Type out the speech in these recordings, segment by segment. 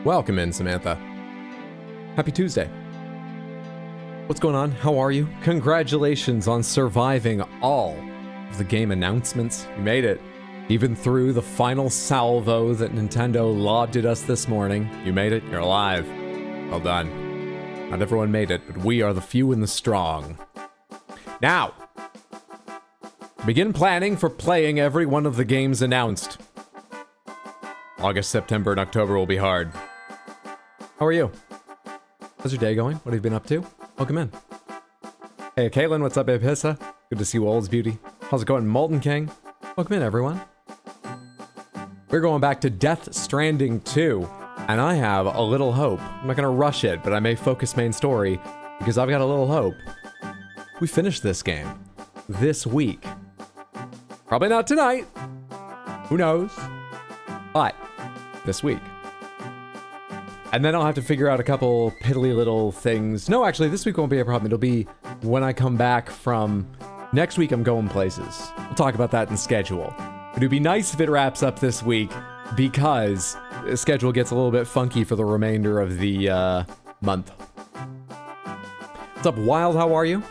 Welcome in, Samantha. Happy Tuesday. What's going on? How are you? Congratulations on surviving all of the game announcements. You made it. Even through the final salvo that Nintendo lobbed at us this morning. You made it. You're alive. Well done. Not everyone made it, but we are the few and the strong. Now, begin planning for playing every one of the games announced. August, September, and October will be hard. How are you? How's your day going? What have you been up to? Welcome in. Hey, Caitlin, what's up, babe? Hissa? Good to see you, Old's Beauty. How's it going, Molten King? Welcome in, everyone. We're going back to Death Stranding 2, and I have a little hope. I'm not going to rush it, but I may focus main story, because I've got a little hope. We finish this game this week. Probably not tonight. Who knows? But this week. And then I'll have to figure out a couple piddly little things. No, actually, this week won't be a problem. It'll be when I come back from... Next week, I'm going places. We'll talk about that in schedule. But it'd be nice if it wraps up this week, because the schedule gets a little bit funky for the remainder of the month. What's up, Wild? How are you?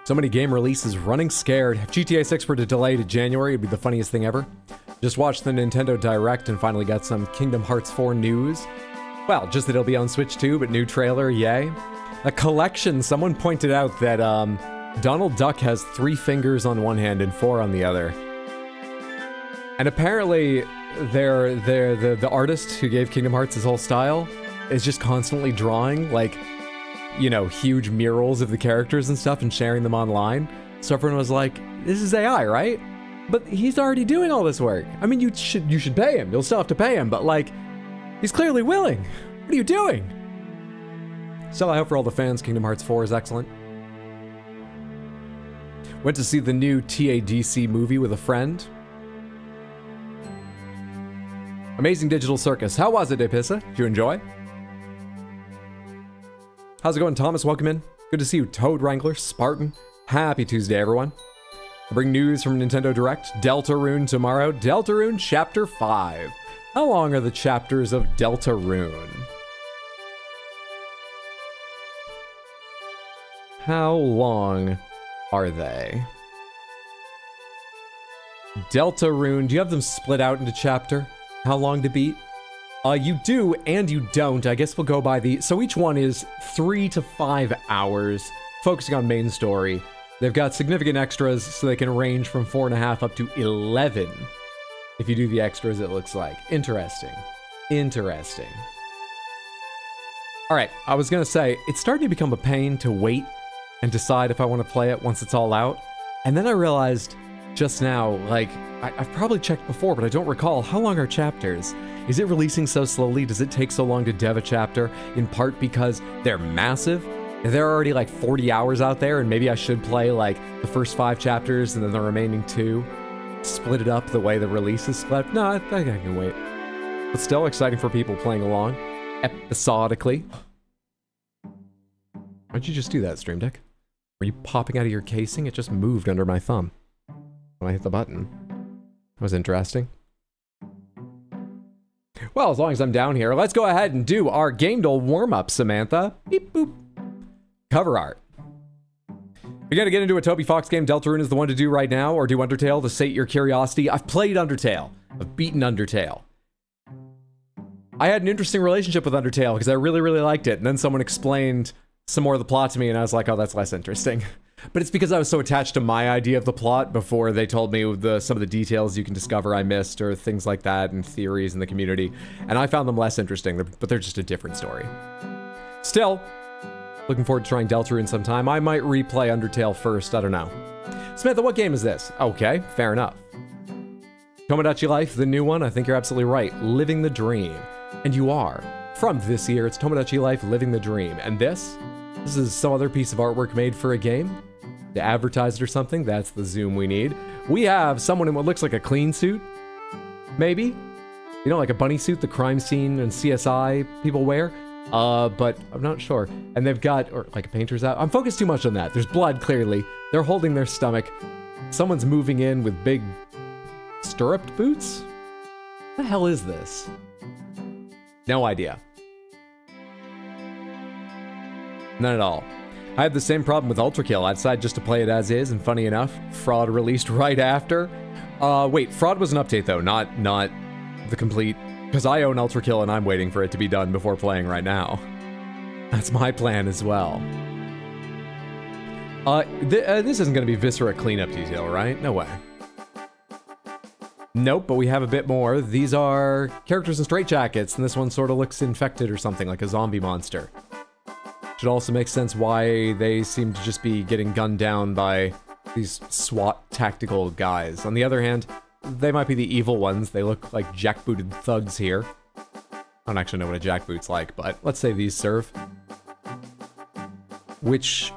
So many game releases, running scared. If GTA 6 were to delay to January, it'd be the funniest thing ever. Just watched the Nintendo Direct and finally got some Kingdom Hearts 4 news. Well, just that it'll be on Switch too, but new trailer, yay. A collection, someone pointed out that Donald Duck has 3 fingers on one hand and 4 on the other. And apparently, the artist who gave Kingdom Hearts his whole style is just constantly drawing, like, you know, huge murals of the characters and stuff and sharing them online. So everyone was like, this is AI, right? But he's already doing all this work. I mean, you should pay him. You'll still have to pay him, but like, he's clearly willing. What are you doing? Still, I hope for all the fans, Kingdom Hearts 4 is excellent. Went to see the new TADC movie with a friend. Amazing Digital Circus. How was it, Depissa? Did you enjoy? How's it going, Thomas? Welcome in. Good to see you, Toad Wrangler, Spartan. Happy Tuesday, everyone. I bring news from Nintendo Direct. Deltarune tomorrow. Deltarune Chapter 5. How long are the chapters of Deltarune? How long are they? Deltarune, do you have them split out into chapter? How long to beat? You do and you don't. I guess we'll go by the... So each one is 3 to 5 hours, focusing on main story. They've got significant extras, so they can range from 4.5 up to 11. If you do the extras, it looks like. Interesting. Interesting. Alright, I was gonna say, it's starting to become a pain to wait and decide if I want to play it once it's all out. And then I realized just now, like, I've probably checked before, but I don't recall, how long are chapters? Is it releasing so slowly? Does it take so long to dev a chapter? In part because they're massive? There are already like 40 hours out there, and maybe I should play like the first 5 chapters and then the remaining 2. Split it up the way the release is split. No, I think I can wait. But still exciting for people playing along episodically. Why'd you just do that, Stream Deck? Were you popping out of your casing? It just moved under my thumb when I hit the button. That was interesting. Well, as long as I'm down here, let's go ahead and do our gamedle warm-up, Samantha. Beep boop. Cover art. You're gonna get into a Toby Fox game. Deltarune is the one to do right now, or do Undertale to sate your curiosity. I've played Undertale. I've beaten Undertale. I had an interesting relationship with Undertale because I really, really liked it. And then someone explained some more of the plot to me, and I was like, oh, that's less interesting. But it's because I was so attached to my idea of the plot before they told me some of the details you can discover I missed, or things like that, and theories in the community. And I found them less interesting, but they're just a different story. Still, looking forward to trying Deltarune sometime. I might replay Undertale first, I don't know. Samantha, what game is this? Okay, fair enough. Tomodachi Life, the new one? I think you're absolutely right. Living the Dream. And you are. From this year, it's Tomodachi Life, Living the Dream. And this is some other piece of artwork made for a game. To advertise it or something, that's the zoom we need. We have someone in what looks like a clean suit. Maybe? You know, like a bunny suit the crime scene and CSI people wear? But I'm not sure. And they've got, or like a painter's out. I'm focused too much on that. There's blood, clearly. They're holding their stomach. Someone's moving in with big stirruped boots? What the hell is this? No idea. None at all. I had the same problem with Ultra Kill. I decided just to play it as is, and funny enough, Fraud released right after. Wait, Fraud was an update though, not the complete, because I own Ultra Kill and I'm waiting for it to be done before playing right now. That's my plan as well. This isn't going to be Viscera cleanup detail, right? No way. Nope, but we have a bit more. These are characters in straitjackets, and this one sort of looks infected or something, like a zombie monster. Should also make sense why they seem to just be getting gunned down by these SWAT tactical guys. On the other hand, they might be the evil ones. They look like jackbooted thugs here. I don't actually know what a jackboot's like, but let's say these serve. What's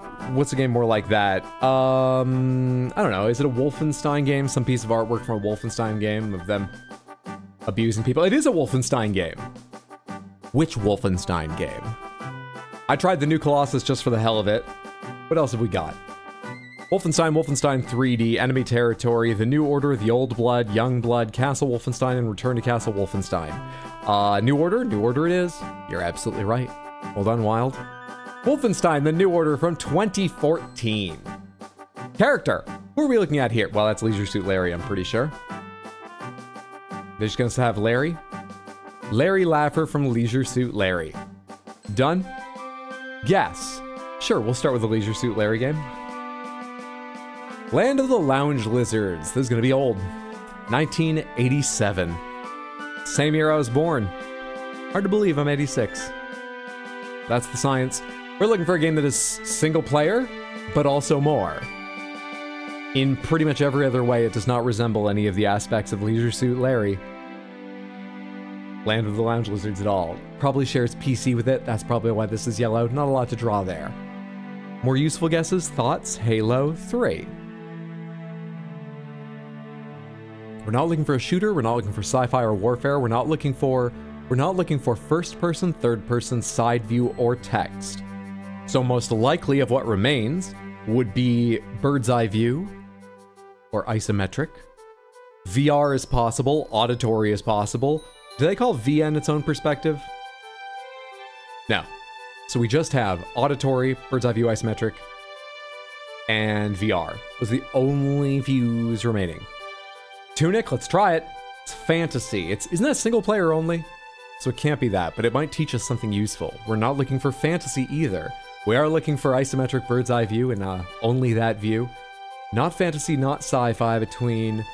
a game more like that? I don't know. Is it a Wolfenstein game? Some piece of artwork from a Wolfenstein game of them abusing people? It is a Wolfenstein game. Which Wolfenstein game? I tried the new Colossus just for the hell of it. What else have we got? Wolfenstein, Wolfenstein 3D, Enemy Territory, The New Order, The Old Blood, Young Blood, Castle Wolfenstein, and Return to Castle Wolfenstein. New Order it is. You're absolutely right. Well done, Wild. Wolfenstein, The New Order from 2014. Character. Who are we looking at here? Well, that's Leisure Suit Larry, I'm pretty sure. They're just gonna have Larry. Larry Laffer from Leisure Suit Larry. Done? Guess. Sure, we'll start with the Leisure Suit Larry game. Land of the Lounge Lizards. This is gonna be old. 1987. Same year I was born. Hard to believe I'm 86. That's the science. We're looking for a game that is single player, but also more. In pretty much every other way, it does not resemble any of the aspects of Leisure Suit Larry. Land of the Lounge Lizards at all. Probably shares PC with it. That's probably why this is yellow. Not a lot to draw there. More useful guesses? Thoughts? Halo 3. We're not looking for a shooter. We're not looking for sci-fi or warfare. We're not looking for first person, third person, side view, or text. So most likely of what remains would be bird's eye view or isometric. VR is possible. Auditory is possible. Do they call VN its own perspective? No. So we just have auditory, bird's eye view, isometric, and VR. Those are the only views remaining. Tunic, let's try it. It's fantasy. Isn't that single player only? So it can't be that, but it might teach us something useful. We're not looking for fantasy either. We are looking for isometric bird's eye view and only that view. Not fantasy, not sci-fi, between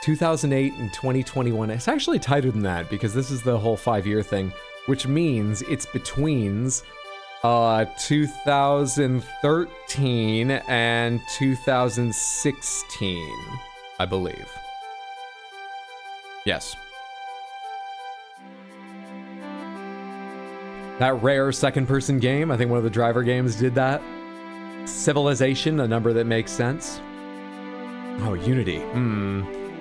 2008 and 2021. It's actually tighter than that because this is the whole 5-year thing, which means it's between 2013 and 2016, I believe. Yes. That rare second-person game, I think one of the driver games did that. Civilization, a number that makes sense. Oh, Unity.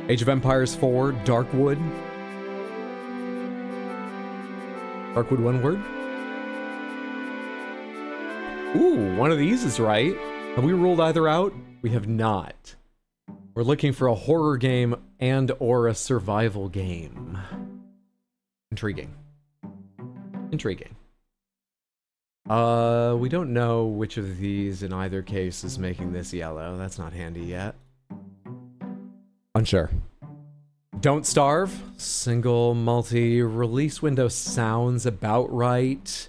Age of Empires 4, Darkwood. Darkwood, one word? Ooh, one of these is right. Have we ruled either out? We have not. We're looking for a horror game and or a survival game. Intriguing. Intriguing. We don't know which of these in either case is making this yellow. That's not handy yet. Unsure. Don't Starve. Single multi-release window sounds about right.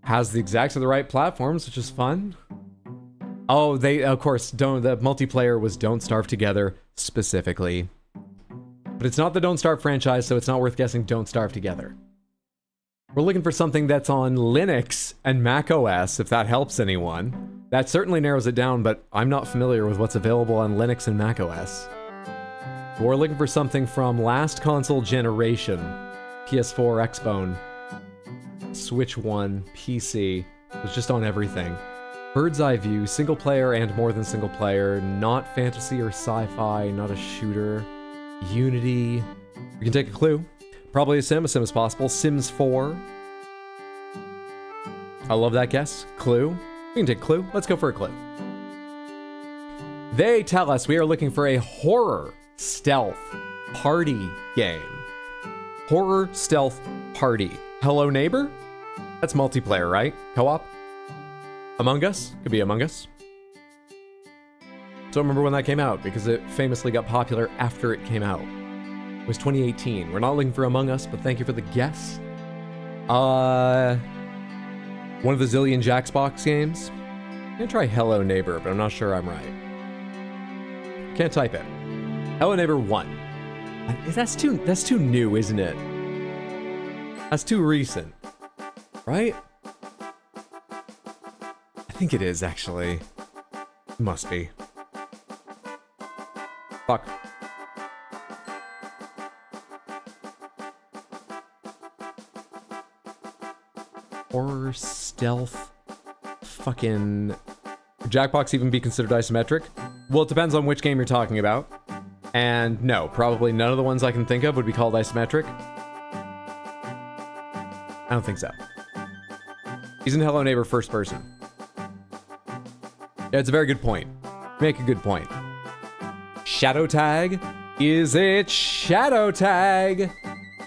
Has the exact the right platforms, which is fun. Oh, of course, the multiplayer was Don't Starve Together, specifically. But it's not the Don't Starve franchise, so it's not worth guessing Don't Starve Together. We're looking for something that's on Linux and Mac OS, if that helps anyone. That certainly narrows it down, but I'm not familiar with what's available on Linux and Mac OS. We're looking for something from last console generation. PS4, Xbone, Switch 1, PC. It's just on everything. Bird's eye view, single player and more than single player, not fantasy or sci-fi, not a shooter. Unity. We can take a clue. Probably a sim is possible. Sims 4. I love that guess. Clue. We can take Clue. Let's go for a clue. They tell us we are looking for a horror stealth party game. Horror stealth party. Hello Neighbor? That's multiplayer, right? Co-op? Among Us? Could be Among Us. Don't remember when that came out because it famously got popular after it came out. It was 2018. We're not looking for Among Us, but thank you for the guess. One of the zillion Jackbox games. I'm gonna try Hello Neighbor, but I'm not sure I'm right. Can't type it. Hello Neighbor 1. That's too new, isn't it? That's too recent. Right? I think it is, actually. It must be. Fuck. Horror, stealth, fucking... Jackbox even be considered isometric? Well, it depends on which game you're talking about. And no, probably none of the ones I can think of would be called isometric. I don't think so. He's in Hello Neighbor first person. Yeah, it's a very good point. Make a good point. Shadow Tag? Is it Shadow Tag?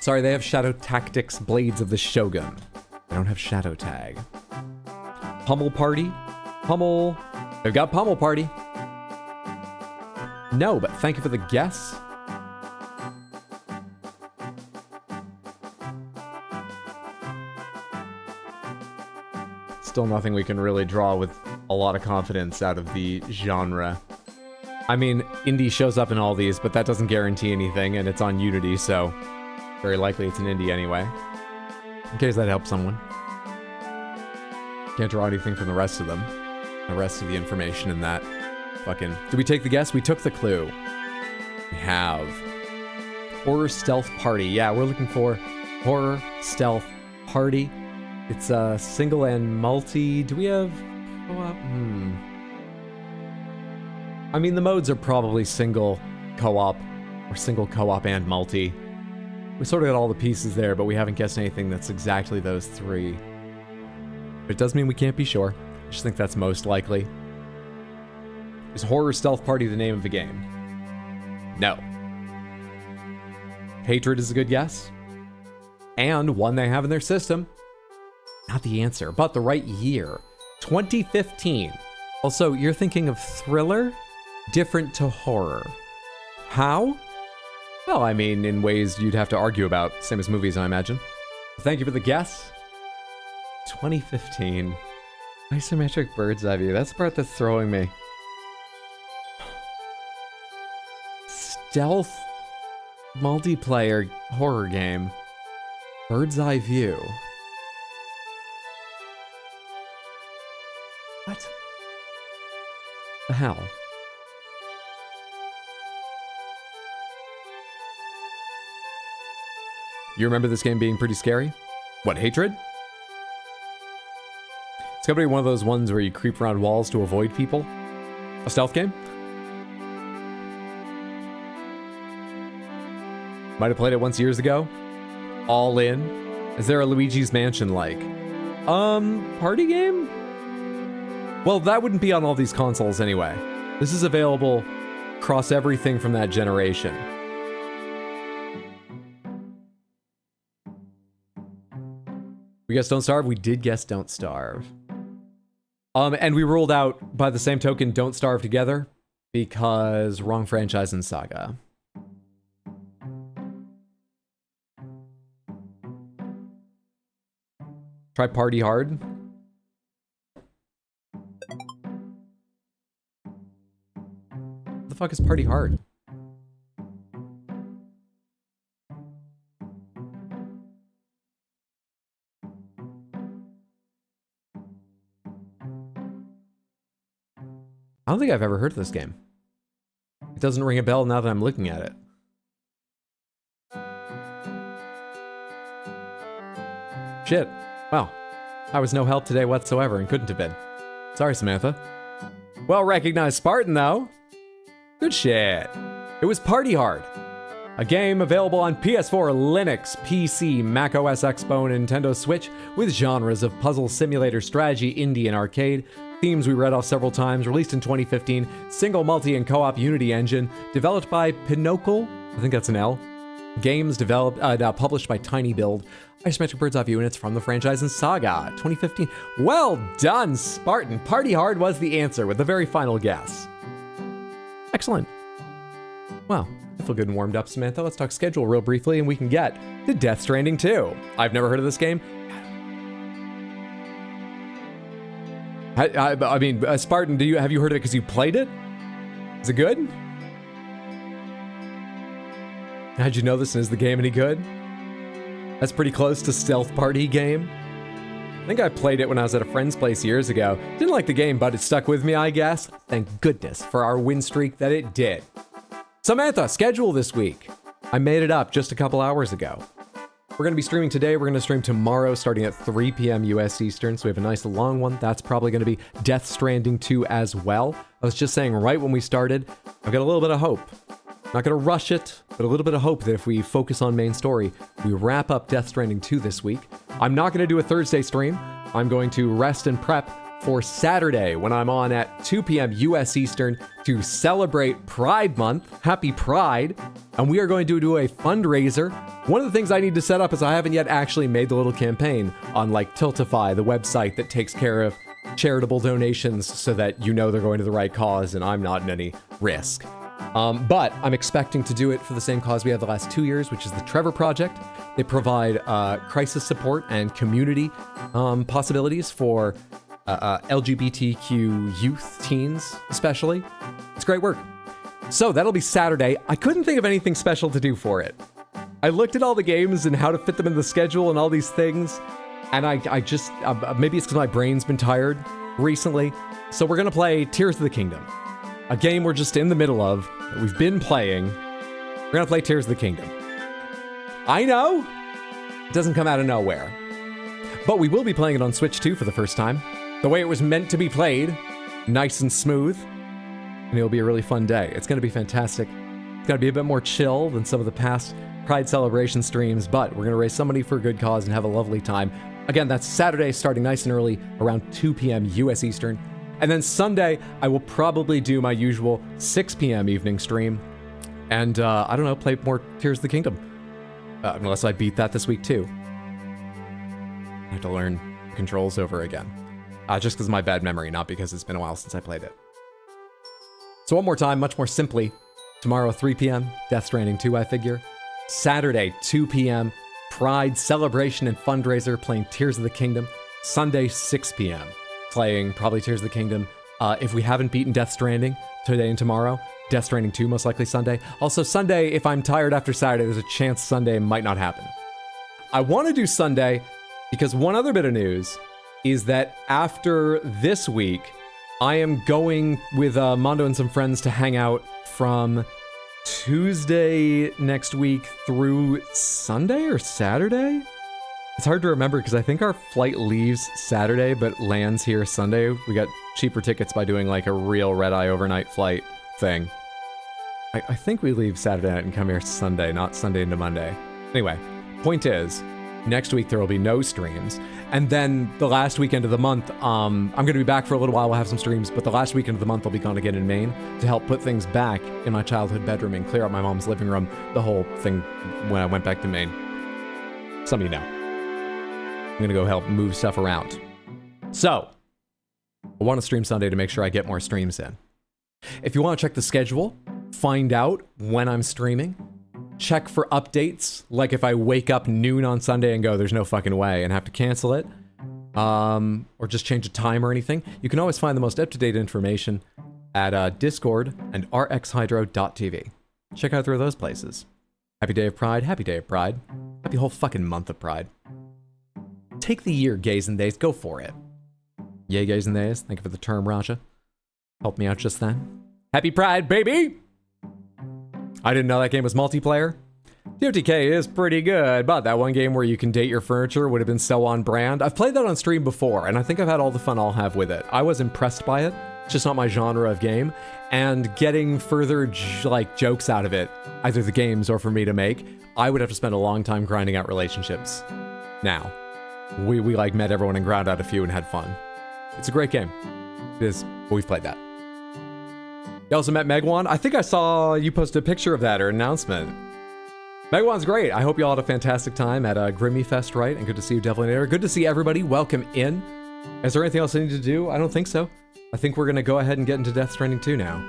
Sorry, they have Shadow Tactics Blades of the Shogun. I don't have Shadow Tag. Pummel Party? Pummel... They've got Pummel Party. No, but thank you for the guess. Still nothing we can really draw with a lot of confidence out of the genre. I mean, indie shows up in all these, but that doesn't guarantee anything, and it's on Unity, so very likely it's an indie anyway. In case that helps someone. Can't draw anything from the rest of them. The rest of the information in that. Fucking... Did we take the guess? We took the clue. We have. Horror Stealth Party. Yeah, we're looking for Horror Stealth Party. It's single and multi. Do we have co-op? I mean, the modes are probably single co-op or single co-op and multi. We sort of got all the pieces there, but we haven't guessed anything that's exactly those three. But it does mean we can't be sure. I just think that's most likely. Is Horror Stealth Party the name of the game? No. Hatred is a good guess. And one they have in their system. Not the answer, but the right year. 2015. Also, you're thinking of thriller? Different to horror. How? Well, I mean, in ways you'd have to argue about. Same as movies, I imagine. Thank you for the guess. 2015. Isometric bird's eye view. That's the part that's throwing me. Stealth multiplayer horror game. Bird's eye view. What? The hell? You remember this game being pretty scary? What, Hatred? It's gotta be one of those ones where you creep around walls to avoid people. A stealth game? Might have played it once years ago. All in. Is there a Luigi's Mansion like? Party game? Well, that wouldn't be on all these consoles anyway. This is available across everything from that generation. We guessed Don't Starve? We did guess Don't Starve. And we ruled out, by the same token, Don't Starve together, because wrong franchise and saga. Try Party Hard. What the fuck is Party Hard? I don't think I've ever heard of this game. It doesn't ring a bell now that I'm looking at it. Shit. Wow. I was no help today whatsoever and couldn't have been. Sorry, Samantha. Well recognized Spartan, though. Good shit. It was Party Hard. A game available on PS4, Linux, PC, Mac OS X, and Nintendo Switch, with genres of puzzle, simulator, strategy, indie, and arcade. Themes we read off several times, released in 2015, single, multi, and co-op Unity engine, developed by Pinochle, I think that's an L, Games developed, now published by Tiny Build. Isometric Bird's Eye View, and it's from the franchise in Saga 2015. Well done, Spartan. Party Hard was the answer with the very final guess. Excellent. Well, I feel good and warmed up, Samantha. Let's talk schedule real briefly, and we can get to Death Stranding 2. I've never heard of this game. I mean, Spartan, have you heard of it because you played it? Is it good? How'd you know this? Is the game any good? That's pretty close to Stealth Party game. I think I played it when I was at a friend's place years ago. Didn't like the game, but it stuck with me, I guess. Thank goodness for our win streak that it did. Samantha, schedule this week. I made it up just a couple hours ago. We're going to be streaming today. We're going to stream tomorrow starting at 3 p.m. US Eastern. So we have a nice long one. That's probably going to be Death Stranding 2 as well. I was just saying right when we started, I've got a little bit of hope. Not going to rush it, but a little bit of hope that if we focus on main story, we wrap up Death Stranding 2 this week. I'm not going to do a Thursday stream. I'm going to rest and prep for Saturday when I'm on at 2 p.m. US Eastern to celebrate Pride Month. Happy Pride. And we are going to do a fundraiser. One of the things I need to set up is I haven't yet actually made the little campaign on like Tiltify, the website that takes care of charitable donations so that you know they're going to the right cause and I'm not in any risk. But I'm expecting to do it for the same cause we have the last 2 years, which is the Trevor Project. They provide crisis support and community possibilities for LGBTQ youth, teens especially. It's great work. So that'll be Saturday. I couldn't think of anything special to do for it. I looked at all the games and how to fit them in the schedule and all these things, and I just, maybe it's because my brain's been tired recently. So we're going to play Tears of the Kingdom. A game we're just in the middle of, that we've been playing. We're gonna play Tears of the Kingdom. I know, it doesn't come out of nowhere. But we will be playing it on Switch 2 for the first time. The way it was meant to be played, nice and smooth. And it'll be a really fun day. It's gonna be fantastic. It's gonna be a bit more chill than some of the past Pride celebration streams, but we're gonna raise some money for a good cause and have a lovely time. Again, that's Saturday, starting nice and early, around 2 p.m. US Eastern. And then Sunday, I will probably do my usual 6 p.m. evening stream. And, I don't know, play more Tears of the Kingdom. Unless I beat that this week, too. I have to learn controls over again. Just because of my bad memory, not because it's been a while since I played it. So one more time, much more simply. Tomorrow, 3 p.m., Death Stranding 2, I figure. Saturday, 2 p.m., Pride celebration and fundraiser, playing Tears of the Kingdom. Sunday, 6 p.m., playing probably Tears of the Kingdom. If we haven't beaten Death Stranding today and tomorrow, Death Stranding 2 most likely Sunday. Also Sunday, if I'm tired after Saturday, there's a chance Sunday might not happen. I want to do Sunday because one other bit of news is that after this week, I am going with Mondo and some friends to hang out from Tuesday next week through Sunday or Saturday? It's hard to remember because I think our flight leaves Saturday but lands here Sunday. We got cheaper tickets by doing like a real red-eye overnight flight thing. I think we leave Saturday night and come here Sunday, not Sunday into Monday. Anyway, point is, next week there will be no streams. And then the last weekend of the month, I'm going to be back for a little while. We'll have some streams, but the last weekend of the month I'll be gone again in Maine to help put things back in my childhood bedroom and clear out my mom's living room. The whole thing when I went back to Maine. Some of you know. I'm going to go help move stuff around. So, I want to stream Sunday to make sure I get more streams in. If you want to check the schedule, find out when I'm streaming, check for updates, like if I wake up noon on Sunday and go, there's no fucking way, and have to cancel it, or just change a time or anything, you can always find the most up-to-date information at Discord and rxhydro.tv. Check out through those places. Happy Day of Pride, happy Day of Pride. Happy whole fucking month of Pride. Take the year, gays and days, go for it. Yay, gays and days, thank you for the term, Raja. Helped me out just then. Happy Pride, baby! I didn't know that game was multiplayer. DOTK is pretty good, but that one game where you can date your furniture would have been so on brand. I've played that on stream before, and I think I've had all the fun I'll have with it. I was impressed by it. It's just not my genre of game. And getting further, jokes out of it, either the games or for me to make, I would have to spend a long time grinding out relationships. Now, we met everyone and ground out a few and had fun. It's a great game. It is, we've played that. You also met Megwan. I think I saw you post a picture of that or announcement. Megawan's great. I hope you all had a fantastic time at Grimmy Fest, right? And good to see you, Devilinator. Good to see everybody. Welcome in. Is there anything else I need to do? I don't think so. I think we're going to go ahead and get into Death Stranding 2 now.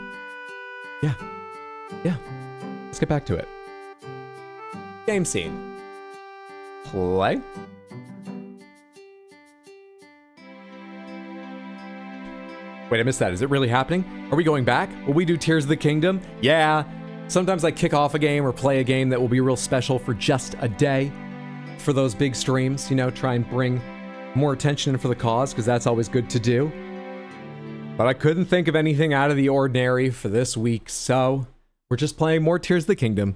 Yeah. Let's get back to it. Game scene. Play. Wait, I missed that. Is it really happening? Are we going back? Will we do Tears of the Kingdom? Yeah. Sometimes I kick off a game or play a game that will be real special for just a day for those big streams, you know, try and bring more attention in for the cause, because that's always good to do. But I couldn't think of anything out of the ordinary for this week, so we're just playing more Tears of the Kingdom,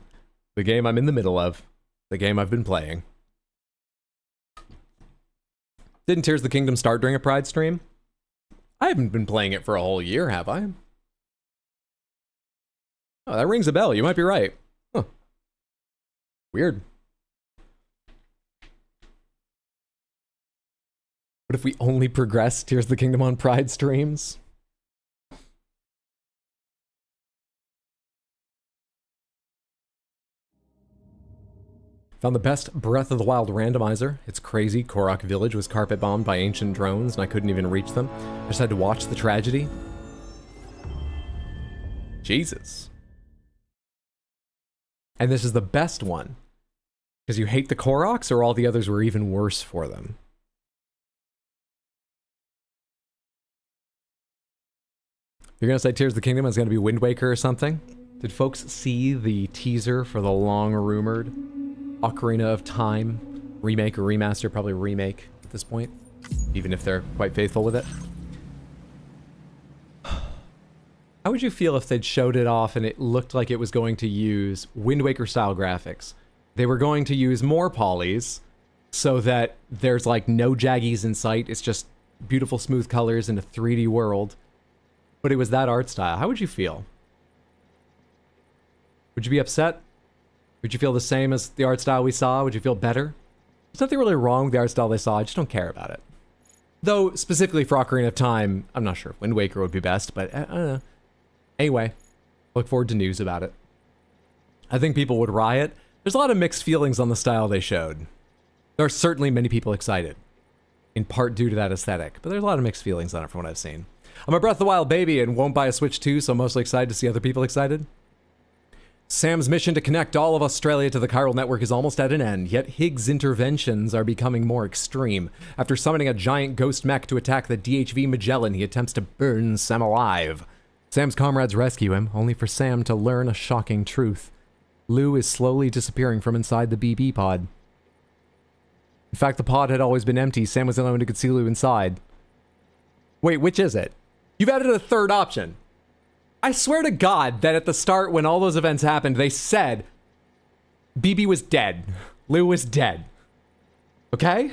the game I'm in the middle of, the game I've been playing. Didn't Tears of the Kingdom start during a Pride stream? I haven't been playing it for a whole year, have I? Oh, that rings a bell. You might be right. Huh. Weird. What if we only progress Tears of the Kingdom on Pride streams? Found the best Breath of the Wild randomizer. It's crazy. Korok Village was carpet bombed by ancient drones and I couldn't even reach them. I just had to watch the tragedy. Jesus. And this is the best one. Because you hate the Koroks, or all the others were even worse for them? You're gonna say Tears of the Kingdom is gonna be Wind Waker or something? Did folks see the teaser for the long-rumored Ocarina of Time remake or remaster? Probably remake at this point, even if they're quite faithful with it. How would you feel if they'd showed it off and it looked like it was going to use Wind Waker style graphics? They were going to use more polys so that there's like no jaggies in sight. It's just beautiful smooth colors in a 3D world. But it was that art style. How would you feel? Would you be upset? Would you feel the same as the art style we saw? Would you feel better? There's nothing really wrong with the art style they saw. I just don't care about it. Though, specifically for Ocarina of Time, I'm not sure. Wind Waker would be best, but I don't know. Anyway, look forward to news about it. I think people would riot. There's a lot of mixed feelings on the style they showed. There are certainly many people excited, in part due to that aesthetic, but there's a lot of mixed feelings on it from what I've seen. I'm a Breath of the Wild baby and won't buy a Switch 2, so I'm mostly excited to see other people excited. Sam's mission to connect all of Australia to the chiral network is almost at an end, yet Higgs' interventions are becoming more extreme. After summoning a giant ghost mech to attack the DHV Magellan, he attempts to burn Sam alive. Sam's comrades rescue him, only for Sam to learn a shocking truth. Lou is slowly disappearing from inside the BB pod. In fact, the pod had always been empty. Sam was the only one who could see Lou inside. Wait, which is it? You've added a third option. I swear to God that at the start, when all those events happened, they said BB was dead. Lou was dead. Okay?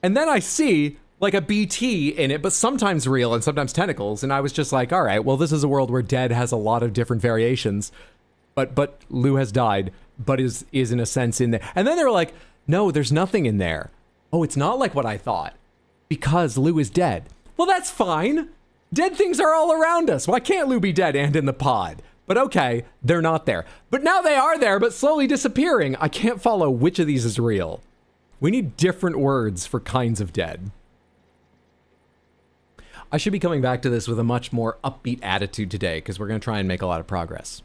And then I see like a BT in it, but sometimes real and sometimes tentacles. And I was just like, all right, well, this is a world where dead has a lot of different variations. But Lou has died, but is in a sense in there. And then they were like, no, there's nothing in there. Oh, it's not like what I thought. Because Lou is dead. Well, that's fine. Dead things are all around us. Why can't Lou be dead and in the pod? But okay, they're not there. But now they are there, but slowly disappearing. I can't follow which of these is real. We need different words for kinds of dead. I should be coming back to this with a much more upbeat attitude today, because we're going to try and make a lot of progress.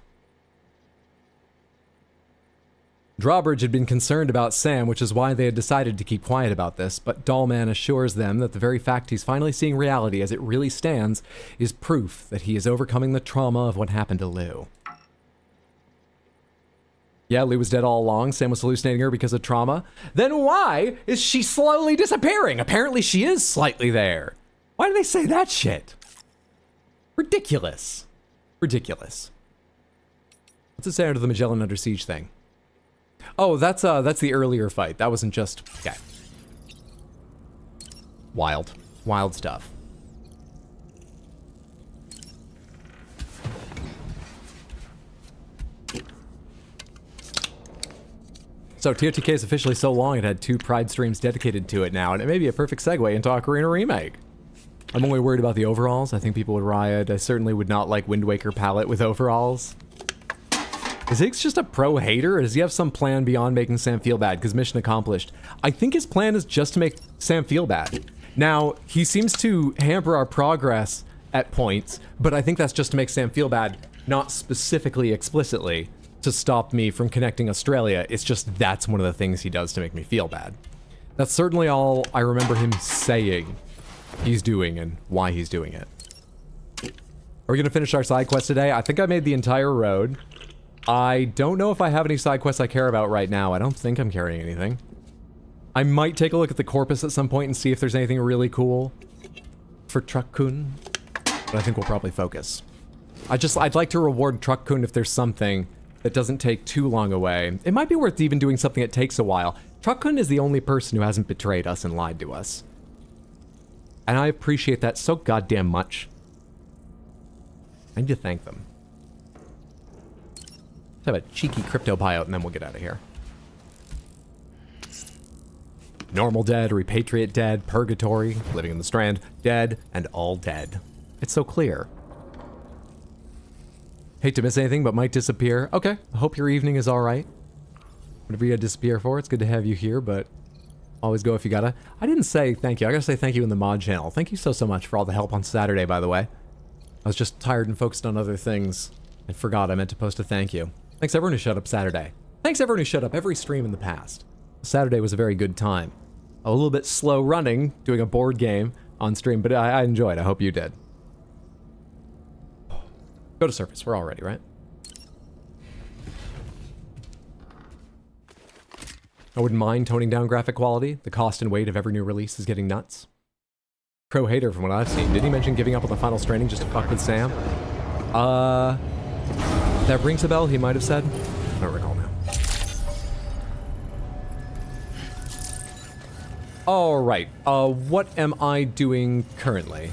Drawbridge had been concerned about Sam, which is why they had decided to keep quiet about this, but Dollman assures them that the very fact he's finally seeing reality as it really stands is proof that he is overcoming the trauma of what happened to Lou. Yeah, Lou was dead all along. Sam was hallucinating her because of trauma. Then why is she slowly disappearing? Apparently she is slightly there. Why do they say that shit? Ridiculous. Ridiculous. What's it say under the Magellan Under Siege thing? Oh, that's the earlier fight. That wasn't just... Okay. Wild. Wild stuff. So, TOTK is officially so long it had 2 Pride streams dedicated to it now, and it may be a perfect segue into Ocarina Remake. I'm only worried about the overalls. I think people would riot. I certainly would not like Wind Waker palette with overalls. Is Higgs just a pro hater, or does he have some plan beyond making Sam feel bad? Because mission accomplished. I think his plan is just to make Sam feel bad. Now, he seems to hamper our progress at points, but I think that's just to make Sam feel bad, not specifically explicitly to stop me from connecting Australia. It's just that's one of the things he does to make me feel bad. That's certainly all I remember him saying he's doing and why he's doing it. Are we going to finish our side quest today? I think I made the entire road. I don't know if I have any side quests I care about right now. I don't think I'm carrying anything. I might take a look at the corpus at some point and see if there's anything really cool for Truck-Kun, but I think we'll probably focus. I'd like to reward Truck-Kun if there's something that doesn't take too long away. It might be worth even doing something that takes a while. Truck-Kun is the only person who hasn't betrayed us and lied to us. And I appreciate that so goddamn much. I need to thank them. Let's have a cheeky crypto buyout and then we'll get out of here. Normal dead, repatriate dead, purgatory, living in the Strand, dead, and all dead. It's so clear. Hate to miss anything, but might disappear. Okay, I hope your evening is alright. Whatever you gotta disappear for, it's good to have you here, but always go if you gotta. I didn't say thank you. I gotta say thank you in the mod channel. Thank you so much for all the help on Saturday, by the way. I was just tired and focused on other things and forgot I meant to post a thank you. Thanks everyone who showed up Saturday. Thanks everyone who showed up every stream in the past. Saturday was a very good time. A little bit slow running, doing a board game on stream, but I enjoyed. I hope you did. Go to surface. We're all ready, right? I wouldn't mind toning down graphic quality. The cost and weight of every new release is getting nuts. Pro hater from what I've seen. Did he mention giving up on the final Stranding just to fuck with Sam? That rings a bell, he might have said. I don't recall now. Alright, what am I doing currently?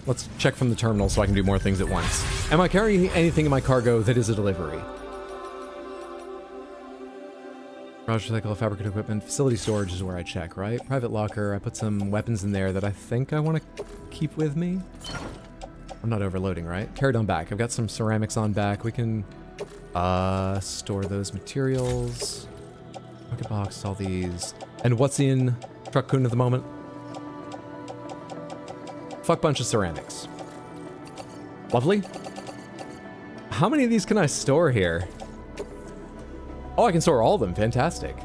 Let's check from the terminal so I can do more things at once. Am I carrying anything in my cargo that is a delivery? Garage, recycle, fabricated equipment, facility storage is where I check, right? Private locker, I put some weapons in there that I think I want to keep with me. I'm not overloading, right? Carried on back. I've got some ceramics on back. We can store those materials. Bucket box, all these. And what's in Truck-Kun at the moment? Fuck bunch of ceramics. Lovely. How many of these can I store here? Oh, I can store all of them. Fantastic.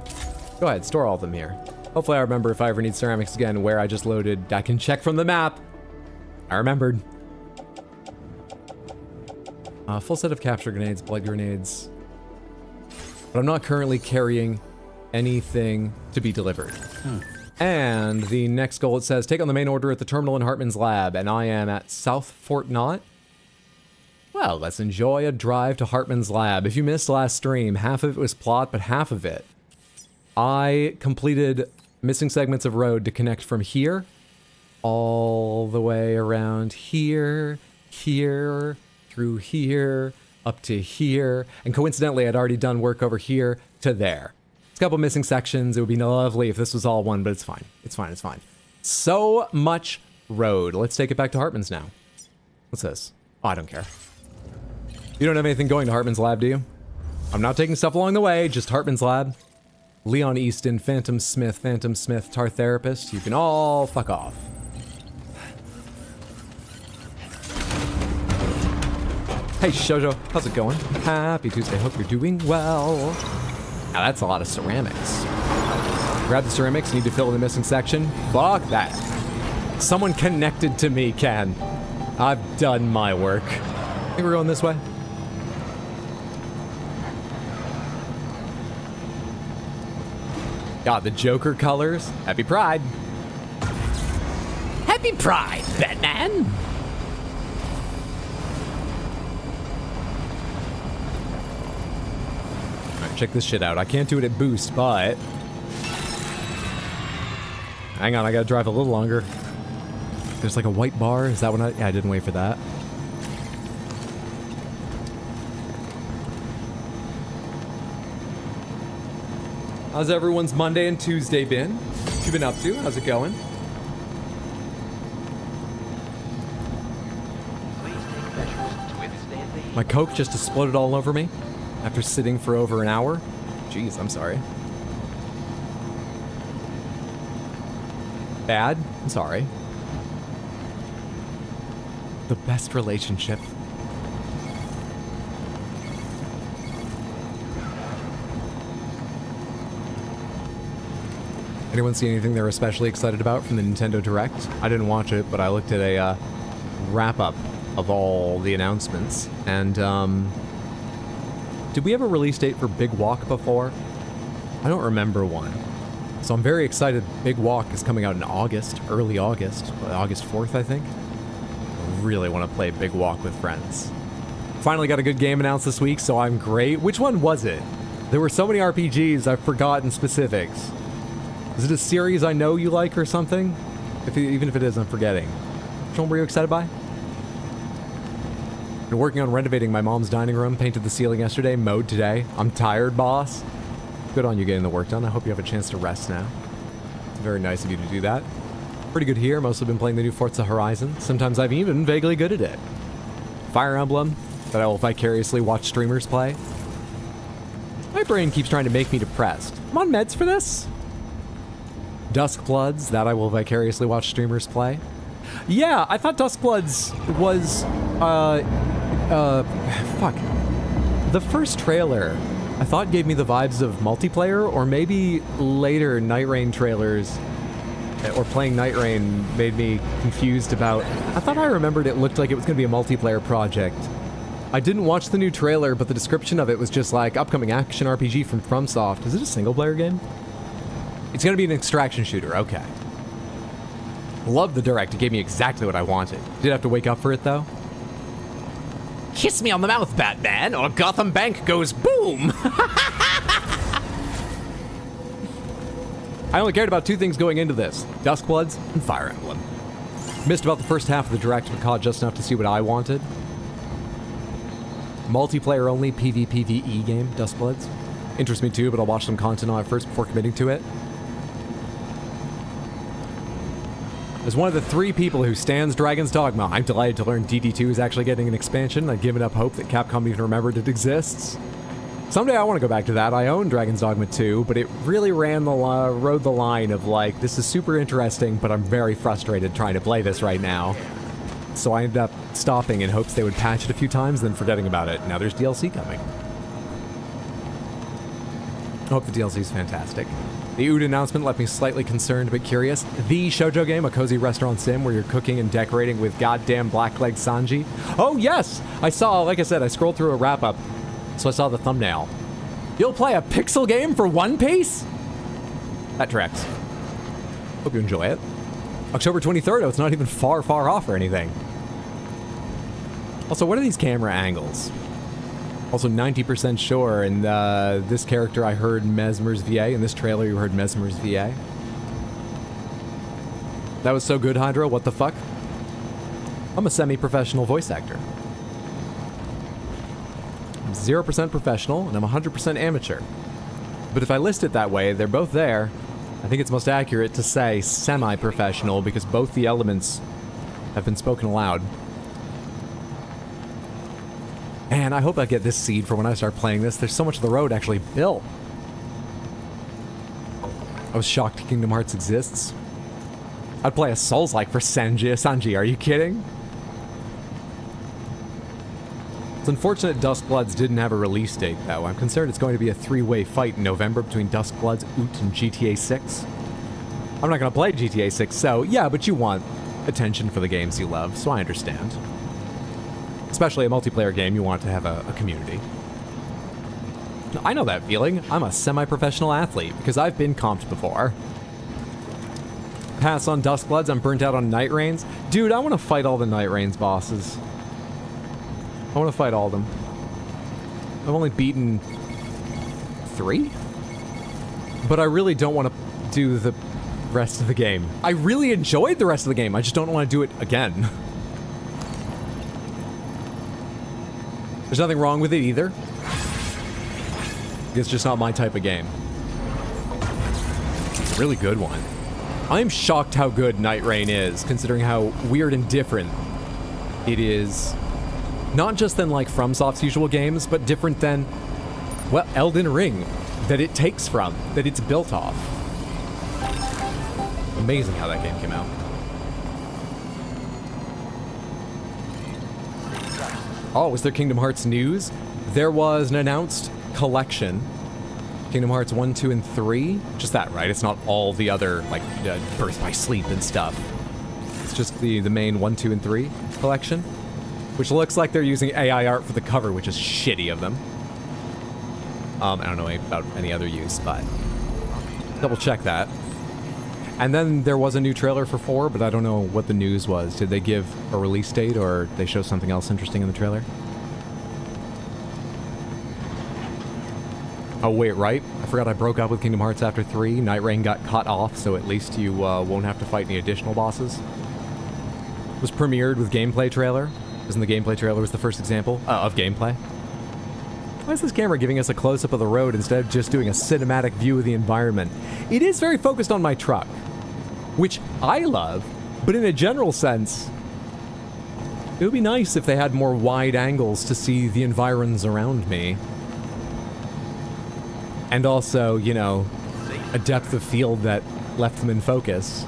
Go ahead, store all of them here. Hopefully I remember if I ever need ceramics again where I just loaded. I can check from the map. I remembered. Full set of capture grenades, blood grenades. But I'm not currently carrying anything to be delivered. And the next goal, it says, take on the main order at the terminal in Hartman's lab, and I am at South Fort Knott. Well, let's enjoy a drive to Hartman's lab. If you missed last stream, half of it was plot, but half of it, I completed missing segments of road to connect from here all the way around here, here, through here, up to here, and coincidentally, I'd already done work over here to there. It's a couple missing sections. It would be lovely if this was all one, but it's fine. It's fine, it's fine. So much road. Let's take it back to Hartman's now. What's this? Oh, I don't care. You don't have anything going to Hartman's lab, do you? I'm not taking stuff along the way, just Hartman's lab. Leon Easton, Phantom Smith, Tar Therapist. You can all fuck off. Hey, Shoujo, how's it going? Happy Tuesday, hope you're doing well. Now that's a lot of ceramics. Grab the ceramics, need to fill in the missing section. Fuck that. Someone connected to me, Ken. I've done my work. I think we're going this way. God, the Joker colors. Happy Pride. Happy Pride, Batman. Check this shit out. I can't do it at boost, but... Hang on, I gotta drive a little longer. There's like a white bar. Is that one? Yeah, I didn't wait for that. How's everyone's Monday and Tuesday been? What you been up to? How's it going? My Coke just exploded all over me. after sitting for over an hour. Jeez, I'm sorry. Bad? I'm sorry. The best relationship. Anyone see anything they're especially excited about from the Nintendo Direct? I didn't watch it, but I looked at a wrap-up of all the announcements. And, did we have a release date for Big Walk before? I don't remember one. So I'm very excited. Big Walk is coming out in August, early August, August 4th, I think. I really want to play Big Walk with friends. Finally got a good game announced this week, so I'm great. Which one was it? There were so many RPGs, I've forgotten specifics. Is it a series I know you like or something? Even if it is, I'm forgetting. Which one were you excited by? Been working on renovating my mom's dining room, painted the ceiling yesterday, mowed today. I'm tired, boss. Good on you getting the work done. I hope you have a chance to rest now. It's very nice of you to do that. Pretty good here. Mostly been playing the new Forza Horizon. Sometimes I'm even vaguely good at it. Fire Emblem, that I will vicariously watch streamers play. My brain keeps trying to make me depressed. I'm on meds for this. Duskbloods, that I will vicariously watch streamers play. Yeah, I thought Duskbloods was, fuck. The first trailer, I thought gave me the vibes of multiplayer, or maybe later Night Rain trailers, or playing Night Rain made me confused about... I thought I remembered it looked like it was going to be a multiplayer project. I didn't watch the new trailer, but the description of it was just like, upcoming action RPG from FromSoft. Is it a single-player game? It's going to be an extraction shooter, okay. Love the Direct, it gave me exactly what I wanted. Did have to wake up for it, though. Kiss me on the mouth, Batman, or Gotham Bank goes boom! I only cared about two things going into this. Duskbloods and Fire Emblem. Missed about the first half of the Direct, but caught just enough to see what I wanted. Multiplayer only PvPvE game, Duskbloods. Interests me too, but I'll watch some content on it first before committing to it. As one of the 3 people who stands Dragon's Dogma, I'm delighted to learn DD2 is actually getting an expansion. I've given up hope that Capcom even remembered it exists. Someday I want to go back to that. I own Dragon's Dogma 2, but it really rode the line of like, this is super interesting, but I'm very frustrated trying to play this right now. So I ended up stopping in hopes they would patch it a few times, then forgetting about it. Now there's DLC coming. I hope the DLC is fantastic. The Ood announcement left me slightly concerned but curious. The shoujo game, a cozy restaurant sim where you're cooking and decorating with goddamn blackleg Sanji. Oh yes! I saw, like I said, I scrolled through a wrap-up, so I saw the thumbnail. You'll play a pixel game for One Piece? That tracks. Hope you enjoy it. October 23rd, oh, it's not even far off or anything. Also, what are these camera angles? Also 90% sure, in this character I heard Mesmer's VA, in this trailer you heard Mesmer's VA. That was so good, Hydro, what the fuck? I'm a semi-professional voice actor. I'm 0% professional, and I'm 100% amateur. But if I list it that way, they're both there. I think it's most accurate to say semi-professional, because both the elements have been spoken aloud. Man, I hope I get this seed for when I start playing this. There's so much of the road actually built. I was shocked Kingdom Hearts exists. I'd play a Souls-like for Sanji, are you kidding? It's unfortunate Duskbloods didn't have a release date, though. I'm concerned it's going to be a 3-way fight in November between Duskbloods, Oot, and GTA 6. I'm not going to play GTA 6, so yeah, but you want attention for the games you love, so I understand. Especially a multiplayer game, you want to have a community. I know that feeling. I'm a semi-professional athlete, because I've been comped before. Pass on Duskbloods, I'm burnt out on Night Rains. Dude, I want to fight all the Night Rains bosses. I want to fight all of them. I've only beaten 3? But I really don't want to do the rest of the game. I really enjoyed the rest of the game, I just don't want to do it again. There's nothing wrong with it either. It's just not my type of game. It's a really good one. I'm shocked how good Night Rain is, considering how weird and different it is. Not just than like FromSoft's usual games, but different than well, Elden Ring that it takes from, that it's built off. Amazing how that game came out. Oh, was there Kingdom Hearts news? There was an announced collection. Kingdom Hearts 1, 2, and 3. Just that, right? It's not all the other, like, Birth by Sleep and stuff. It's just the main 1, 2, and 3 collection. Which looks like they're using AI art for the cover, which is shitty of them. I don't know about any other use, but double check that. And then there was a new trailer for 4, but I don't know what the news was. Did they give a release date, or they show something else interesting in the trailer? Oh, wait, right? I forgot I broke up with Kingdom Hearts after 3. Night Rain got cut off, so at least you won't have to fight any additional bosses. It was premiered with gameplay trailer. Isn't the gameplay trailer was the first example of gameplay? Why is this camera giving us a close-up of the road instead of just doing a cinematic view of the environment? It is very focused on my truck, which I love, but in a general sense, it would be nice if they had more wide angles to see the environs around me. And also, you know, a depth of field that left them in focus.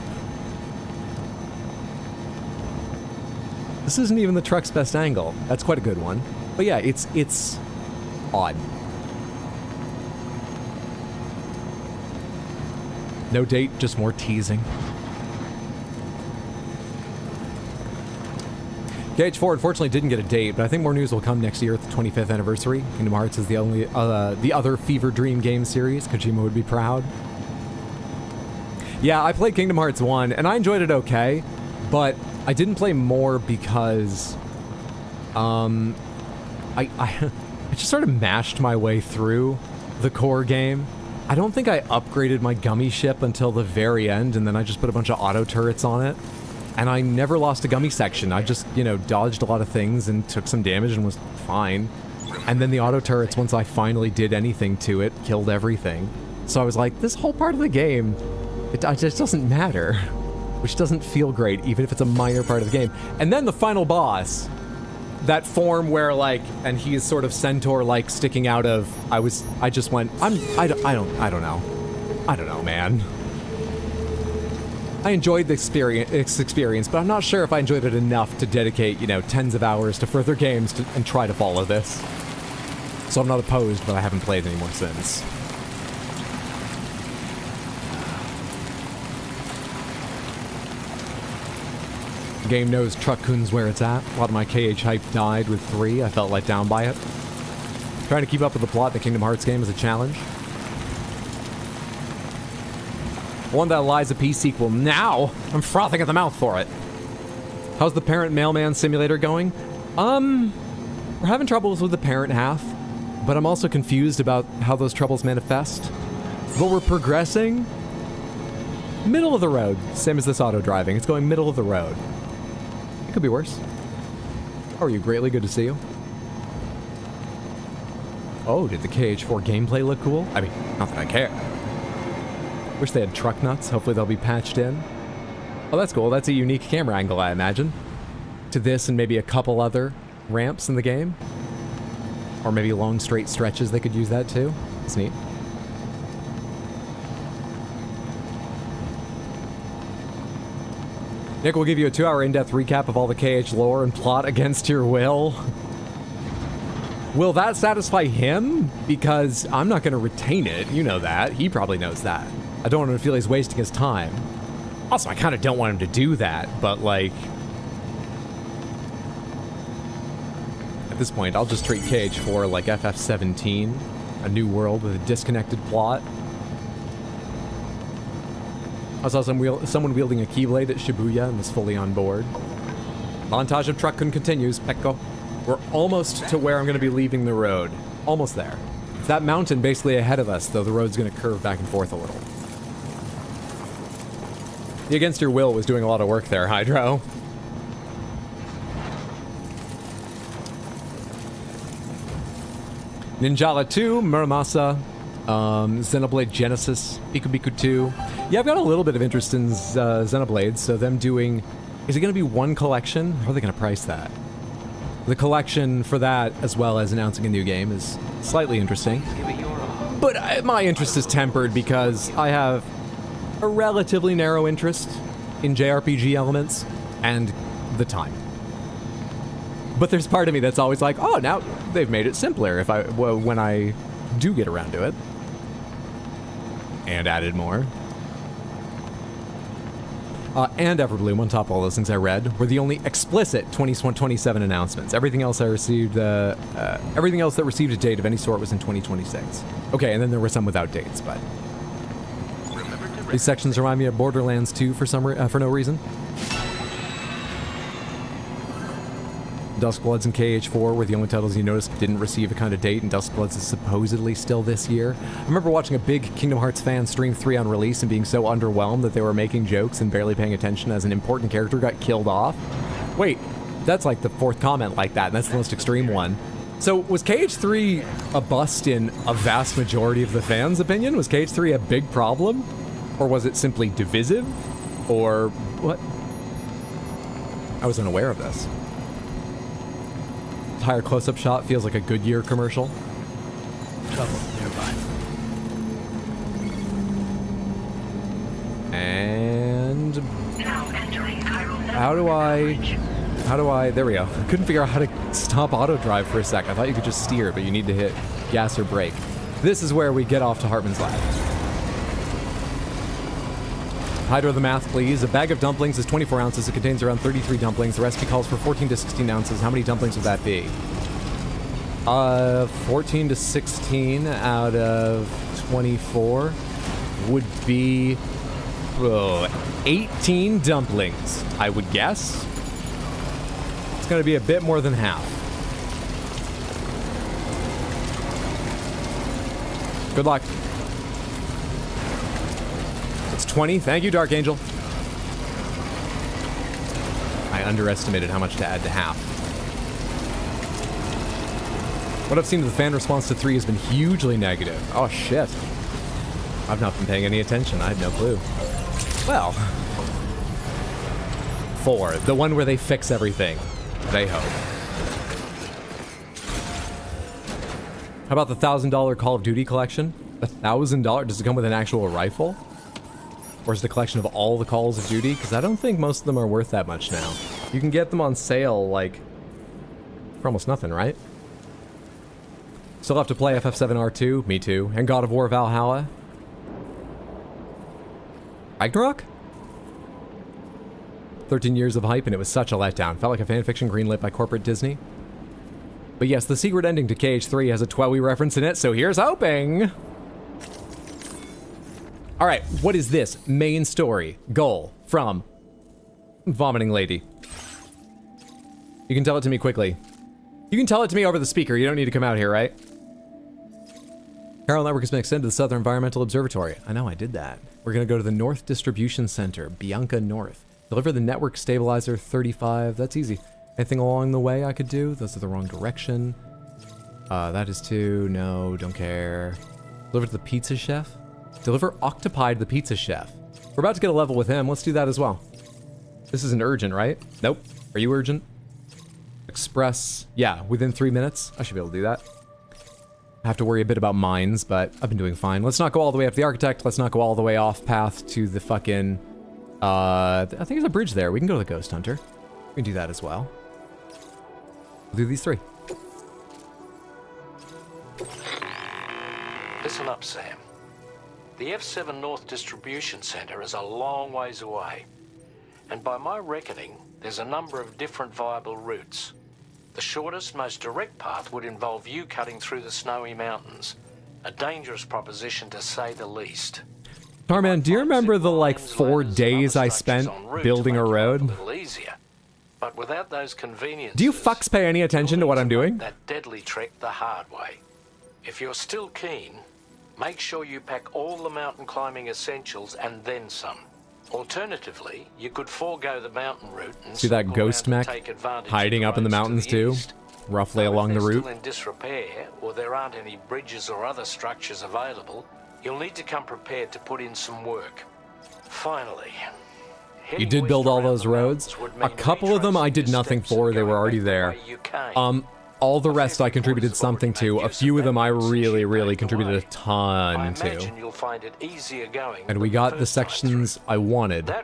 This isn't even the truck's best angle. That's quite a good one. But yeah, it's odd. No date, just more teasing. KH4 unfortunately didn't get a date, but I think more news will come next year at the 25th anniversary. Kingdom Hearts is the only, the other Fever Dream game series. Kojima would be proud. Yeah, I played Kingdom Hearts 1, and I enjoyed it okay, but I didn't play more because, I just sort of mashed my way through the core game. I don't think I upgraded my gummy ship until the very end, and then I just put a bunch of auto turrets on it. And I never lost a gummy section. I just, you know, dodged a lot of things and took some damage and was fine. And then the auto turrets, once I finally did anything to it, killed everything. So I was like, this whole part of the game, it just doesn't matter. Which doesn't feel great, even if it's a minor part of the game. And then the final boss, that form where, like, and he is sort of centaur-like sticking out of, I just went, I don't know, man. I enjoyed the experience, but I'm not sure if I enjoyed it enough to dedicate, you know, tens of hours to further games and try to follow this. So I'm not opposed, but I haven't played anymore since. The game knows Truck-Kun's where it's at. A lot of my KH hype died with 3. I felt let down by it. Trying to keep up with the plot in the Kingdom Hearts game is a challenge. One that lies a P sequel now. I'm frothing at the mouth for it. How's the parent mailman simulator going? We're having troubles with the parent half, but I'm also confused about how those troubles manifest. But we're progressing. Middle of the road, same as this auto driving. It's going middle of the road. It could be worse. How are you? Greatly good to see you. Oh, did the KH4 gameplay look cool? I mean, not that I care. Wish they had truck nuts. Hopefully they'll be patched in. Oh, that's cool. That's a unique camera angle, I imagine. To this and maybe a couple other ramps in the game. Or maybe long straight stretches, they could use that too. It's neat. Nick will give you a 2-hour in-depth recap of all the KH lore and plot against your will. Will that satisfy him? Because I'm not going to retain it. You know that. He probably knows that. I don't want him to feel he's wasting his time. Also, I kind of don't want him to do that, but, like, at this point, I'll just treat KH4 like FF17, a new world with a disconnected plot. I saw someone wielding a Keyblade at Shibuya and was fully on board. Montage of Truck-Kun continues. Pecco. We're almost to where I'm going to be leaving the road. Almost there. It's that mountain basically ahead of us, though the road's going to curve back and forth a little. The Against Your Will was doing a lot of work there, Hydro. Ninjala 2, Muramasa, Xenoblade Genesis, Biku Biku 2. Yeah, I've got a little bit of interest in Xenoblade, so them doing... Is it going to be one collection? How are they going to price that? The collection for that, as well as announcing a new game, is slightly interesting. But my interest is tempered because I have a relatively narrow interest in JRPG elements and the time. But there's part of me that's always like, oh, now they've made it simpler when I do get around to it. And added more. And Everbloom, on top of all those things I read, were the only explicit 2027 announcements. Everything else I received, everything else that received a date of any sort was in 2026. Okay, and then there were some without dates, but these sections remind me of Borderlands 2 for no reason. Duskbloods and KH4 were the only titles you noticed didn't receive a kind of date, and Duskbloods is supposedly still this year. I remember watching a big Kingdom Hearts fan stream 3 on release and being so underwhelmed that they were making jokes and barely paying attention as an important character got killed off. Wait, that's like the 4th comment like that, and that's the most extreme one. So was KH3 a bust in a vast majority of the fans' opinion? Was KH3 a big problem? Or was it simply divisive? Or what? I was unaware of this. Higher close-up shot feels like a Goodyear commercial. Trouble nearby. And how do I, there we go. I couldn't figure out how to stop auto drive for a sec. I thought you could just steer, but you need to hit gas or brake. This is where we get off to Hartman's lab. Hydro the math, please. A bag of dumplings is 24 ounces. It contains around 33 dumplings. The recipe calls for 14 to 16 ounces. How many dumplings would that be? 14 to 16 out of 24 would be 18 dumplings, I would guess. It's going to be a bit more than half. Good luck. It's 20. Thank you, Dark Angel. I underestimated how much to add to half. What I've seen of the fan response to 3 has been hugely negative. Oh, shit. I've not been paying any attention. I have no clue. Well, 4. The one where they fix everything. They hope. How about the $1,000 Call of Duty collection? $1,000? Does it come with an actual rifle? Or is it a collection of all the Calls of Duty? Because I don't think most of them are worth that much now. You can get them on sale, like, for almost nothing, right? Still have to play FF7R2? Me too. And God of War Valhalla? Ragnarok? 13 years of hype and it was such a letdown. Felt like a fanfiction greenlit by corporate Disney. But yes, the secret ending to KH3 has a Twewy reference in it, so here's hoping! Alright, what is this? Main story. Goal. From Vomiting Lady. You can tell it to me quickly. You can tell it to me over the speaker. You don't need to come out here, right? Carol Network has been extended to the Southern Environmental Observatory. I know, I did that. We're going to go to the North Distribution Center, Bianca North. Deliver the network stabilizer 35. That's easy. Anything along the way I could do? Those are the wrong direction. That is 2. No, don't care. Deliver to the pizza chef. Deliver Octopi to the pizza chef. We're about to get a level with him. Let's do that as well. This isn't urgent, right? Nope. Are you urgent? Express. Yeah, within 3 minutes. I should be able to do that. I have to worry a bit about mines, but I've been doing fine. Let's not go all the way up the architect. Let's not go all the way off path to the fucking... I think there's a bridge there. We can go to the Ghost Hunter. We can do that as well. We'll do these 3. Listen up, Sam. The F7 North Distribution Center is a long ways away. And by my reckoning, there's a number of different viable routes. The shortest, most direct path would involve you cutting through the snowy mountains. A dangerous proposition to say the least. Tarman, do you remember the, like, 4 days I spent building a road? Easier. But without those conveniences... Do you fucks pay any attention to what I'm doing? ...that deadly trek the hard way. If you're still keen, make sure you pack all the mountain climbing essentials and then some. Alternatively, you could forego the mountain route and see that ghost mech hiding up in the mountains too, roughly along the route. Still in disrepair, or there aren't any bridges or other structures available, you'll need to come prepared to put in some work. Finally, You did build all those roads. A couple of them I did nothing for, they were already there. All the rest I contributed something to. A few of them I really contributed a ton to. And we got the sections I wanted,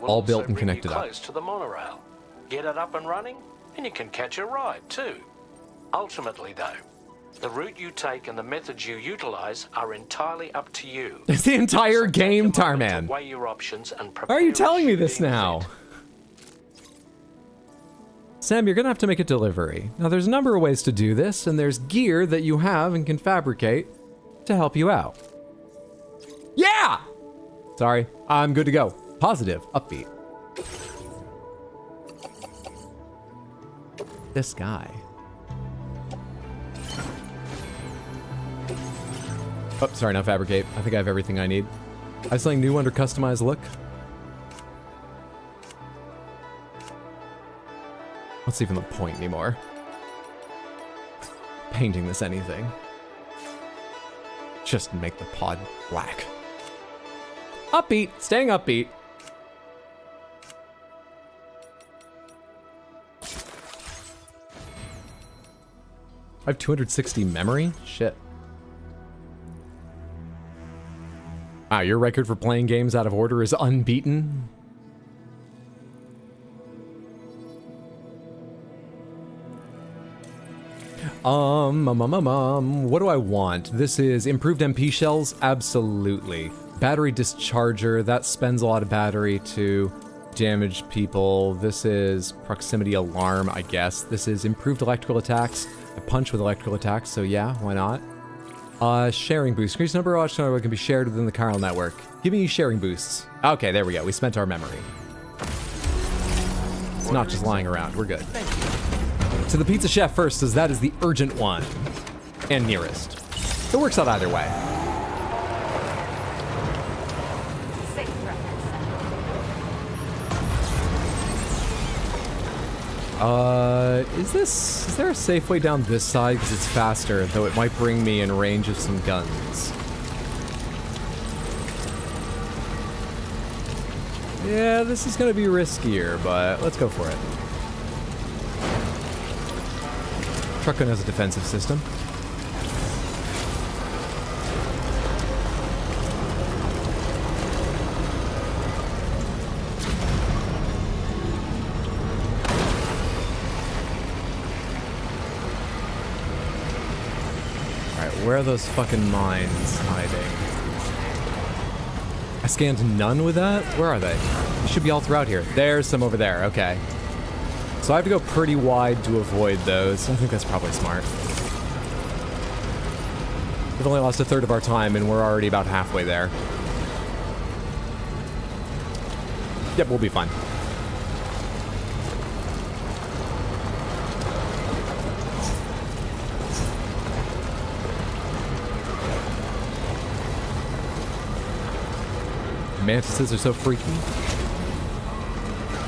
all built and connected up. Close to the monorail. Get it up and running, and you can catch a ride too. Ultimately though, the route you take and the methods you utilize are entirely up to you. It's the entire game, Tarman. Weigh your options and Why are you telling me this now? Sam, you're gonna have to make a delivery. Now there's a number of ways to do this, and there's gear that you have and can fabricate to help you out. Yeah! Sorry, I'm good to go. Positive, upbeat. This guy. Oh, sorry, not fabricate. I think I have everything I need. I have something new under customized look. What's even the point anymore? Painting this anything. Just make the pod black. Upbeat, staying upbeat. I have 260 memory? Shit. Wow, your record for playing games out of order is unbeaten? What do I want? This is improved MP shells? Absolutely. Battery discharger, that spends a lot of battery to damage people. This is proximity alarm, I guess. This is improved electrical attacks. I punch with electrical attacks, so yeah, why not? Sharing boost. Increased number of watch network can be shared within the chiral network. Give me sharing boosts. Okay, there we go. We spent our memory. It's not just lying around. We're good. To the pizza chef first, as that is the urgent one. And nearest. It works out either way. Is there a safe way down this side? Because it's faster, though it might bring me in range of some guns. Yeah, this is gonna be riskier, but let's go for it. Truck-Kun has a defensive system. Where are those fucking mines hiding? I scanned none with that? Where are they? They should be all throughout here. There's some over there, okay. So I have to go pretty wide to avoid those. I think that's probably smart. We've only lost a third of our time and we're already about halfway there. Yep, we'll be fine. Mantises are so freaky.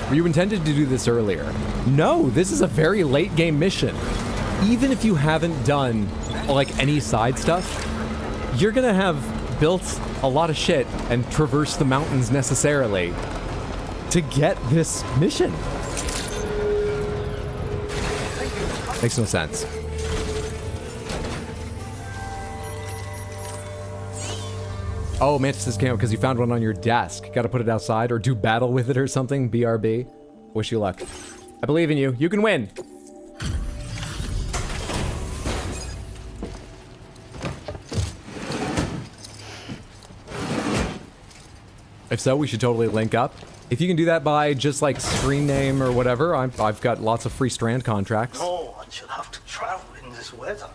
Were you intended to do this earlier? No, this is a very late game mission. Even if you haven't done like any side stuff, you're gonna have built a lot of shit and traversed the mountains necessarily to get this mission. Makes no sense. Oh, Mantis's camo because you found one on your desk. Gotta put it outside or do battle with it or something. BRB. Wish you luck. I believe in you. You can win. If so, we should totally link up. If you can do that by just like screen name or whatever, I've got lots of free Strand contracts. No one should have to travel in this weather.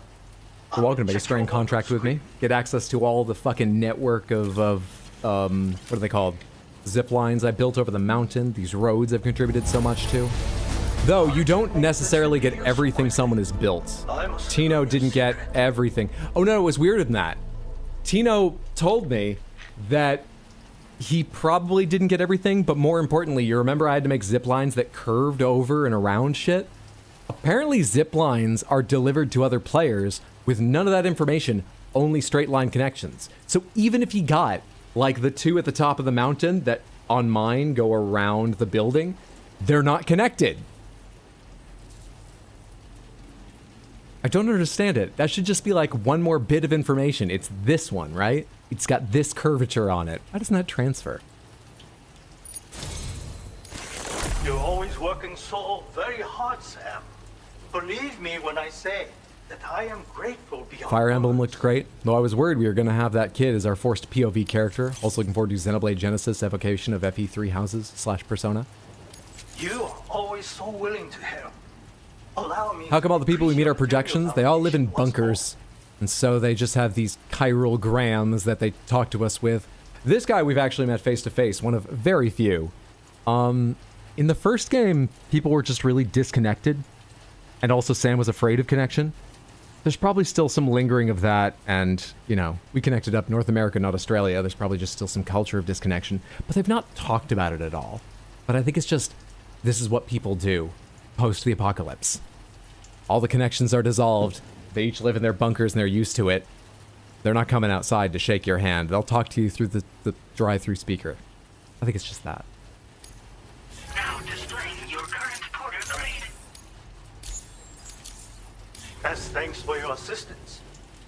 You're welcome to make a Strand contract with me. Get access to all the fucking network of what are they called? Zip lines I built over the mountain. These roads I've contributed so much to. Though you don't necessarily get everything someone has built. Tino didn't get everything. Oh no, it was weirder than that. Tino told me that he probably didn't get everything, but more importantly, you remember I had to make zip lines that curved over and around shit? Apparently zip lines are delivered to other players with none of that information, only straight line connections. So even if he got like the two at the top of the mountain that on mine go around the building. They're not connected. I don't understand it. That should just be like one more bit of information. It's this one, right? It's got this curvature on it. Why doesn't that transfer? You're always working so very hard, Sam. Believe me when I say that I am grateful beyond Fire Emblem words. looked great, though I was worried we were going to have that kid as our forced POV character. Also looking forward to Xenoblade Genesis evocation of FE3 houses / Persona. You are always so willing to help. Allow me. How come all the people we meet our projections, they all live in Once more. bunkers, and so they just have these chiral grams that they talk to us with. This guy we've actually met face to face, one of very few. In the first game, people were just really disconnected, and also Sam was afraid of connection. There's probably still some lingering of that, and, you know, we connected up North America, not Australia. There's probably just still some culture of disconnection, but they've not talked about it at all. But I think it's just, this is what people do post the apocalypse. All the connections are dissolved. They each live in their bunkers and they're used to it. They're not coming outside to shake your hand. They'll talk to you through the drive-through speaker. I think it's just that. Now displaying your current porter grade. As thanks for your assistance,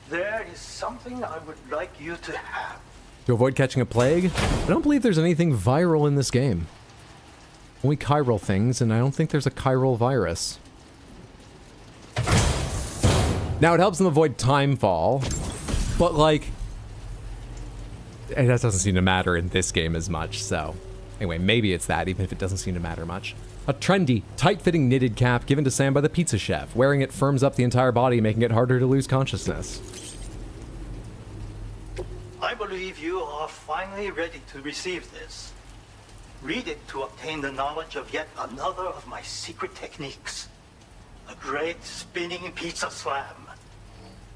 there is something I would like you to have. To avoid catching a plague, I don't believe there's anything viral in this game. Only chiral things, and I don't think there's a chiral virus. Now, it helps them avoid timefall, but, like, that doesn't seem to matter in this game as much, so... Anyway, maybe it's that, even if it doesn't seem to matter much. A trendy, tight-fitting knitted cap given to Sam by the pizza chef. Wearing it firms up the entire body, making it harder to lose consciousness. I believe you are finally ready to receive this. Read it to obtain the knowledge of yet another of my secret techniques. A great spinning pizza slam.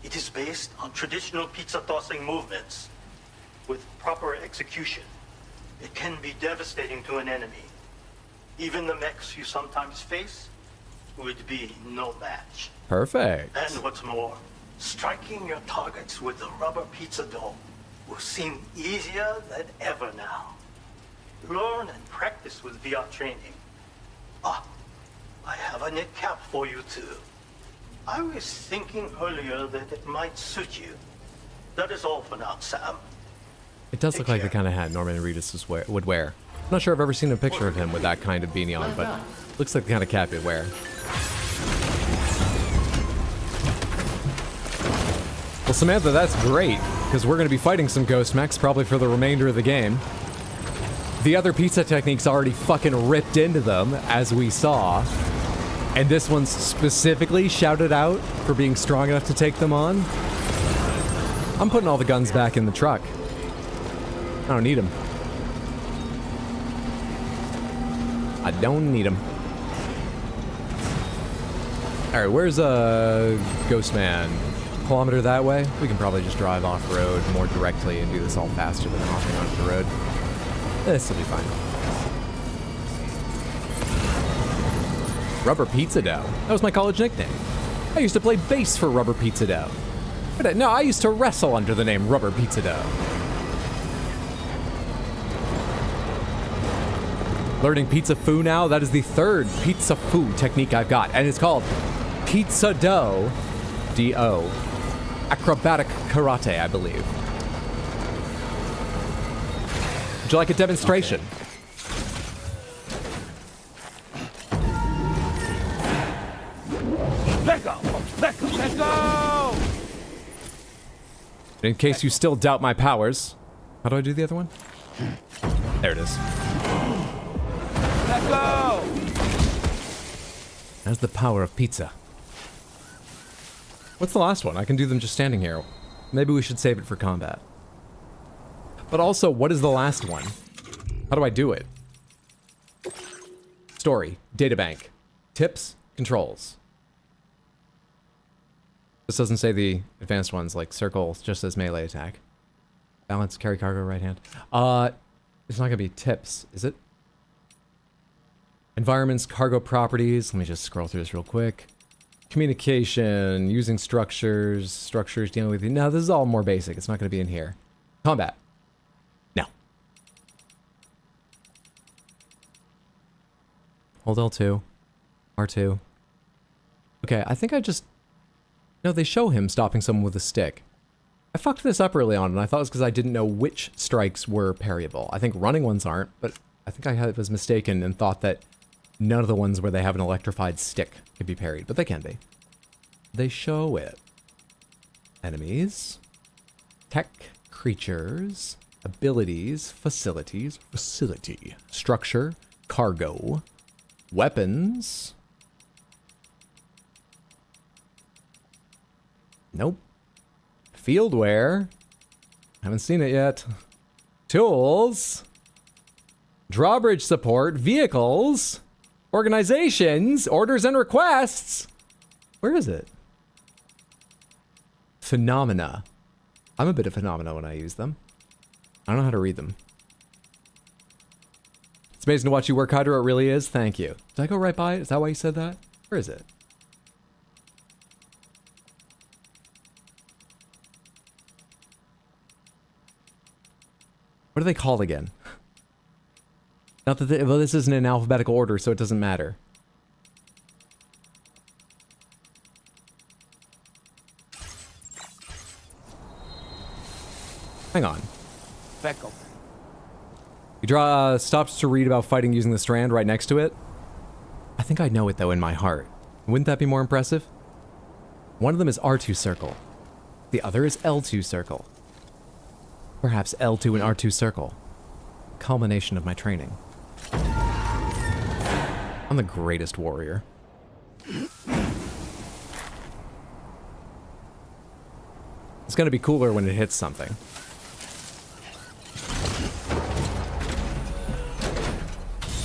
It is based on traditional pizza tossing movements. With proper execution, it can be devastating to an enemy. Even the mechs you sometimes face would be no match. Perfect. And what's more, striking your targets with the rubber pizza dough will seem easier than ever now. Learn and practice with VR training. Ah, I have a knit cap for you too. I was thinking earlier that it might suit you. That is all for now, Sam. It does look like the kind of hat Norman Reedus would wear. I'm not sure I've ever seen a picture of him with that kind of beanie on, but looks like the kind of cap he'd wear. Well, Samantha, that's great, because we're going to be fighting some ghost mechs probably for the remainder of the game. The other pizza techniques already fucking ripped into them, as we saw. And this one's specifically shouted out for being strong enough to take them on. I'm putting all the guns back in the truck. I don't need them. I don't need them. Alright, where's Ghost Man? Kilometer that way? We can probably just drive off-road more directly and do this all faster than hopping onto the road. This will be fine. Rubber Pizza Dough. That was my college nickname. I used to play bass for Rubber Pizza Dough. But no, I used to wrestle under the name Rubber Pizza Dough. Learning Pizza Fu now. That is the third Pizza Fu technique I've got. And it's called Pizza Dough. D-O. Acrobatic Karate, I believe. Would you like a demonstration? Okay. Let go! Let go! Let go! In case you still doubt my powers. How do I do the other one? There it is. Let go! That's the power of pizza. What's the last one? I can do them just standing here. Maybe we should save it for combat. But also, what is the last one? How do I do it? Story. Databank. Tips. Controls. This doesn't say the advanced ones, like circle just says melee attack. Balance, carry cargo, right hand. It's not gonna be tips, is it? Environments, cargo properties. Let me just scroll through this real quick. Communication, using structures, dealing with... No, this is all more basic. It's not gonna be in here. Combat. No. Hold L2. R2. Okay, I think I just... No, they show him stopping someone with a stick. I fucked this up early on, and I thought it was because I didn't know which strikes were parryable. I think running ones aren't, but I think I was mistaken and thought that none of the ones where they have an electrified stick could be parried, but they can be. They show it. Enemies. Tech. Creatures. Abilities. Facilities. Facility. Structure. Cargo. Weapons. Nope. Fieldware. Haven't seen it yet. Tools. Drawbridge support. Vehicles. Organizations. Orders and requests. Where is it? Phenomena. I'm a bit of phenomena when I use them. I don't know how to read them. It's amazing to watch you work, Hydro. It really is. Thank you. Did I go right by it? Is that why you said that? Where is it? What are they called again? Not that well, this isn't in alphabetical order, so it doesn't matter. Hang on. Feckle. You draw stops to read about fighting using the strand right next to it. I think I know it though in my heart. Wouldn't that be more impressive? One of them is R2 circle. The other is L2 circle. Perhaps L2 and R2 circle. Culmination of my training. I'm the greatest warrior. It's gonna be cooler when it hits something.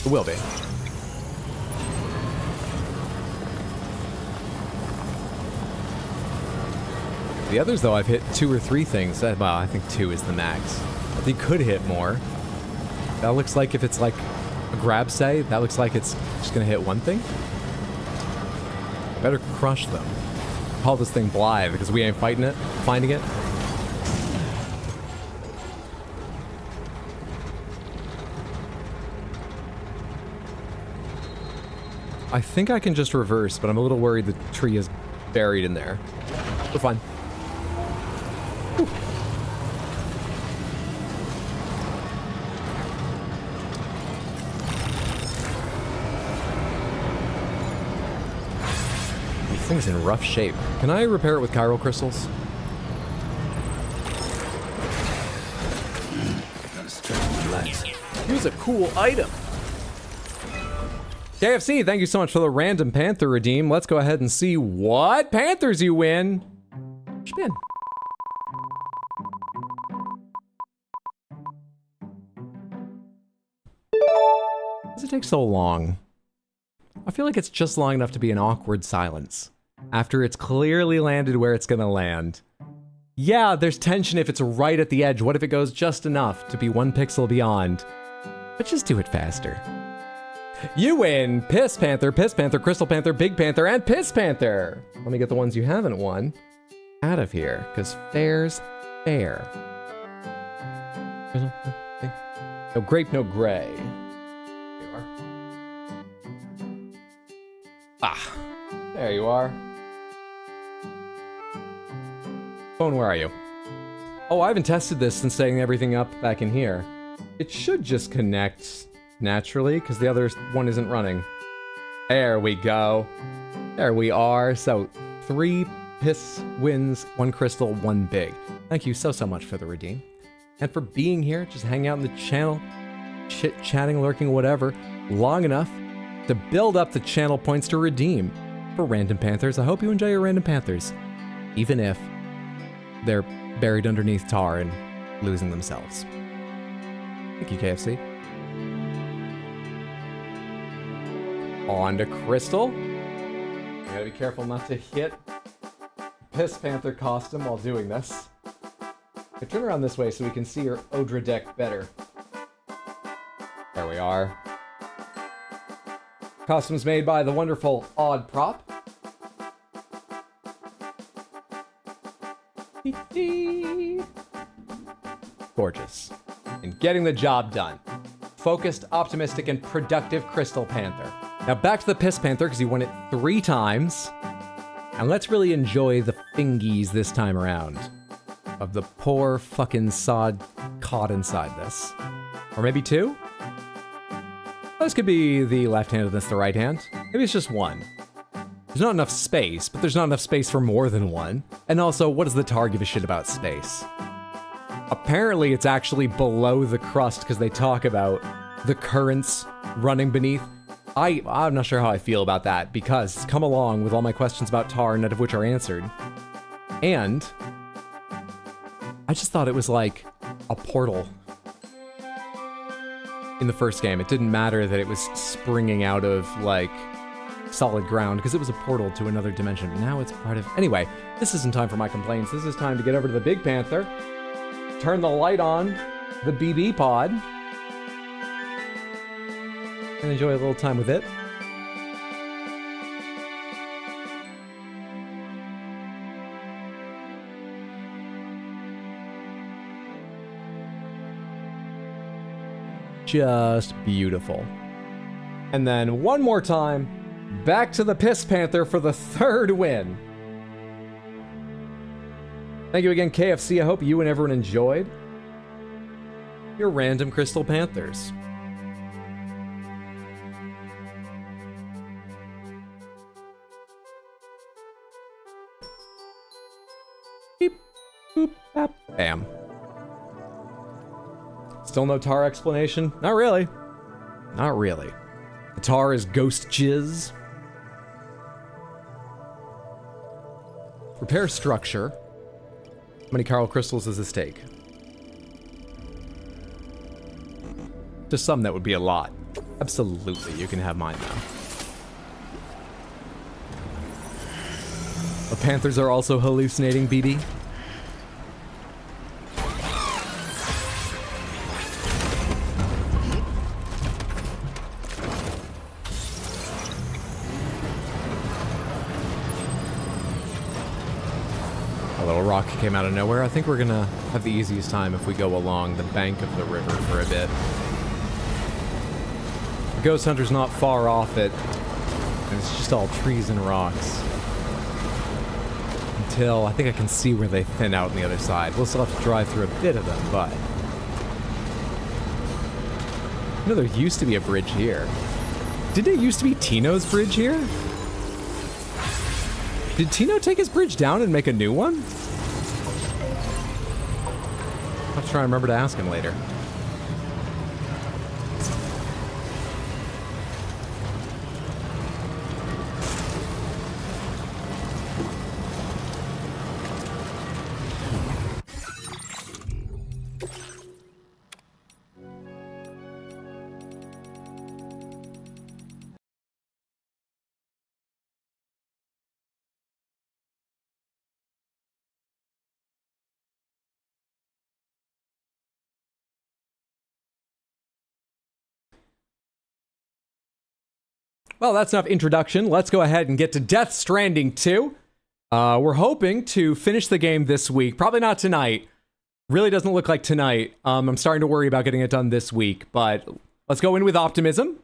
It will be. The others, though, I've hit 2 or 3 things. Well, I think 2 is the max. But they could hit more. That looks like if it's like a grab say, that looks like it's just gonna hit one thing. I better crush them. Call this thing Blythe because we ain't finding it. I think I can just reverse, but I'm a little worried the tree is buried in there. We're fine. Whew. This thing's in rough shape. Can I repair it with chiral crystals? Here's a cool item. KFC, thank you so much for the random Panther redeem. Let's go ahead and see what Panthers you win. Spin. Why does it take so long? I feel like it's just long enough to be an awkward silence. After it's clearly landed where it's gonna land. Yeah, there's tension if it's right at the edge. What if it goes just enough to be 1 pixel beyond? But just do it faster. You win Piss Panther, Crystal Panther, Big Panther, and Piss Panther. Let me get the ones you haven't won out of here, because fair's fair. No grape, no gray. There you are. Ah, there you are. Phone, where are you? Oh, I haven't tested this since setting everything up back in here. It should just connect naturally, because the other one isn't running. There we go. There we are. So, 3 piss wins, 1 crystal, 1 big. Thank you so much for the redeem. And for being here, just hang out in the channel, chit-chatting, lurking, whatever, long enough to build up the channel points to redeem for Random Panthers. I hope you enjoy your Random Panthers, even if they're buried underneath tar and losing themselves. Thank you, KFC. On to Crystal. You gotta be careful not to hit Piss Panther costume while doing this. I turn around this way so we can see your Odra deck better. There we are. Costumes made by the wonderful Odd Prop. Gorgeous. And getting the job done. Focused, optimistic, and productive Crystal Panther. Now back to the Piss Panther, because you won it 3 times. And let's really enjoy the fingies this time around. Of the poor fucking sod caught inside this. Or maybe 2? This could be the left hand and this the right hand. Maybe it's just 1. There's not enough space, but there's not enough space for more than 1. And also, what does the tar give a shit about space? Apparently, it's actually below the crust because they talk about the currents running beneath. I'm not sure how I feel about that because it's come along with all my questions about tar, none of which are answered. And I just thought it was like a portal. In the first game, it didn't matter that it was springing out of, like, solid ground, because it was a portal to another dimension. But now it's part of... Anyway, this isn't time for my complaints. This is time to get over to the Big Panther, turn the light on, the BB pod, and enjoy a little time with it. Just beautiful. And then one more time, back to the Piss Panther for the 3rd win. Thank you again, KFC. I hope you and everyone enjoyed your random Crystal Panthers. Beep, boop, bap, bam. Still no tar explanation? Not really. Not really. The tar is ghost jizz. Repair structure. How many Carl crystals does this take? To some, that would be a lot. Absolutely, you can have mine now. The Panthers are also hallucinating, BD. Rock came out of nowhere. I think we're gonna have the easiest time if we go along the bank of the river for a bit. The ghost hunter's not far off it, and it's just all trees and rocks. Until I think I can see where they thin out on the other side. We'll still have to drive through a bit of them, but... You know, there used to be a bridge here. Didn't it used to be Tino's bridge here? Did Tino take his bridge down and make a new one? I'll try and remember to ask him later. Well, that's enough introduction. Let's go ahead and get to Death Stranding 2. We're hoping to finish the game this week. Probably not tonight. Really doesn't look like tonight. I'm starting to worry about getting it done this week, but let's go in with optimism.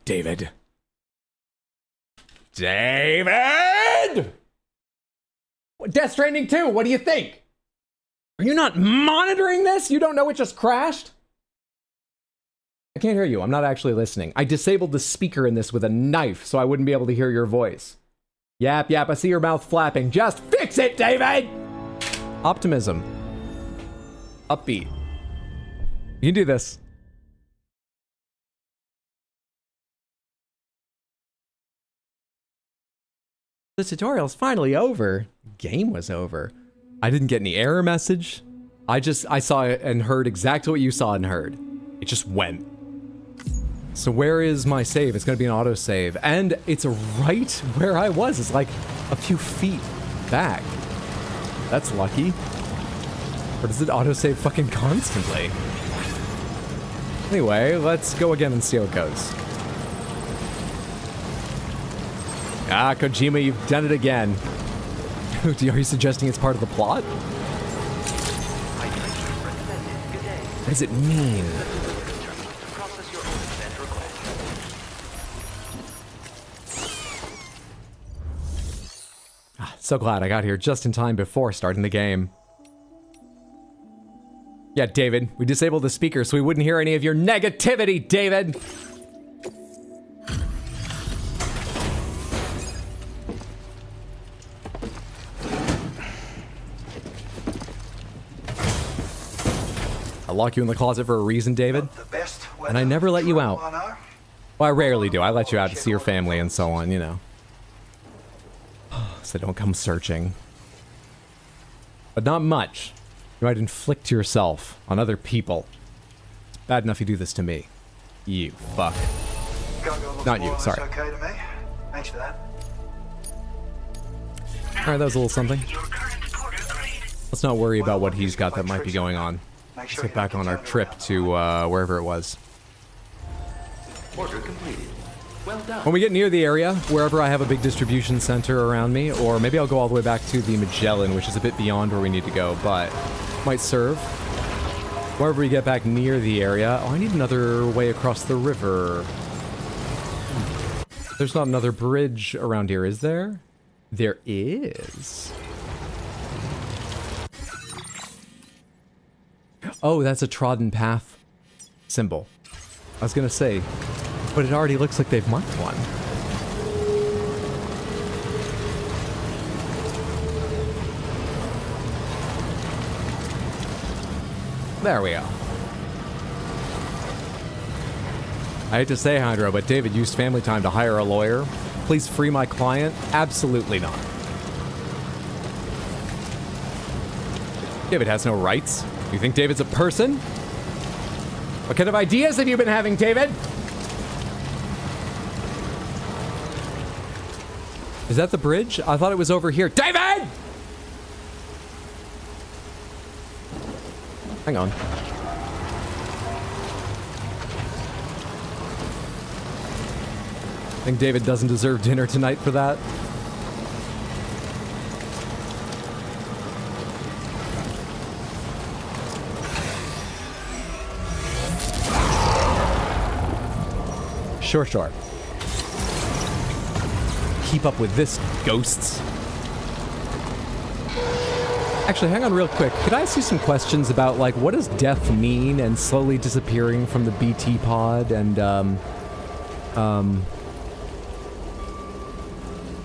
David. David! Death Stranding 2, what do you think? Are you not monitoring this? You don't know it just crashed? I can't hear you. I'm not actually listening. I disabled the speaker in this with a knife so I wouldn't be able to hear your voice. Yap, yap, I see your mouth flapping. Just fix it, David! Optimism. Upbeat. You can do this. The tutorial's finally over. Game was over. I didn't get any error message. I saw and heard exactly what you saw and heard. It just went. So where is my save? It's gonna be an autosave. And it's right where I was. It's like a few feet back. That's lucky. Or does it autosave fucking constantly? Anyway, let's go again and see how it goes. Ah, Kojima, you've done it again. Are you suggesting it's part of the plot? What does it mean? So glad I got here just in time before starting the game. Yeah, David, we disabled the speaker so we wouldn't hear any of your negativity, David! I lock you in the closet for a reason, David. And I never let you out. Well, I rarely do. I let you out to see your family and so on, you know. So don't come searching. But not much. You might inflict yourself on other people. It's bad enough you do this to me. You fuck. Not you, sorry. Okay to me. Thanks for that. Alright, that was a little something. Let's not worry about what he's got that might be going on. Let's get back on our trip to wherever it was. Order completed. Well done. When we get near the area, wherever I have a big distribution center around me, or maybe I'll go all the way back to the Magellan, which is a bit beyond where we need to go, but might serve. Wherever we get back near the area. Oh, I need another way across the river. There's not another bridge around here, is there? There is. Oh, that's a trodden path symbol. I was gonna say, but it already looks like they've marked one. There we go. I hate to say, Hydro, but David used family time to hire a lawyer. Please free my client? Absolutely not. David has no rights. You think David's a person? What kind of ideas have you been having, David? Is that the bridge? I thought it was over here. David! Hang on. I think David doesn't deserve dinner tonight for that. Sure, sure. Keep up with this, ghosts. Actually, hang on real quick. Could I ask you some questions about, like, what does death mean and slowly disappearing from the BT pod and,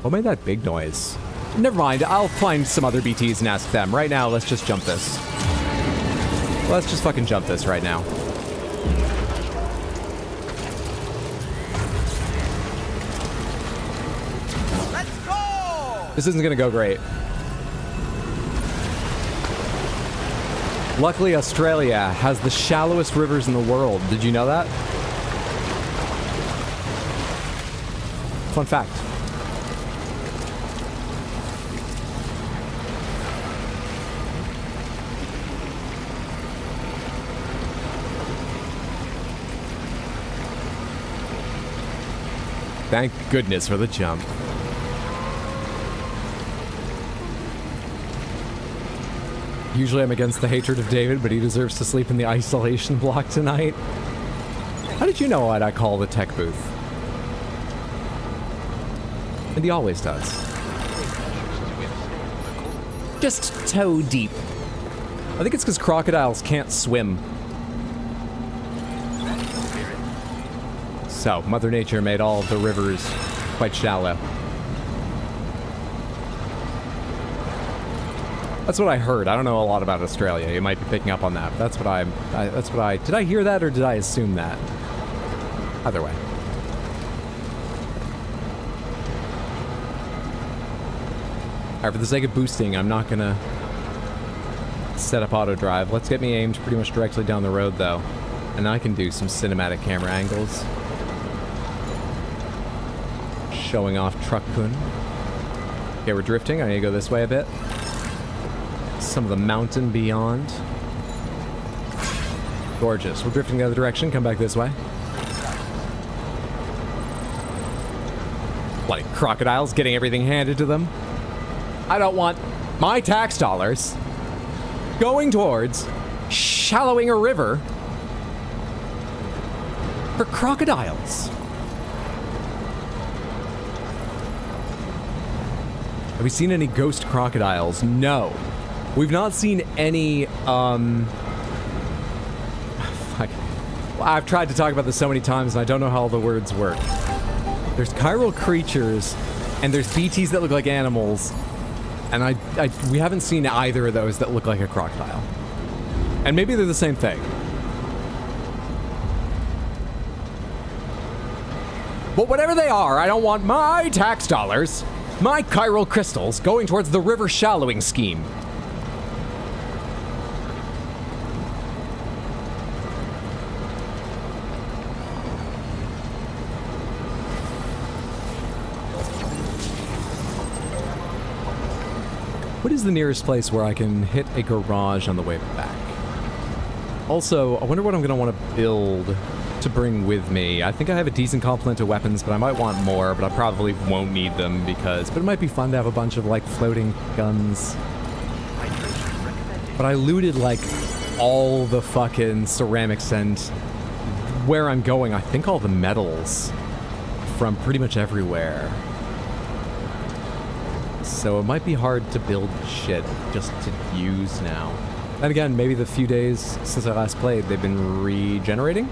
what made that big noise? Never mind, I'll find some other BTs and ask them. Right now, let's just jump this. Let's just fucking jump this right now. Let's go! This isn't gonna go great. Luckily, Australia has the shallowest rivers in the world. Did you know that? Fun fact. Thank goodness for the jump. Usually I'm against the hatred of David, but he deserves to sleep in the isolation block tonight. How did you know what I call the tech booth? And he always does. Just toe deep. I think it's because crocodiles can't swim. So, Mother Nature made all of the rivers quite shallow. That's what I heard. I don't know a lot about Australia. You might be picking up on that. But that's what I did I hear that or did I assume that? Either way. Alright, for the sake of boosting, I'm not gonna set up auto drive. Let's get me aimed pretty much directly down the road though. And I can do some cinematic camera angles. Showing off Truck-Kun. Okay, we're drifting. I need to go this way a bit. Some of the mountain beyond. Gorgeous. We're drifting the other direction. Come back this way. Bloody crocodiles getting everything handed to them. I don't want my tax dollars going towards shallowing a river for crocodiles. Have we seen any ghost crocodiles? No. We've not seen any, fuck. I've tried to talk about this so many times and I don't know how all the words work. There's chiral creatures and there's BTs that look like animals. And we haven't seen either of those that look like a crocodile. And maybe they're the same thing. But whatever they are, I don't want my tax dollars, my chiral crystals, going towards the river shallowing scheme. What is the nearest place where I can hit a garage on the way back? Also, I wonder what I'm going to want to build to bring with me. I think I have a decent complement of weapons, but I might want more, but I probably won't need them because... But it might be fun to have a bunch of, like, floating guns. But I looted, like, all the fucking ceramics and where I'm going, I think all the metals from pretty much everywhere. So it might be hard to build shit just to use now. And again, maybe the few days since I last played, they've been regenerating?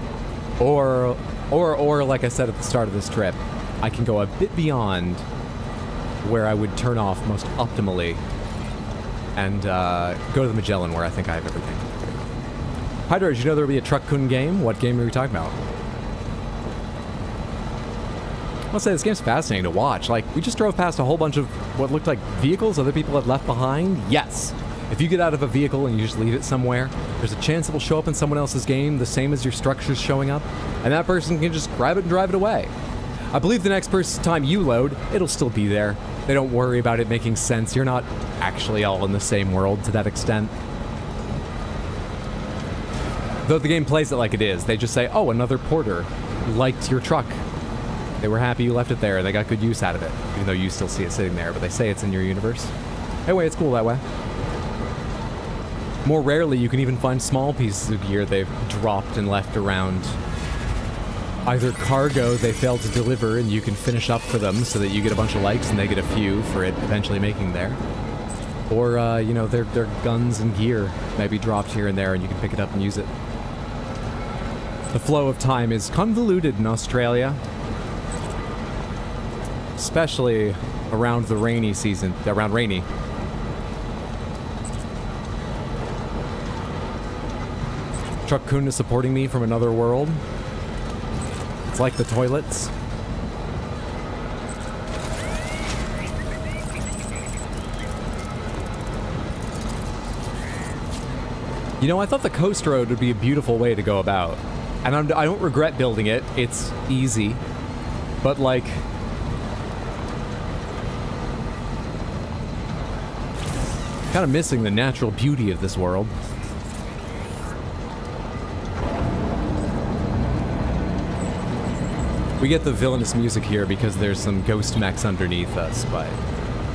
Or like I said at the start of this trip, I can go a bit beyond where I would turn off most optimally and go to the Magellan where I think I have everything. Hydra, did you know there would be a Truck-Kun game? What game are we talking about? I'll say this game's fascinating to watch. Like, we just drove past a whole bunch of what looked like vehicles other people had left behind. Yes. If you get out of a vehicle and you just leave it somewhere, there's a chance it will show up in someone else's game, the same as your structures showing up, and that person can just grab it and drive it away. I believe the next time you load, it'll still be there. They don't worry about it making sense. You're not actually all in the same world to that extent. Though the game plays it like it is. They just say, oh, another porter liked your truck. They were happy you left it there. They got good use out of it, even though you still see it sitting there, but they say it's in your universe. Anyway, it's cool that way. More rarely, you can even find small pieces of gear they've dropped and left around. Either cargo they failed to deliver and you can finish up for them so that you get a bunch of likes and they get a few for it eventually making there. Or, you know, their guns and gear may be dropped here and there and you can pick it up and use it. The flow of time is convoluted in Australia. Especially around the rainy season, around rainy. Truck-Kun is supporting me from another world. It's like the toilets. You know, I thought the coast road would be a beautiful way to go about. And I don't regret building it. It's easy. But, like... kind of missing the natural beauty of this world. We get the villainous music here because there's some ghost mechs underneath us, but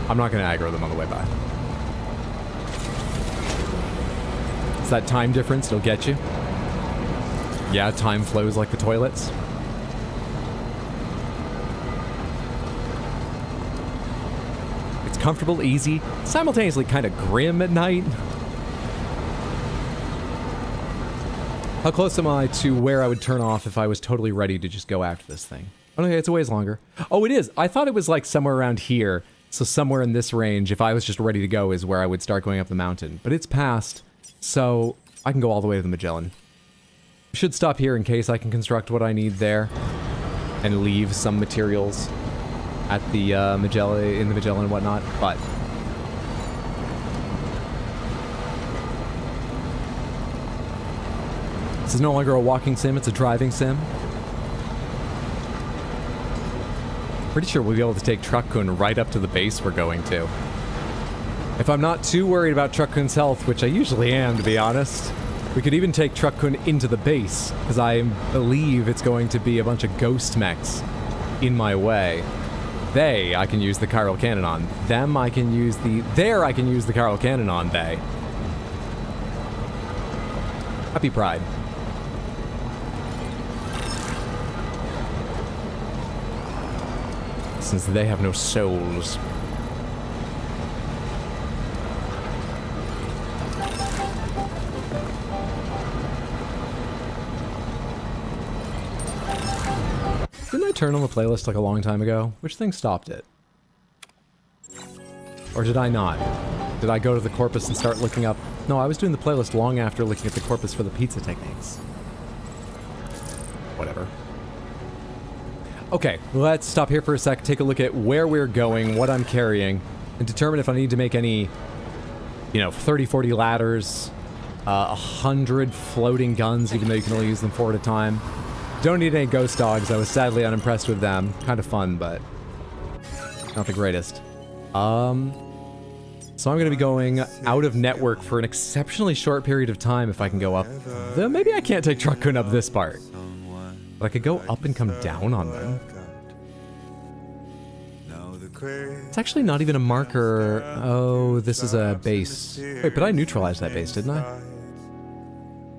I'm not going to aggro them on the way by. It's that time difference, it'll get you. Yeah, time flows like the toilets. It's comfortable, easy, simultaneously kind of grim at night. How close am I to where I would turn off if I was totally ready to just go after this thing? Okay, it's a ways longer. Oh, it is. I thought it was like somewhere around here. So somewhere in this range, if I was just ready to go, is where I would start going up the mountain. But it's past, so I can go all the way to the Magellan. Should stop here in case I can construct what I need there and leave some materials at the Magellan, in the Magellan and whatnot, but... This is no longer a walking sim, it's a driving sim. Pretty sure we'll be able to take Truck-Kun right up to the base we're going to. If I'm not too worried about Truck-Kun's health, which I usually am, to be honest, we could even take Truck-Kun into the base, because I believe it's going to be a bunch of ghost mechs in my way. They, I can use the chiral cannon on. Them, I can use the... There, I can use the chiral cannon on. They. Happy Pride. Since they have no souls. Didn't I turn on the playlist like a long time ago? Which thing stopped it? Or did I not? Did I go to the corpus and start looking up? No, I was doing the playlist long after looking at the corpus for the pizza techniques. Whatever. Okay, let's stop here for a sec, take a look at where we're going, what I'm carrying, and determine if I need to make any, you know, 30, 40 ladders, 100 floating guns, even though you can only use them 4 at a time. Don't need any ghost dogs. I was sadly unimpressed with them. Kind of fun, but not the greatest. So I'm going to be going out of network for an exceptionally short period of time if I can go up. Though maybe I can't take Truck-Kun up this part. But I could go up and come down on them. It's actually not even a marker. Oh, this is a base. Wait, but I neutralized that base, didn't I?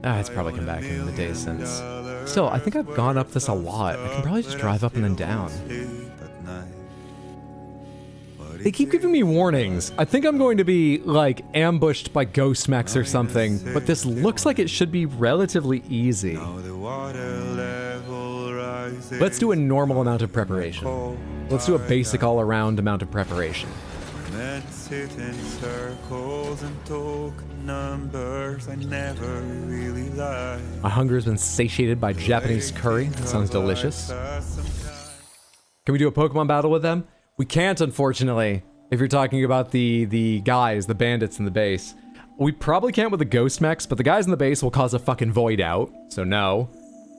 Ah, it's probably come back in the days since. Still, I think I've gone up this a lot. I can probably just drive up and then down. They keep giving me warnings. I think I'm going to be, like, ambushed by ghost mechs or something, but this looks like it should be relatively easy. Let's do a normal amount of preparation. Let's do a basic all-around amount of preparation. My hunger has been satiated by Japanese curry. That sounds delicious. Can we do a Pokemon battle with them? We can't, unfortunately, if you're talking about the guys, the bandits in the base. We probably can't with the ghost mechs, but the guys in the base will cause a fucking void out, so no.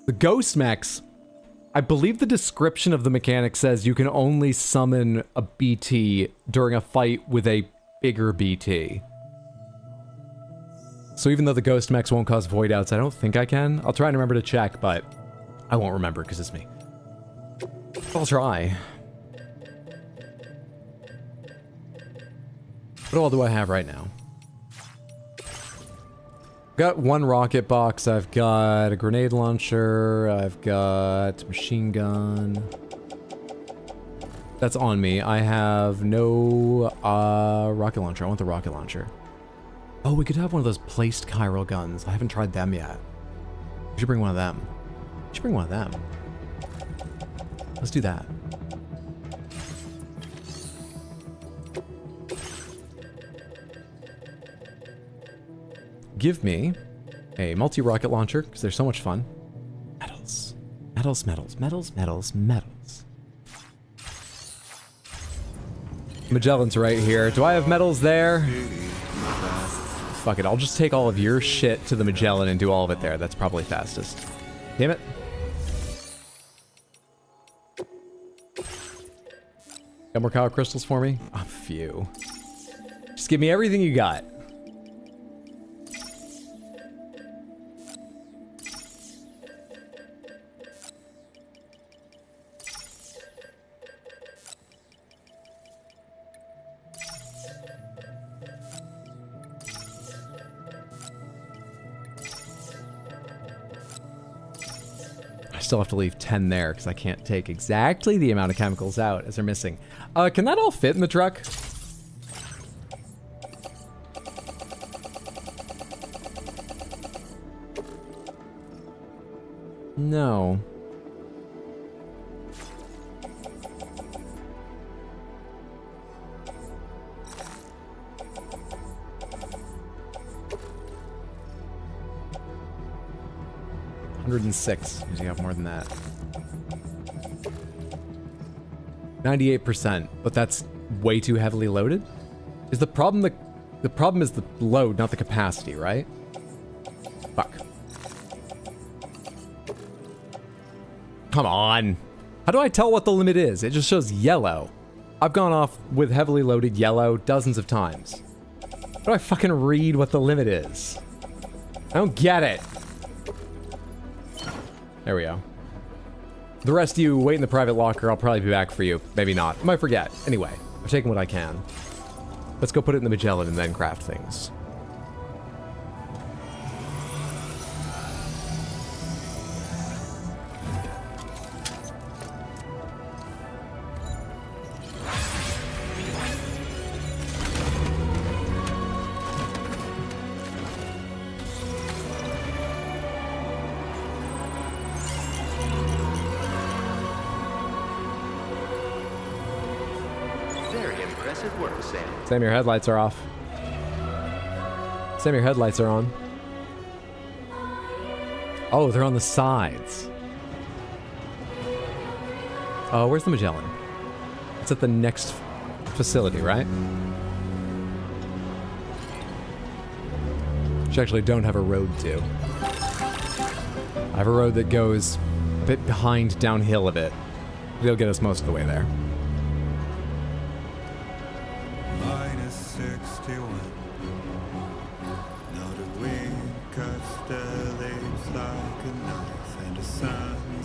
The ghost mechs, I believe the description of the mechanic says you can only summon a BT during a fight with a bigger BT. So even though the ghost mechs won't cause void outs, I don't think I can. I'll try and remember to check, but I won't remember because it's me. I'll try. What all do I have right now? Got one rocket box, I've got a grenade launcher, I've got machine gun. That's on me. I have no rocket launcher. I want the rocket launcher. Oh, we could have one of those placed chiral guns. I haven't tried them yet. We should bring one of them. We should bring one of them. Let's do that. Give me a multi-rocket launcher, because they're so much fun. Metals. Metals, metals, metals, metals, metals. Magellan's right here. Do I have metals there? Fuck it, I'll just take all of your shit to the Magellan and do all of it there. That's probably fastest. Damn it. Got more Kyle crystals for me? A few. Just give me everything you got. Still have to leave 10 there because I can't take exactly the amount of chemicals out as they're missing. Can that all fit in the truck? No. $106. You have more than that. 98%, but that's way too heavily loaded? Is the problem the problem is the load, not the capacity, right? Fuck. Come on. How do I tell what the limit is? It just shows yellow. I've gone off with heavily loaded yellow dozens of times. How do I fucking read what the limit is? I don't get it. There we go. The rest of you, wait in the private locker. I'll probably be back for you. Maybe not. I might forget. Anyway, I've taken what I can. Let's go put it in the Magellan and then craft things. Sam, your headlights are off. Sam, your headlights are on. Oh, they're on the sides. Oh, where's the Magellan? It's at the next facility, right? Which actually don't have a road to. I have a road that goes a bit behind downhill a bit. It'll get us most of the way there.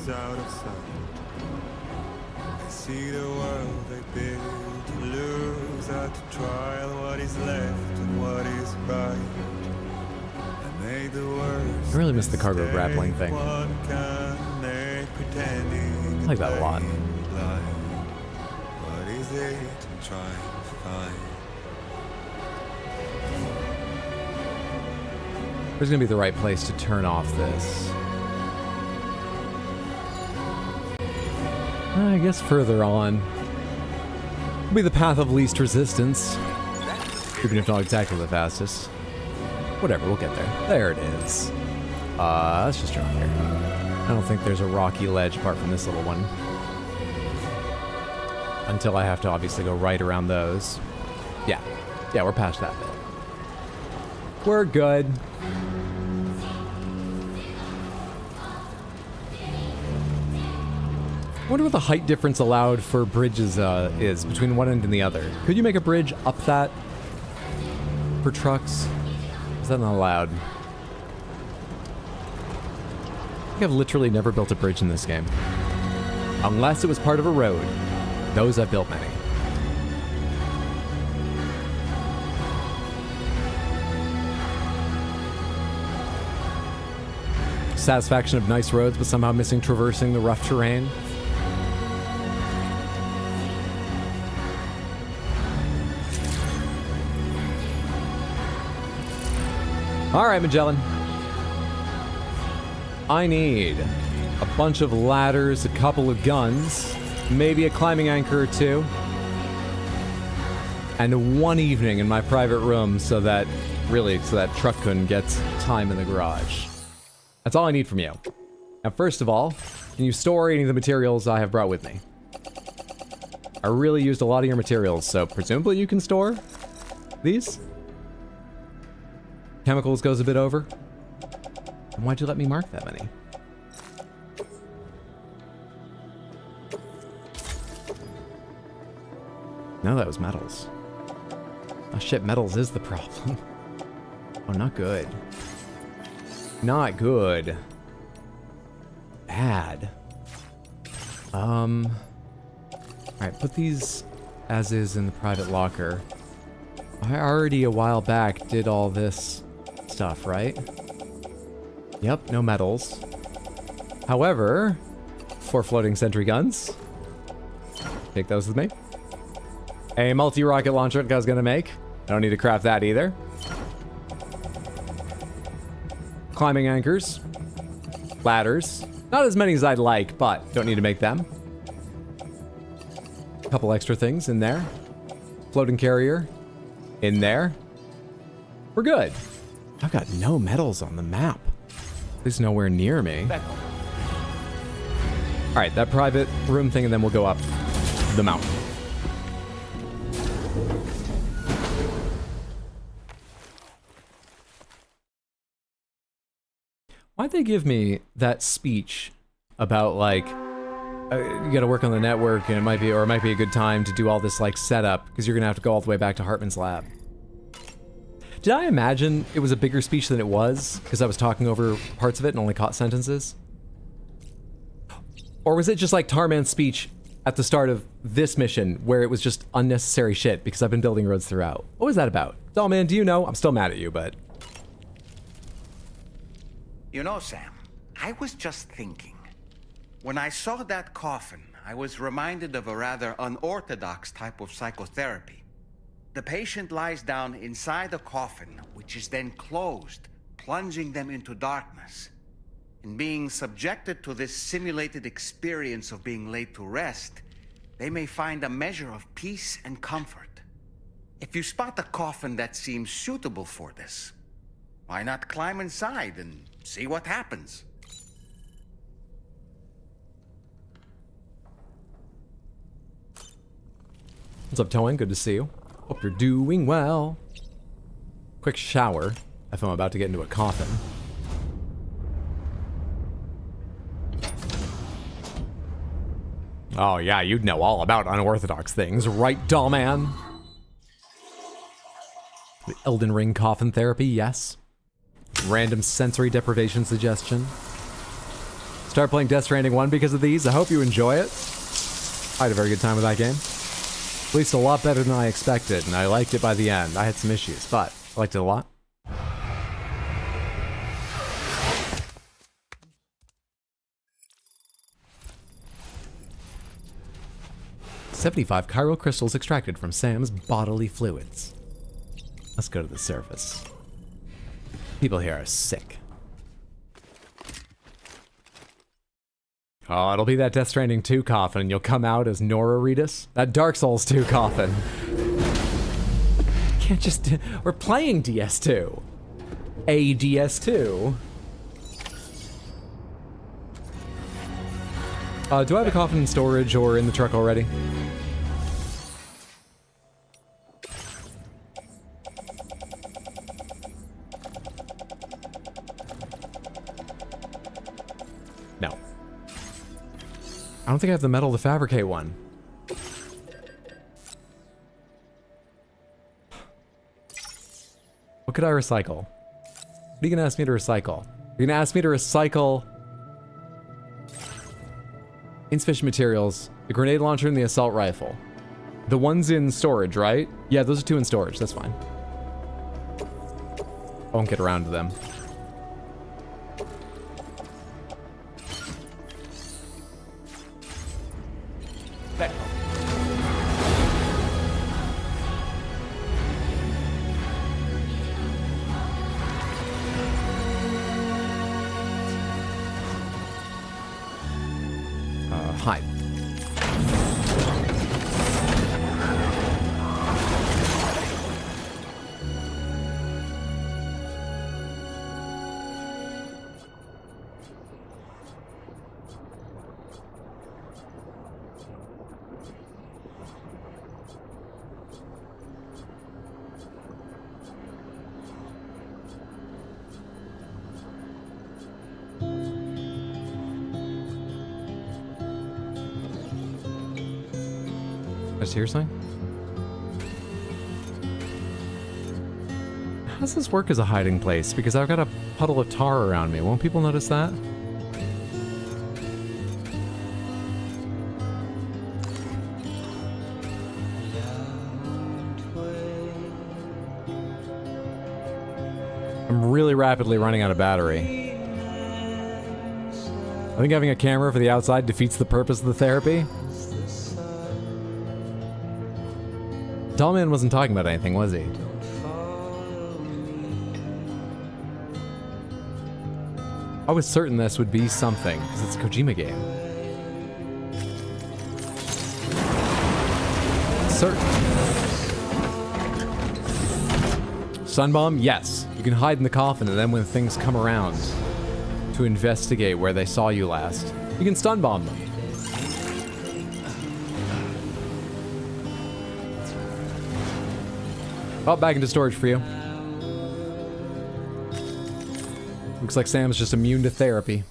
Out of sight. I see the world they build to lose at the trial, what is left and what is right. I made the worst. I really miss the cargo grappling thing. I like that a lot. What is it I'm trying to find? Where's gonna be the right place to turn off this? I guess further on will be the path of least resistance. Even if not exactly the fastest. Whatever, we'll get there. There it is. Let's just drop here. I don't think there's a rocky ledge apart from this little one. Until I have to obviously go right around those. Yeah, we're past that bit. We're good. I wonder what the height difference allowed for bridges is between one end and the other. Could you make a bridge up that for trucks? Is that not allowed? I think I've literally never built a bridge in this game. Unless it was part of a road. Those I've built many. Satisfaction of nice roads, but somehow missing traversing the rough terrain. Alright, Magellan. I need a bunch of ladders, a couple of guns, maybe a climbing anchor or two, and one evening in my private room so that Truck-Kun gets time in the garage. That's all I need from you. Now, first of all, can you store any of the materials I have brought with me? I really used a lot of your materials, so presumably you can store these? Chemicals goes a bit over. And why'd you let me mark that many? No, that was metals. Oh shit, metals is the problem. Oh, not good. Not good. Bad. Alright, put these as is in the private locker. I already a while back did all this stuff, right? Yep, no metals. However, 4 floating sentry guns. Take those with me. A multi-rocket launcher I was gonna make. I don't need to craft that either. Climbing anchors. Ladders. Not as many as I'd like, but don't need to make them. A couple extra things in there. Floating carrier. In there. We're good. I've got no metals on the map. At least nowhere near me. Alright, that private room thing, and then we'll go up the mountain. Why'd they give me that speech about, like, you gotta work on the network, and it might be a good time to do all this, like, setup, because you're gonna have to go all the way back to Hartman's lab. Did I imagine it was a bigger speech than it was, because I was talking over parts of it and only caught sentences? Or was it just like Tarman's speech at the start of this mission where it was just unnecessary shit because I've been building roads throughout? What was that about? Dollman, do you know? I'm still mad at you, but... You know, Sam, I was just thinking. When I saw that coffin, I was reminded of a rather unorthodox type of psychotherapy. The patient lies down inside a coffin, which is then closed, plunging them into darkness. In being subjected to this simulated experience of being laid to rest, they may find a measure of peace and comfort. If you spot a coffin that seems suitable for this, why not climb inside and see what happens? What's up, Toan? Good to see you. Hope you're doing well. Quick shower if I'm about to get into a coffin. Oh yeah, you'd know all about unorthodox things, right, Dollman? The Elden Ring coffin therapy, yes. Random sensory deprivation suggestion. Start playing Death Stranding 1 because of these. I hope you enjoy it. I had a very good time with that game. At least a lot better than I expected, and I liked it by the end. I had some issues, but I liked it a lot. $75 chiral crystals extracted from Sam's bodily fluids. Let's go to the surface. People here are sick. Oh, it'll be that Death Stranding 2 coffin, and you'll come out as Nora Reedus. That Dark Souls 2 coffin. Can't just... We're playing DS2. A DS2. Do I have a coffin in storage or in the truck already? No. I don't think I have the metal to fabricate one. What could I recycle? What are you gonna ask me to recycle? You're gonna ask me to recycle insufficient materials, the grenade launcher and the assault rifle. The one's in storage, right? Yeah, those are 2 in storage, that's fine. I won't get around to them. Hide. I just hear something? How does this work as a hiding place? Because I've got a puddle of tar around me. Won't people notice that? I'm really rapidly running out of battery. I think having a camera for the outside defeats the purpose of the therapy. Tallman wasn't talking about anything, was he? I was certain this would be something, because it's a Kojima game. Certain. Sunbomb? Yes. You can hide in the coffin, and then when things come around to investigate where they saw you last, you can stun bomb them. Oh, back into storage for you. Looks like Sam's just immune to therapy.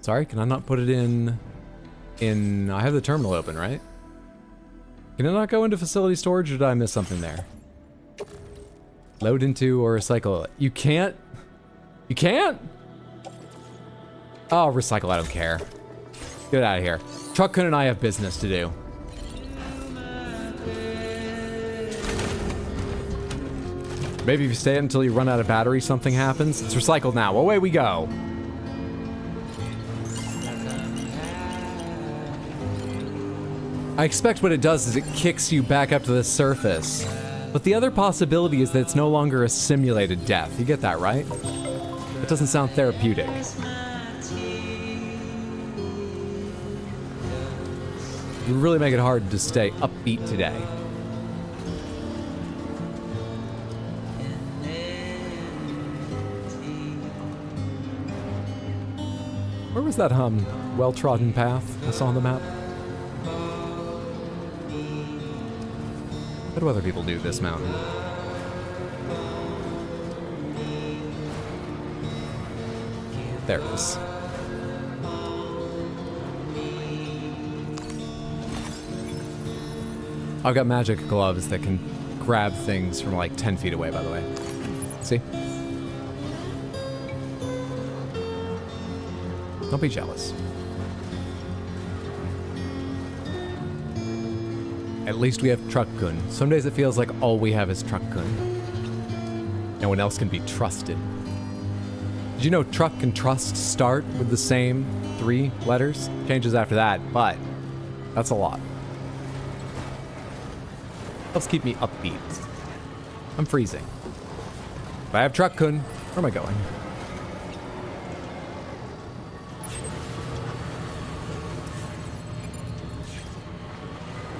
Sorry, can I not put it in... I have the terminal open, right? Can it not go into facility storage, or did I miss something there? Load into or recycle. You can't... You can't? Oh, recycle, I don't care. Get out of here. Truck-Kun and I have business to do. Maybe if you stay until you run out of battery, something happens. It's recycled now. Away we go. I expect what it does is it kicks you back up to the surface. But the other possibility is that it's no longer a simulated death. You get that, right? It doesn't sound therapeutic. You really make it hard to stay upbeat today. Where was that well-trodden path I saw on the map? What do other people do this mountain? There it is. I've got magic gloves that can grab things from like 10 feet away, by the way. See? Don't be jealous. At least we have Truck-Kun. Some days it feels like all we have is Truck-Kun. No one else can be trusted. Did you know truck and trust start with the same 3 letters? Changes after that, but that's a lot. Helps keep me upbeat. I'm freezing. If I have Truck-Kun, where am I going?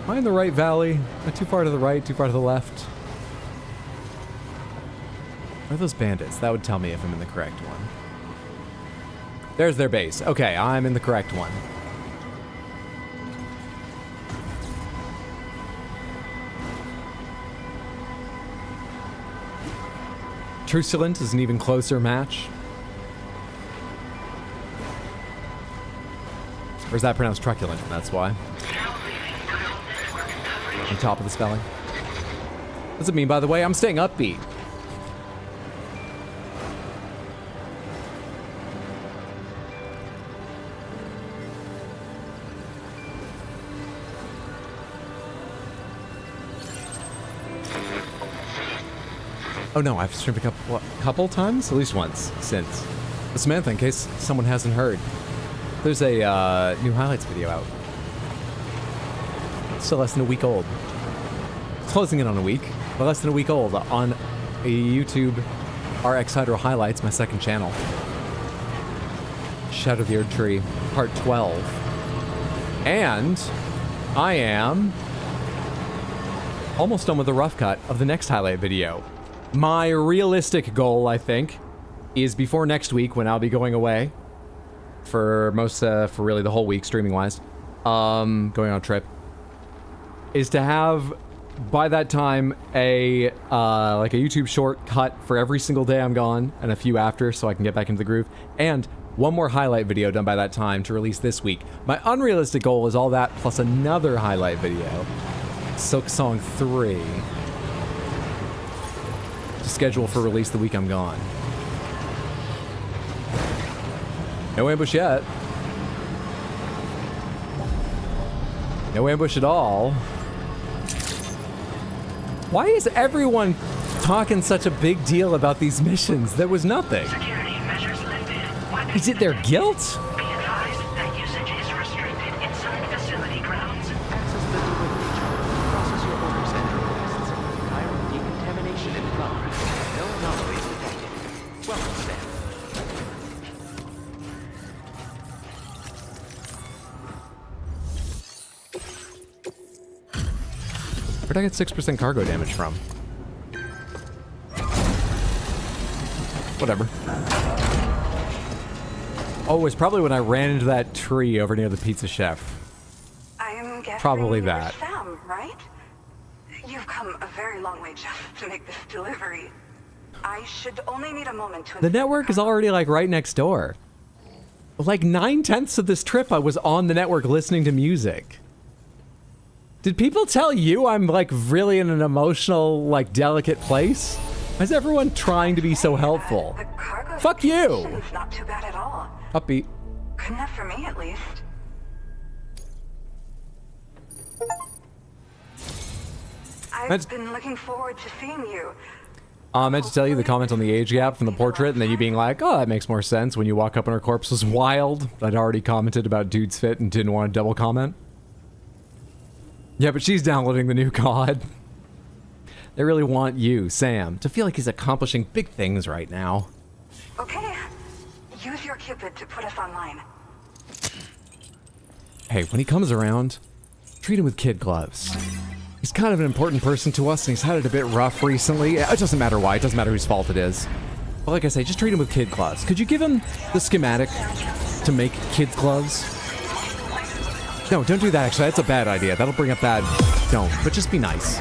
Am I in the right valley? Am I too far to the right, too far to the left? Where are those bandits? That would tell me if I'm in the correct one. There's their base. Okay, I'm in the correct one. Truculent is an even closer match. Or is that pronounced truculent? That's why. On top of the spelling. What does it mean, by the way? I'm staying upbeat. Oh no, I've streamed a couple times? At least once, since. But Samantha, in case someone hasn't heard, there's a new highlights video out. Still less than a week old. Closing in on a week, but less than a week old on a YouTube RX Hydro Highlights, my second channel. Shadow of the Erd Tree, part 12. And I am almost done with the rough cut of the next highlight video. My realistic goal, I think, is before next week when I'll be going away for really the whole week, streaming-wise, going on a trip, is to have, by that time, a YouTube short cut for every single day I'm gone, and a few after, so I can get back into the groove, and one more highlight video done by that time to release this week. My unrealistic goal is all that plus another highlight video, Silk Song 3, to schedule for release the week I'm gone. No ambush yet. No ambush at all. Why is everyone talking such a big deal about these missions? There was nothing. Security measures lifted. Is it their guilt? Be advised that usage is restricted inside facility grounds. Access the delivery chart. Process your orders and requests. Iron decontamination in progress. No anomalies detected. Welcome, Sam. Where'd I get 6% cargo damage from? Whatever. Oh, it's probably when I ran into that tree over near the Pizza Chef. I am guessing Probably you're that. Sam, right? You've come a very long way just to make this delivery. I should only need a moment to... The network is already like right next door. Like 9/10 of this trip I was on the network listening to music. Did people tell you I'm like really in an emotional, like delicate place? Why is everyone trying to be so helpful? The cargo Fuck you! It's not too bad at all. Upbeat. Good enough for me, at least. I've been looking forward to seeing you. I meant to tell you the comment on the age gap from the portrait, and then you being like, oh, that makes more sense when you walk up on her corpse was wild. I'd already commented about Dude's Fit and didn't want to double comment. Yeah, but she's downloading the new COD. They really want you, Sam, to feel like he's accomplishing big things right now. Okay. Use your Cupid to put us online. Hey, when he comes around, treat him with kid gloves. He's kind of an important person to us, and he's had it a bit rough recently. It doesn't matter why. It doesn't matter whose fault it is. But like I say, just treat him with kid gloves. Could you give him the schematic to make kids gloves? No, don't do that, actually. That's a bad idea. That'll bring up bad... Don't. But just be nice.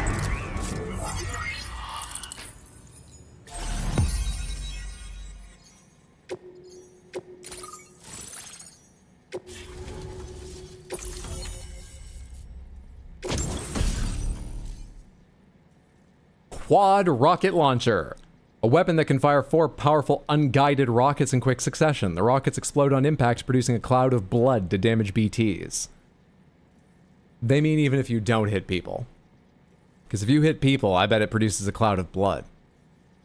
Quad rocket launcher. A weapon that can fire 4 powerful unguided rockets in quick succession. The rockets explode on impact, producing a cloud of blood to damage BTs. They mean even if you don't hit people. Because if you hit people, I bet it produces a cloud of blood.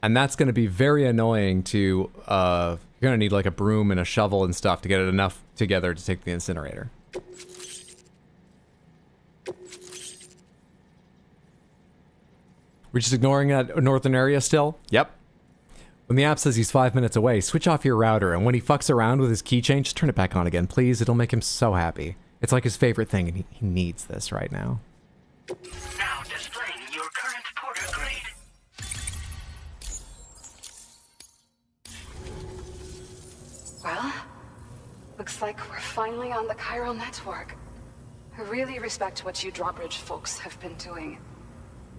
And that's going to be very annoying to, you're going to need like a broom and a shovel and stuff to get it enough together to take the incinerator. We're just ignoring that northern area still? Yep. When the app says he's 5 minutes away, switch off your router, and when he fucks around with his keychain, just turn it back on again, please. It'll make him so happy. It's like his favorite thing, and he needs this right now. Now displaying your current porter grade. Well, looks like we're finally on the chiral network. I really respect what you drawbridge folks have been doing.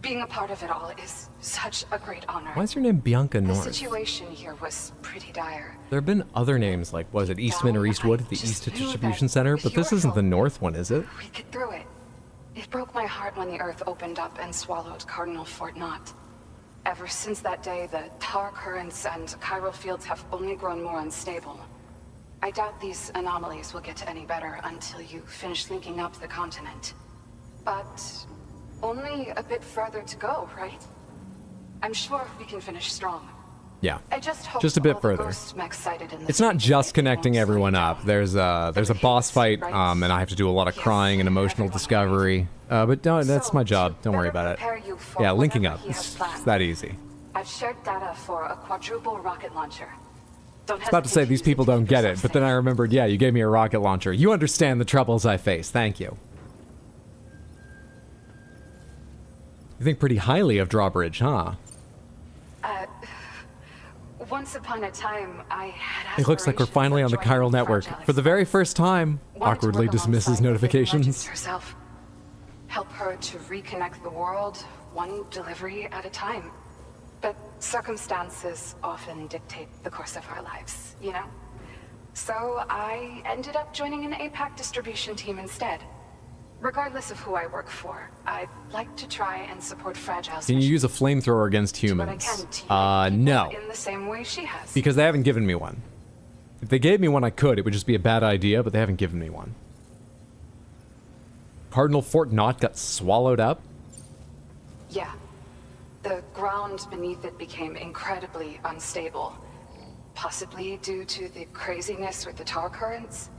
Being a part of it all is such a great honor. Why is your name Bianca North? The situation here was pretty dire. There have been other names, like, was it Eastman or Eastwood at the East Distribution Center? But this isn't the North one, is it? We get through it. It broke my heart when the Earth opened up and swallowed Cardinal Fort Knott. Ever since that day, the tar currents and chiral fields have only grown more unstable. I doubt these anomalies will get any better until you finish linking up the continent. But only a bit further to go, right? I'm sure we can finish strong. Yeah, I just hope just a bit all the further. ghost mechs sighted in the It's not streets just won't connecting slow everyone you up. down. There's a boss fight, and I have to do a lot of crying and emotional discovery. But no, that's my job. Don't worry about it. Yeah, linking up. It's that easy. I've shared data for a quadruple rocket launcher. I was about to say these people don't get it, but then I remembered, yeah, you gave me a rocket launcher. You understand the troubles I face. Thank you. You think pretty highly of Drawbridge, huh? Once upon a time, I had It looks like we're finally on the chiral network. For the very first time, awkwardly dismisses notifications. Herself. Help her to reconnect the world, one delivery at a time. But circumstances often dictate the course of our lives, you know? So I ended up joining an APAC distribution team instead. Regardless of who I work for, I'd like to try and support Fragile's Can you mission. use a flamethrower against humans? No. In the same way she has. Because they haven't given me one. If they gave me one, I could. It would just be a bad idea, but they haven't given me one. Cardinal Fort Knott got swallowed up? Yeah. The ground beneath it became incredibly unstable. Possibly due to the craziness with the tar currents.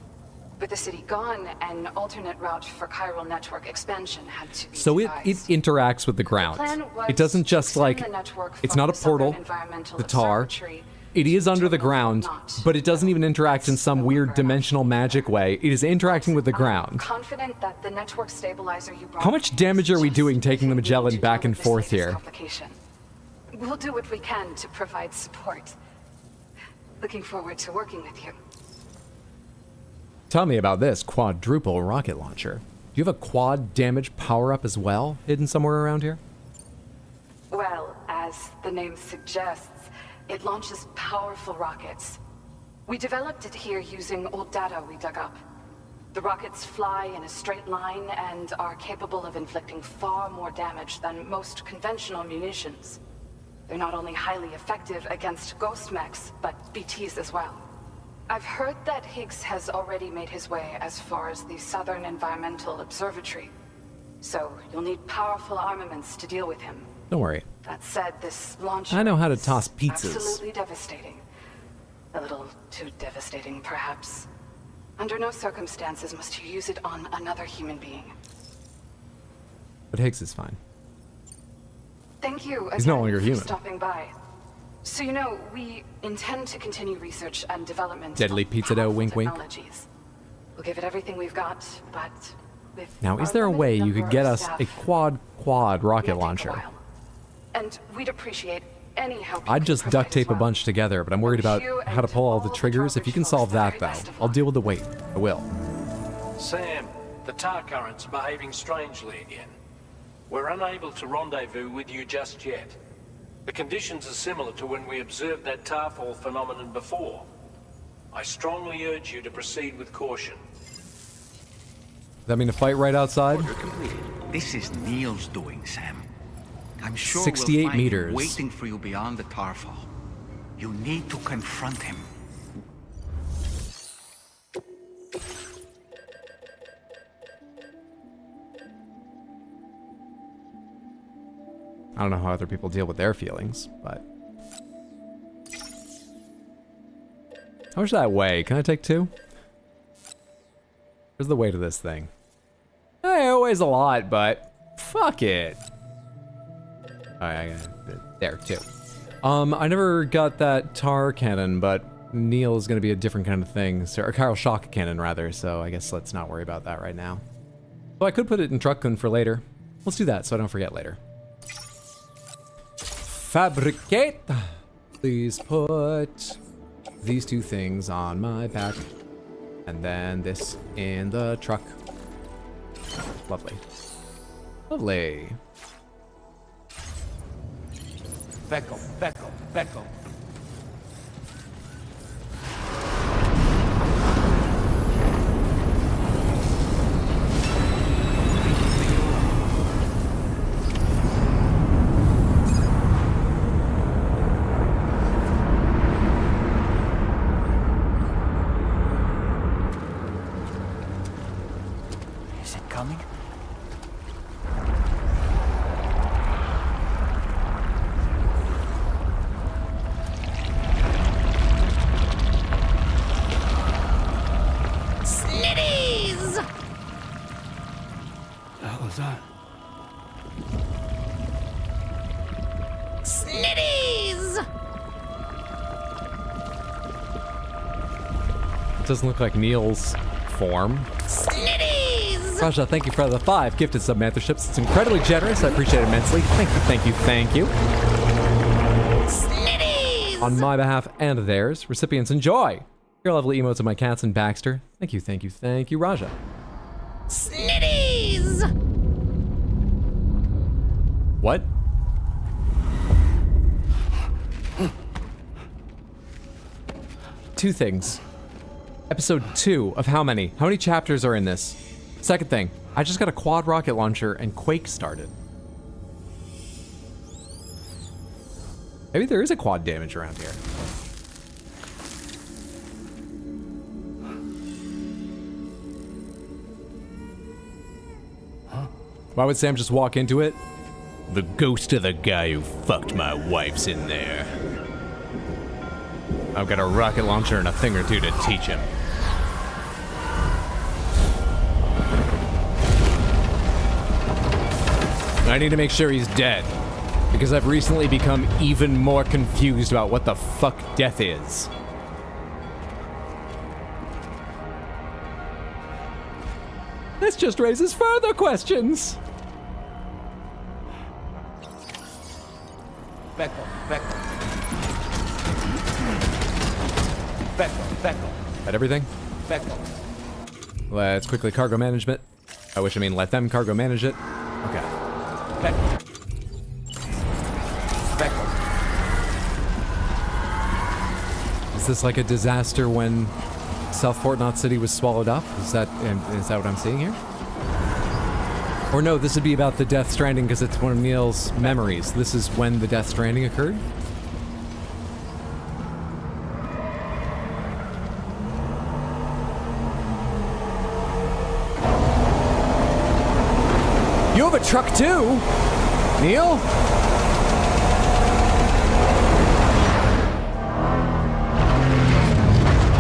With the city gone, an alternate route for chiral network expansion had to be So it devised. interacts with the ground. plan was It doesn't just to like, extend the network it's from not a the Southern portal, Environmental the tar. Observatory It is to under the Terminal ground, Knott. but it doesn't even interact in some weird dimensional magic way. It is interacting with the I'm ground. confident that the network stabilizer you brought How much damage are we doing taking the Magellan back and forth here? We'll do what we can to provide support. Looking forward to working with you. Tell me about this quadruple rocket launcher. Do you have a quad damage power-up as well, hidden somewhere around here? Well, as the name suggests, it launches powerful rockets. We developed it here using old data we dug up. The rockets fly in a straight line and are capable of inflicting far more damage than most conventional munitions. They're not only highly effective against ghost mechs, but BTs as well. I've heard that Higgs has already made his way as far as the Southern Environmental Observatory. So you'll need powerful armaments to deal with him. Don't worry. That said, this launch I know how to is toss pizzas. absolutely devastating. A little too devastating, perhaps. Under no circumstances must you use it on another human being. But Higgs is fine. Thank you He's no again longer for human. stopping by. So you know, we intend to continue research and development. Deadly of pizza dough, powerful wink, wink. technologies. We'll give it everything we've got, but with Now, is our there a limited way you number could get of us a staff, quad it rocket may take a launcher? while. And we'd appreciate any help you I'd could just provide duct tape as a bunch together, but I'm worried about You how to and pull all the all the triggers. If you can Trowbridge solve folks the that, very though, best of I'll luck. deal with the weight. I will. Sam, the tar current's behaving strangely again. We're unable to rendezvous with you just yet. The conditions are similar to when we observed that tar fall phenomenon before. I strongly urge you to proceed with caution. Does that mean to fight right outside? Order completed. This is Neil's doing, Sam. I'm sure 68 we'll find meters. him waiting for you beyond the tar fall. You need to confront him. I don't know how other people deal with their feelings, but... How much does that weigh? Can I take 2? Where's the weight of this thing? Hey, it weighs a lot, but... Fuck it. Alright, there, 2. I never got that tar cannon, but Neil is gonna be a different kind of thing. So, or Chiral shock cannon, rather, so I guess let's not worry about that right now. Well, I could put it in Truck-Kun for later. Let's do that so I don't forget later. Fabricate. Please put these 2 things on my back. And then this in the truck. Lovely. Lovely. Becco. Is it coming? The hell is that? It doesn't look like Neil's form. Raja, thank you for the 5 gifted sub-mentorships. It's incredibly generous. I appreciate it immensely. Thank you. On my behalf and theirs, recipients enjoy your lovely emotes of my cats and Baxter. Thank you, Raja. What? Two things. Episode 2 of how many? How many chapters are in this? Second thing, I just got a quad rocket launcher and Quake started. Maybe there is a quad damage around here. Why would Sam just walk into it? The ghost of the guy who fucked my wife's in there. I've got a rocket launcher and a thing or two to teach him. I need to make sure he's dead, because I've recently become even more confused about what the fuck death is. This just raises further questions. Becco. At everything? Becco. Let's quickly cargo management. Let them cargo manage it. Okay. Becco. Is this like a disaster when South Fort Knot City was swallowed up? Is that what I'm seeing here? Or no, this would be about the Death Stranding because it's one of Neil's memories. This is when the Death Stranding occurred? You have a truck too, Neil?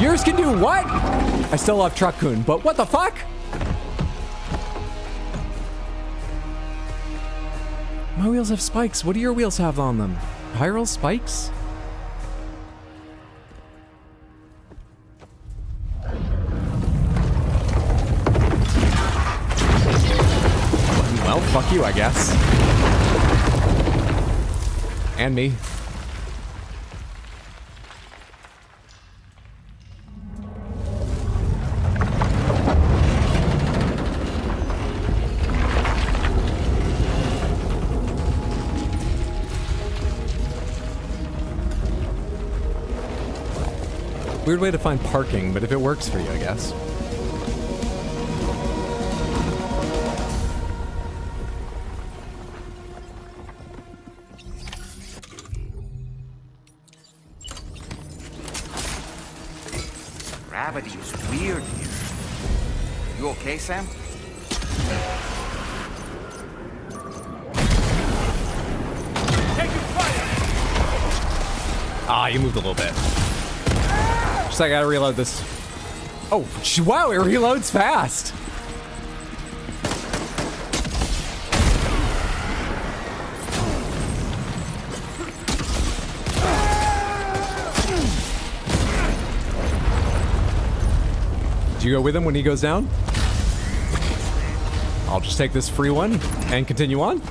Yours can do what? I still love Truck-Kun, but what the fuck? My wheels have spikes. What do your wheels have on them? Spiral spikes? Well, fuck you, I guess. And me. Weird way to find parking, but if it works for you, I guess. Gravity is weird here. You okay, Sam? Ah, you moved a little bit. Just I gotta reload this. Oh, wow, it reloads fast. Do you go with him when he goes down? I'll just take this free one and continue on.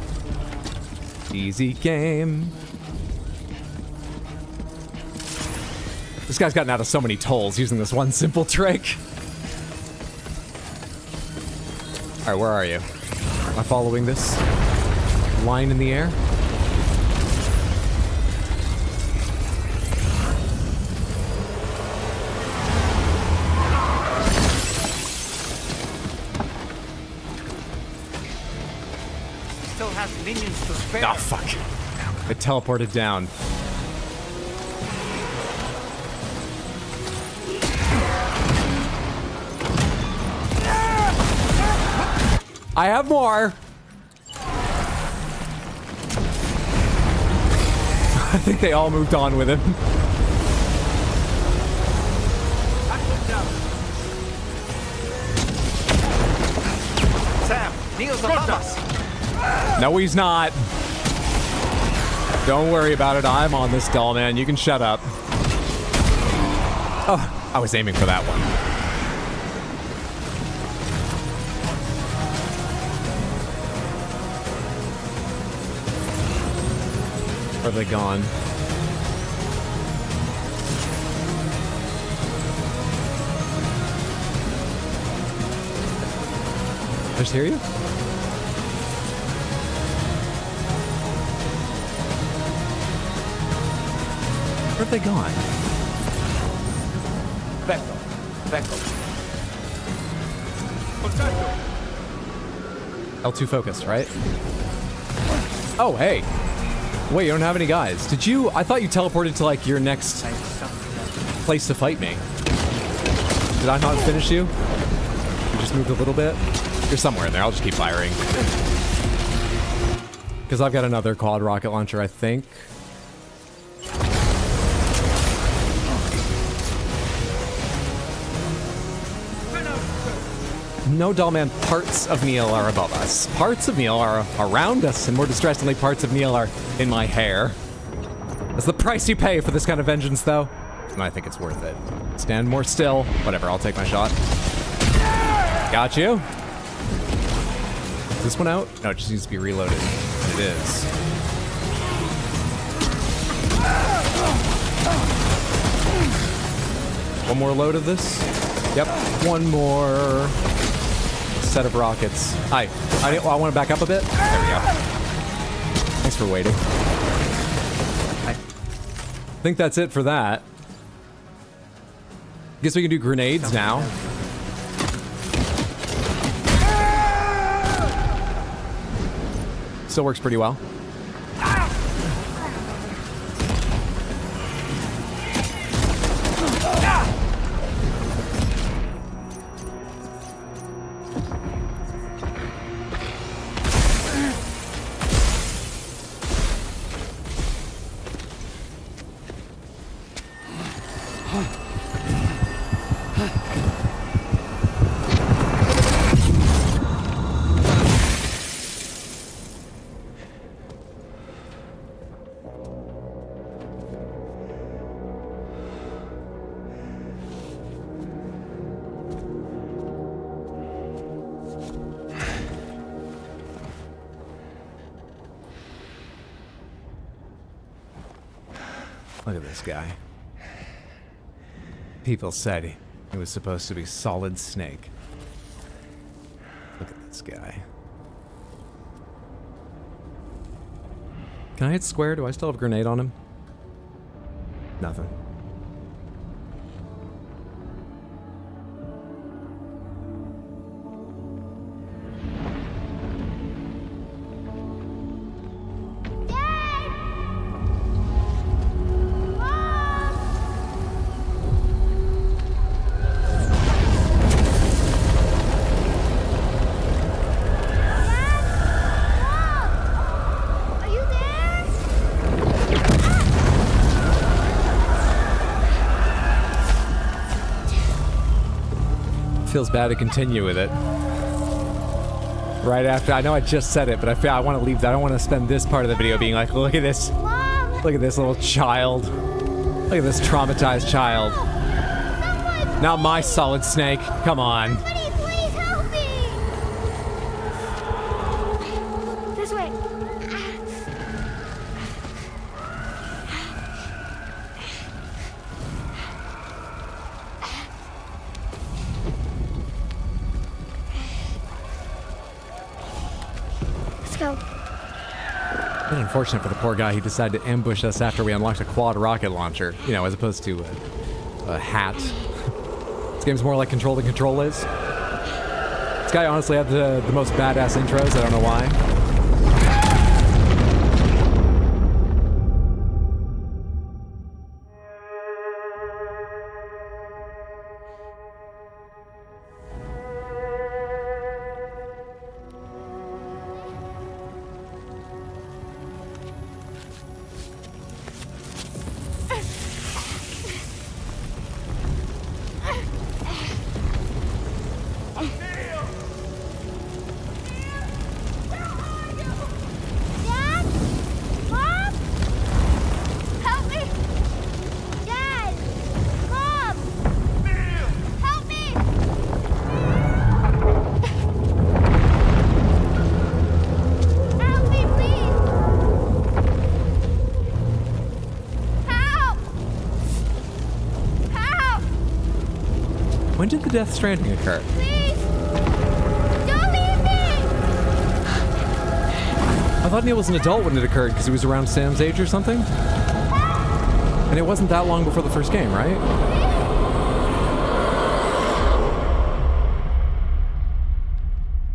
Easy game. This guy's gotten out of so many tolls using this one simple trick. All right, where are you? Am I following this line in the air? Still has minions to spare. Oh, fuck. It teleported down. I have more. I think they all moved on with him. Sam, Neil's above us. No, he's not. Don't worry about it. I'm on this doll, man. You can shut up. Oh, I was aiming for that one. Are they gone? I just hear you? Where have they gone? L2 focused, right? Oh, hey. Wait, you don't have any guys. Did you? I thought you teleported to, like, your next place to fight me. Did I not finish you? You just moved a little bit? You're somewhere in there. I'll just keep firing. Because I've got another quad rocket launcher, I think. No, Dollman, parts of Neil are above us. Parts of Neil are around us, and more distressingly, parts of Neil are in my hair. That's the price you pay for this kind of vengeance, though. And I think it's worth it. Stand more still. Whatever, I'll take my shot. Got you. Is this one out? No, it just needs to be reloaded. It is. One more load of this. Yep, one more set of rockets. Hi. I want to back up a bit. There we go. Thanks for waiting. I think that's it for that. Guess we can do grenades now. Still works pretty well. Look at this guy. People said he was supposed to be Solid Snake. Look at this guy. Can I hit square? Do I still have a grenade on him? Nothing. Feels bad to continue with it. Right after, I know I just said it, but I feel I want to leave that. I don't want to spend this part of the video being like, look at this. Look at this little child. Look at this traumatized child. Not my Solid Snake. Come on. Somebody please help me! This way. Let's go. And unfortunate for the poor guy, he decided to ambush us after we unlocked a quad rocket launcher, you know, as opposed to a hat. This game's more like Control than Control is. This guy honestly had the most badass intros, I don't know why. Dad? Mom? Help me! Dad! Mom! Help me! Help me, please! Help! Help! When did the Death Stranding occur? Please! Don't leave me! I thought Neil was an adult when it occurred because he was around Sam's age or something. And it wasn't that long before the first game, right?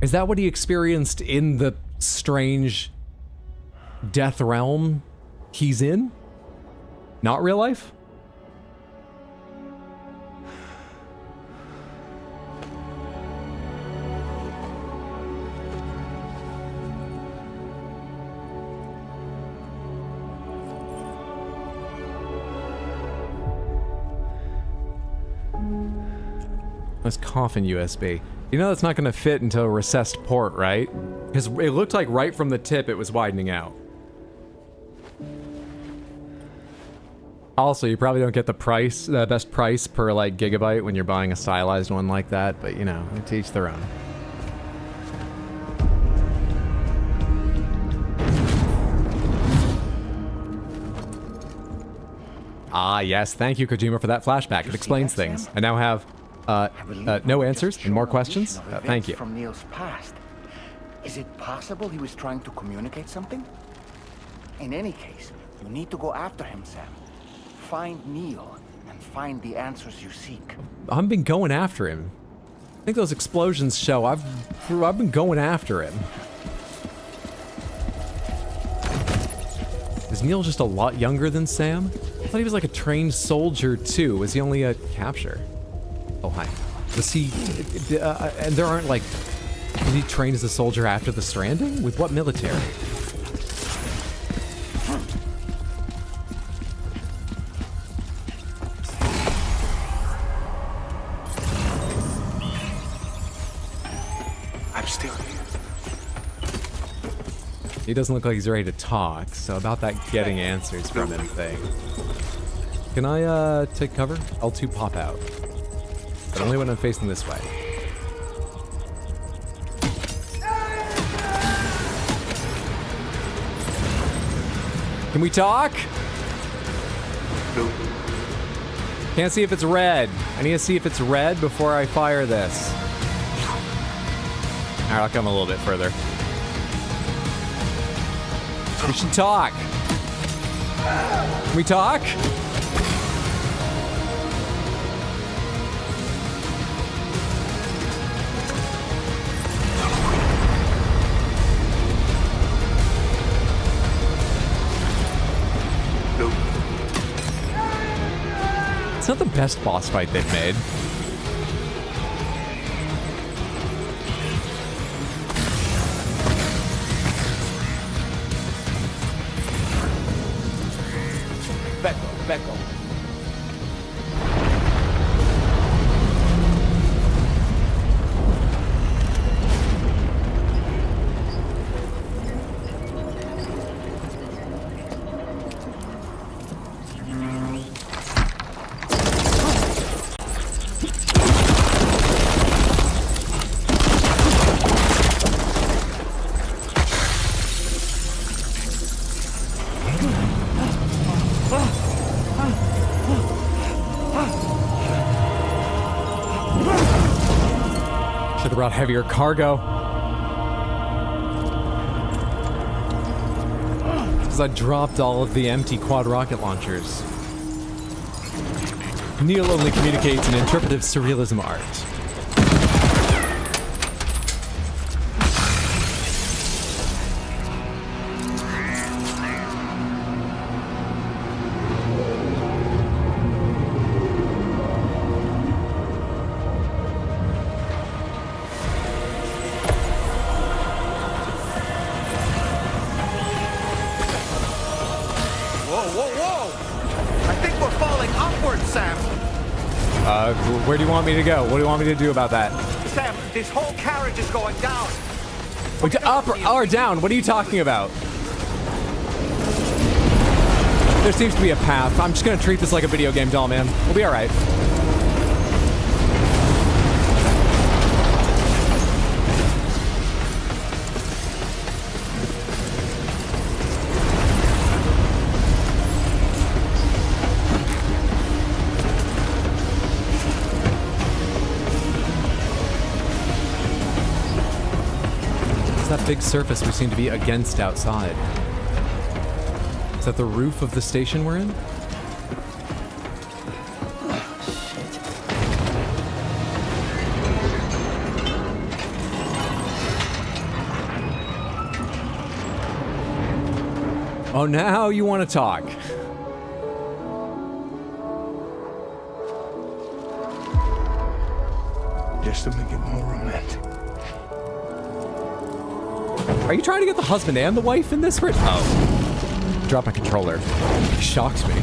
Is that what he experienced in the strange death realm he's in? Not real life? This coffin USB. You know that's not going to fit into a recessed port, right? Because it looked like right from the tip it was widening out. Also, you probably don't get the price, the best price per like gigabyte when you're buying a stylized one like that, but you know, to each their own. Ah, yes. Thank you, Kojima, for that flashback. It explains things. I now have no answers and more questions. Thank you. From Neil's past. Is it possible he was trying to communicate something? In any case, you need to go after him, Sam. Find Neil and find the answers you seek. I've been going after him. I think those explosions show I've been going after him. Neil just a lot younger than Sam? I thought he was like a trained soldier too. Was he only a capture? Oh, hi. Was he... and there aren't like... Did he train as a soldier after the Stranding? With what military? I'm still here. He doesn't look like he's ready to talk, so about that getting answers from him thing. Can I, take cover? L2 pop out. But only when I'm facing this way. Can we talk? No. Can't see if it's red. I need to see if it's red before I fire this. Alright, I'll come a little bit further. We should talk. Can we talk? It's not the best boss fight they've made. Becco. Brought heavier cargo. Because I dropped all of the empty quad rocket launchers. Neil only communicates in interpretive surrealism art. Where do you want me to go? What do you want me to do about that? Sam, this whole carriage is going down. Wait, up or down? What are you talking about? There seems to be a path. I'm just gonna treat this like a video game, doll man. We'll be alright. Big surface we seem to be against outside. Is that the roof of the station we're in? Oh, now you want to talk. Just to make it more romantic. Are you trying to get the husband and the wife in this? Oh. Drop my controller. He shocks me.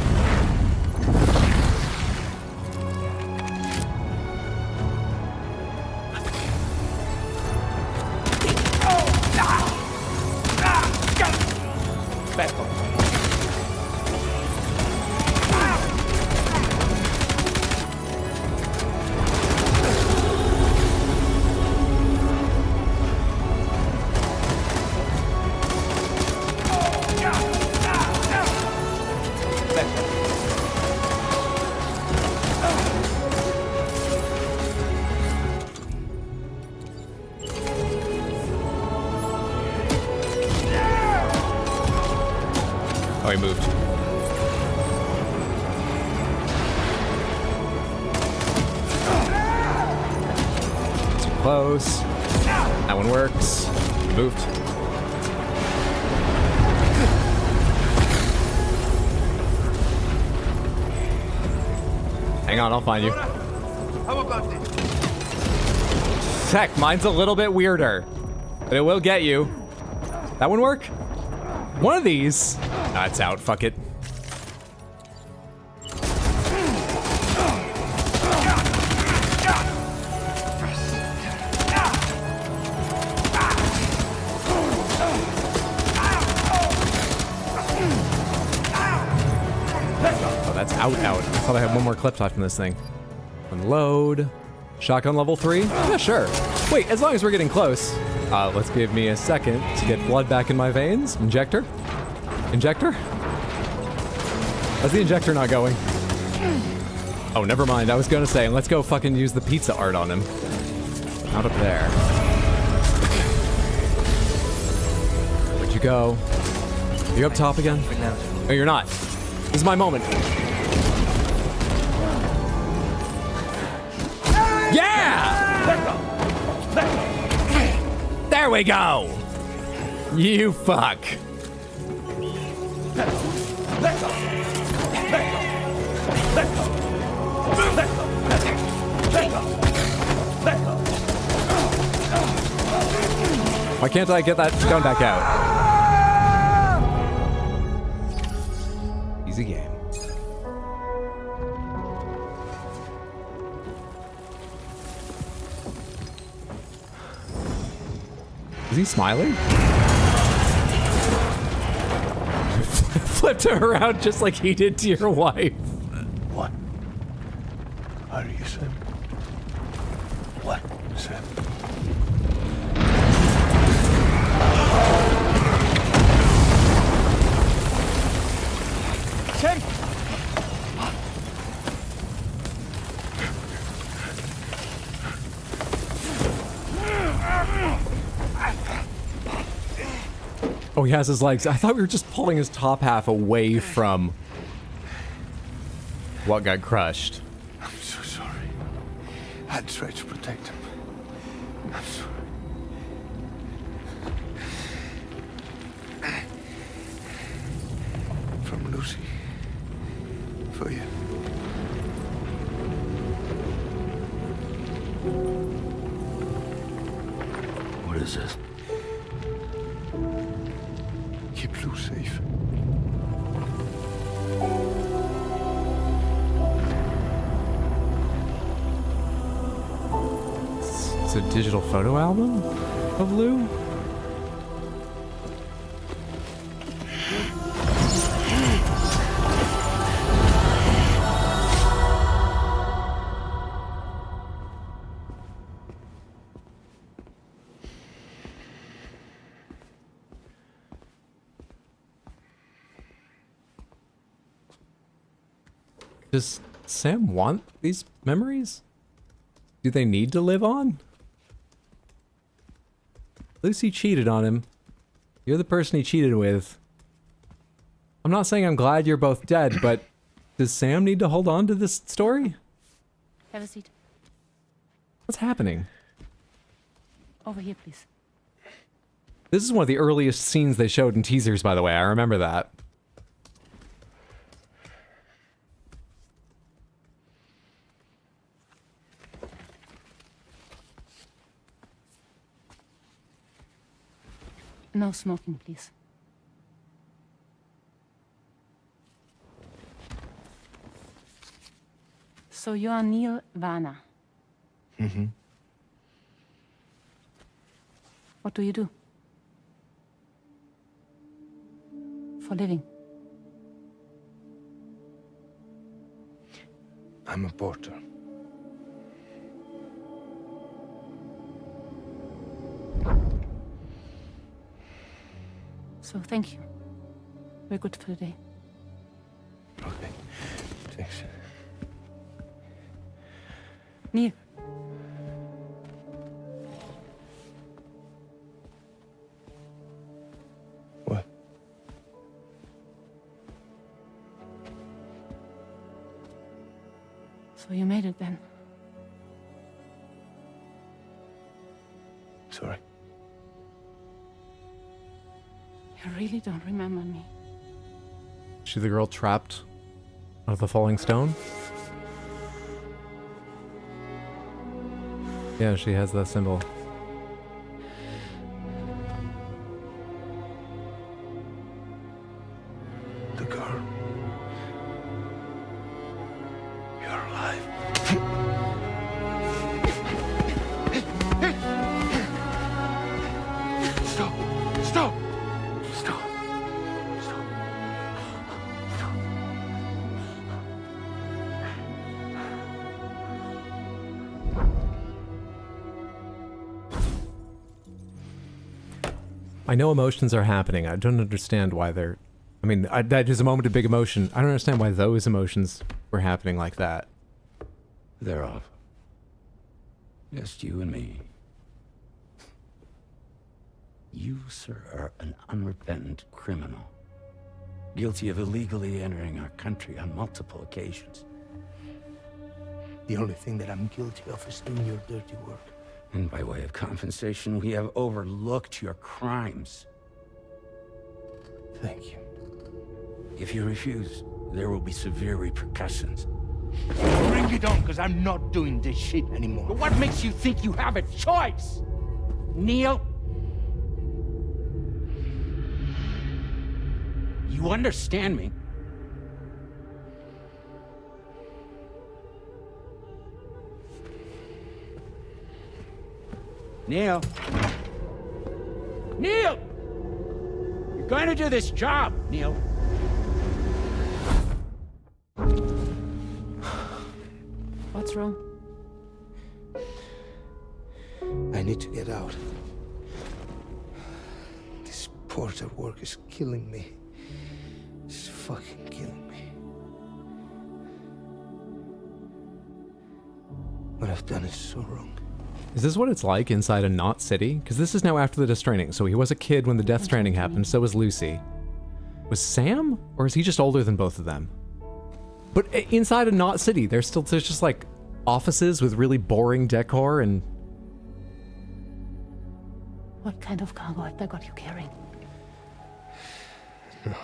Oh, he moved. Too close. That one works. He moved. on, I'll find you. How about this? Heck, mine's a little bit weirder. But it will get you. That one work? One of these. That's out, fuck it. Oh, that's out. I thought I had one more clip left from this thing. Unload. Shotgun level 3? Yeah, sure. Wait, as long as we're getting close. Let's give me a second to get blood back in my veins. Injector? Injector? How's the injector not going? Oh, never mind. I was gonna say, let's go fucking use the pizza art on him. Out up there. Where'd you go? Are you up top again? No, you're not. This is my moment. Yeah! There we go! You fuck. Why can't I get that gun back out? Easy game. Is he smiling? Flipped her around just like he did to your wife. What? Are you Sam? What, Sam? Sam! Oh, he has his legs. I thought we were just pulling his top half away from what got crushed. I'm so sorry. I tried to protect him. I'm sorry. From Lucy. For you. What is this? Keep Lou safe. It's a digital photo album of Lou? Does Sam want these memories? Do they need to live on? Lucy cheated on him. You're the person he cheated with. I'm not saying I'm glad you're both dead, but does Sam need to hold on to this story? Have a seat. What's happening? Over here, please. This is one of the earliest scenes they showed in teasers, by the way. I remember that. No smoking, please. So you are Neil Varner. Mm-hmm. What do you do? For a living? I'm a porter. So thank you. We're good for the day. Okay. Thanks. Neil. What? So you made it then? Sorry. You really don't remember me. Is she the girl trapped out of the falling stone? Yeah, she has that symbol. The girl. You're alive. Stop! Stop! Stop! Stop! Stop! I know emotions are happening. I don't understand why they're... I mean, that is a moment of big emotion. I don't understand why those emotions were happening like that. They're off. Just you and me. You, sir, are an unrepentant criminal. Guilty of illegally entering our country on multiple occasions. The only thing that I'm guilty of is doing your dirty work. And by way of compensation, we have overlooked your crimes. Thank you. If you refuse, there will be severe repercussions. Bring it on, because I'm not doing this shit anymore. But what makes you think you have a choice? Neil? You understand me? Neil? Neil! You're going to do this job, Neil. What's wrong? I need to get out. This porter work is killing me. It's fucking killing me. What I've done is so wrong. Is this what it's like inside a not city? Because this is now after the Death Stranding, so he was a kid when the Death Stranding happened, so was Lucy. Was Sam? Or is he just older than both of them? But inside a not city, there's just like offices with really boring decor and... What kind of cargo have they got you carrying? No.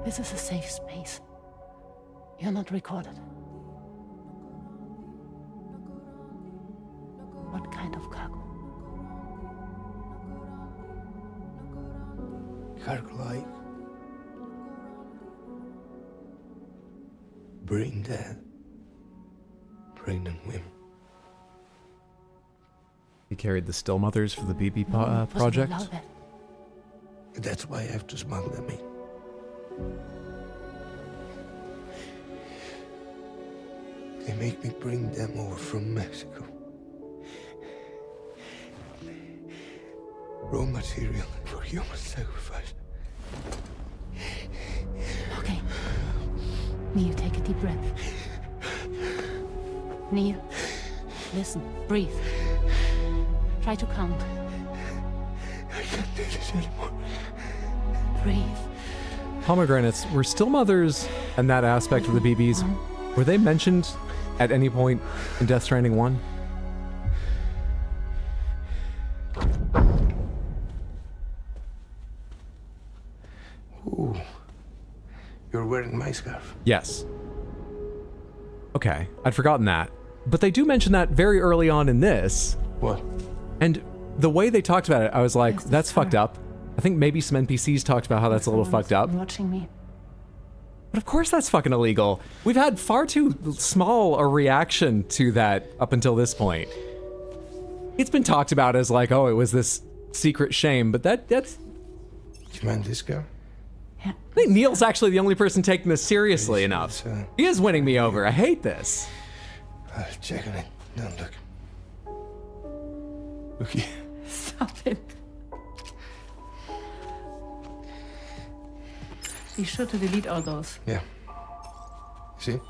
This is a safe space. You're not recorded. What kind of cargo? Cargo like brain dead, pregnant women. He carried the still mothers for the BB Wasn't project. allowed that. That's why I have to smuggle them in. They make me bring them over from Mexico. Raw material for human sacrifice. Okay. Neil, take a deep breath. Neil, listen, breathe. Try to count. I can't do this anymore. Breathe. Pomegranates were still mothers and that aspect of the BBs. Were they mentioned at any point in Death Stranding 1? Ooh. You're wearing my scarf. Yes. Okay, I'd forgotten that. But they do mention that very early on in this. What? And the way they talked about it, I was like, Yes, that's that's fucked her. up. I think maybe some NPCs talked about how that's a little fucked up. Watching me. But of course that's fucking illegal. We've had far too small a reaction to that up until this point. It's been talked about as like, oh, it was this secret shame, but that's... Do you mind this girl? Yeah. I think Neil's actually the only person taking this seriously enough. It's, He is winning me over. I hate this. I'll check on it. No, look. Look here. Stop it. Be sure to delete all those. Yeah. See?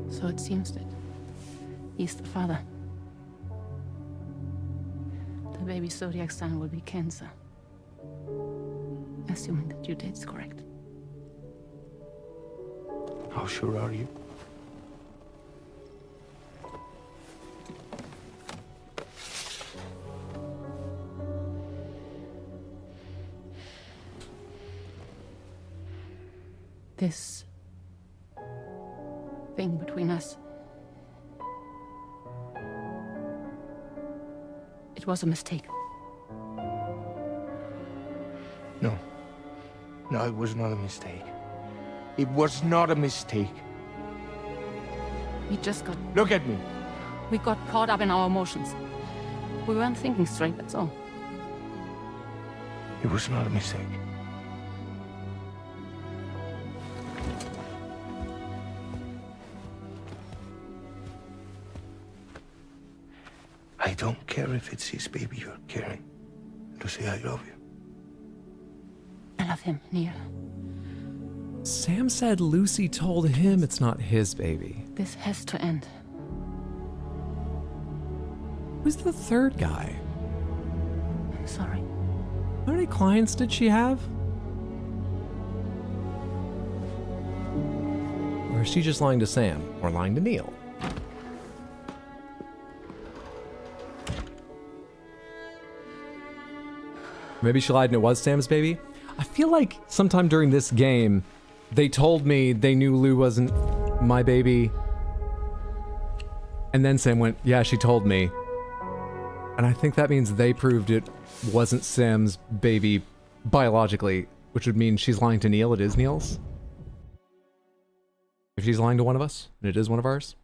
So it seems that he's the father. The baby's zodiac sign will be Cancer. Assuming the due date's correct. How sure are you? This thing between us. It was a mistake. No. No, it was not a mistake. It was not a mistake. We just got... Look at me. We got caught up in our emotions. We weren't thinking straight, that's all. It was not a mistake. I don't care if it's his baby you're carrying. Lucy, I love you. I love him, Neil. Sam said Lucy told him it's not his baby. This has to end. Who's the third guy? I'm sorry. How many clients did she have? Or is she just lying to Sam? Or lying to Neil? Maybe she lied and it was Sam's baby? I feel like sometime during this game, they told me they knew Lou wasn't my baby. And then Sam went, yeah, she told me. And I think that means they proved it wasn't Sam's baby biologically, which would mean she's lying to Neil, it is Neil's. If she's lying to one of us, and it is one of ours.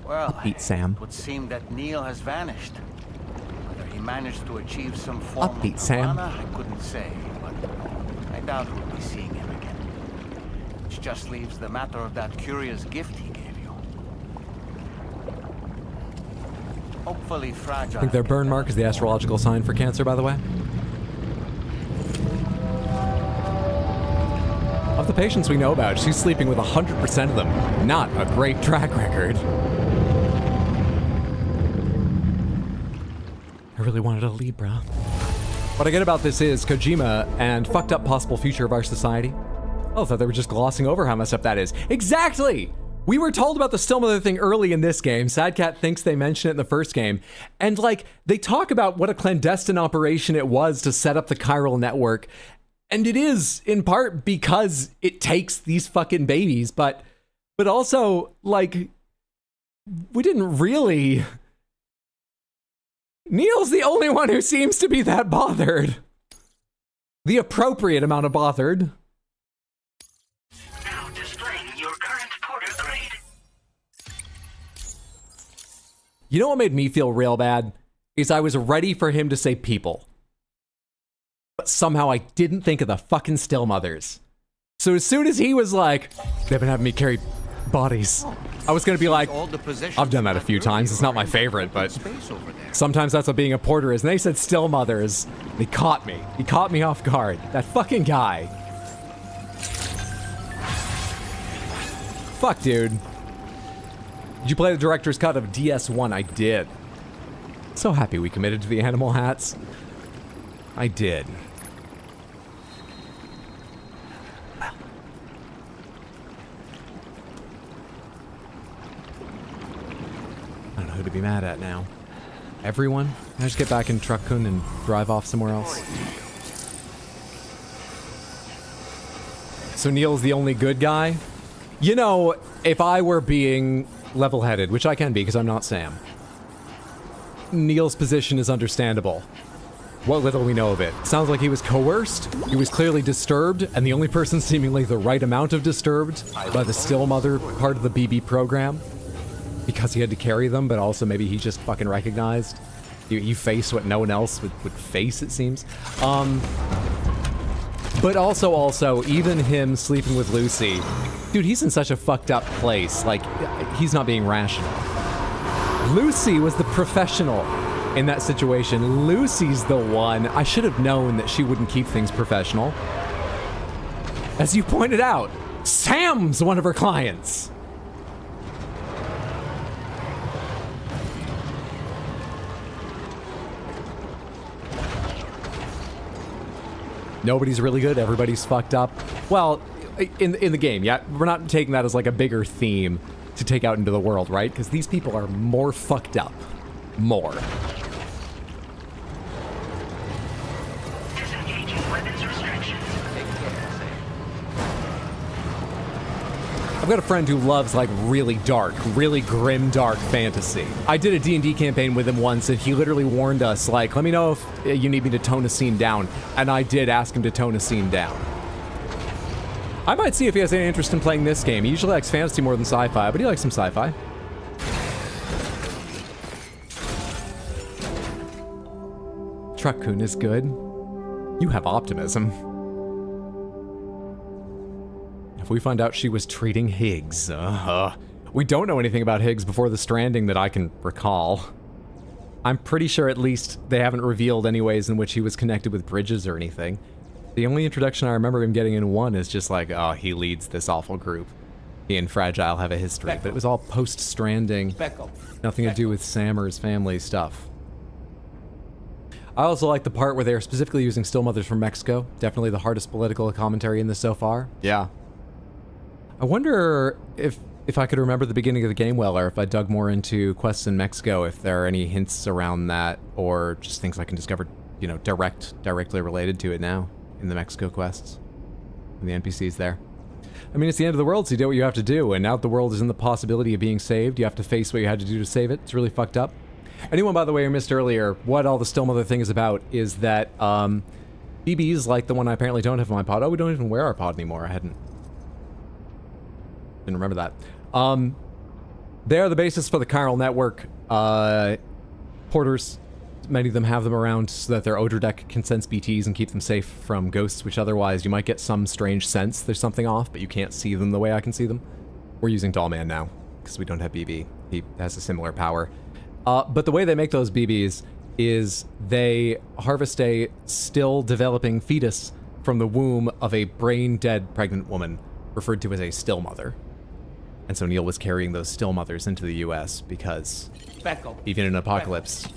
Well, Eat Sam. It would seem that Neil has vanished. Whether he managed to achieve some form Upbeat of Sam. nirvana, I couldn't say, but I doubt we'll be seeing him again. Which just leaves the matter of that curious gift he gave you. Hopefully fragile. I think their burn mark is the astrological sign for Cancer, by the way. Of the patients we know about, she's sleeping with 100% of them. Not a great track record. I really wanted a Libra. What I get about this is Kojima and fucked up possible future of our society. Oh, I thought they were just glossing over how messed up that is. Exactly! We were told about the Stillmother thing early in this game. Sadcat thinks they mentioned it in the first game. And, like, they talk about what a clandestine operation it was to set up the chiral network. And it is, in part, because it takes these fucking babies. But also, like, we didn't really... Neil's the only one who seems to be that bothered. The appropriate amount of bothered. Now displaying your current porter grade. You know what made me feel real bad? Is I was ready for him to say people. But somehow I didn't think of the fucking Stillmothers. So as soon as he was like, they've been having me carry bodies, I was gonna be like, I've done that a few times, it's not my favorite, but sometimes that's what being a porter is. And they said Stillmothers. They caught me. He caught me off guard. That fucking guy. Fuck, dude. Did you play the director's cut of DS1? I did. So happy we committed to the animal hats. I did. Well. I don't know who to be mad at now. Everyone? Can I just get back in Truck-Kun and drive off somewhere else? So Neil's the only good guy? You know, if I were being level-headed, which I can be because I'm not Sam, Neil's position is understandable. What little we know of it. Sounds like he was coerced, he was clearly disturbed, and the only person seemingly the right amount of disturbed by the Stillmother part of the BB program. Because he had to carry them, but also maybe he just fucking recognized. You face what no one else would face, it seems. But also, even him sleeping with Lucy, dude, he's in such a fucked up place. Like, he's not being rational. Lucy was the professional in that situation. Lucy's the one. I should have known that she wouldn't keep things professional. As you pointed out, Sam's one of her clients. Nobody's really good. Everybody's fucked up. Well, in the game, yeah. We're not taking that as like a bigger theme to take out into the world, right? Because these people are more fucked up. More. Disengaging weapons restrictions. I've got a friend who loves like really dark, really grim, dark fantasy. I did a D&D campaign with him once, and he literally warned us, like, let me know if you need me to tone a scene down. And I did ask him to tone a scene down. I might see if he has any interest in playing this game. He usually likes fantasy more than sci-fi, but he likes some sci-fi. Truck-Kun is good. You have optimism. If we find out she was treating Higgs, we don't know anything about Higgs before the Stranding that I can recall. I'm pretty sure at least they haven't revealed any ways in which he was connected with Bridges or anything. The only introduction I remember him getting in 1 is just like, oh, he leads this awful group. He and Fragile have a history, but it was all post-Stranding. Nothing to do with Sam or his family stuff. I also like the part where they're specifically using still mothers from Mexico. Definitely the hardest political commentary in this so far. Yeah. I wonder if I could remember the beginning of the game well, or if I dug more into quests in Mexico, if there are any hints around that, or just things I can discover, you know, directly related to it now in the Mexico quests and the NPCs there. I mean, it's the end of the world, so you do what you have to do, and now that the world is in the possibility of being saved, you have to face what you had to do to save it. It's really fucked up. Anyone, by the way, who missed earlier, what all the still mother thing is about is that BBs, like the one I apparently don't have in my pod. Oh, we don't even wear our pod anymore. Didn't remember that. They are the basis for the chiral network. Porters, many of them have them around so that their odor deck can sense BTs and keep them safe from ghosts, which otherwise you might get some strange sense there's something off, but you can't see them the way I can see them. We're using Dollman now, because we don't have BB. He has a similar power. But the way they make those BBs is they harvest a still developing fetus from the womb of a brain-dead pregnant woman, referred to as a still mother. And so Neil was carrying those still mothers into the US because even in an apocalypse,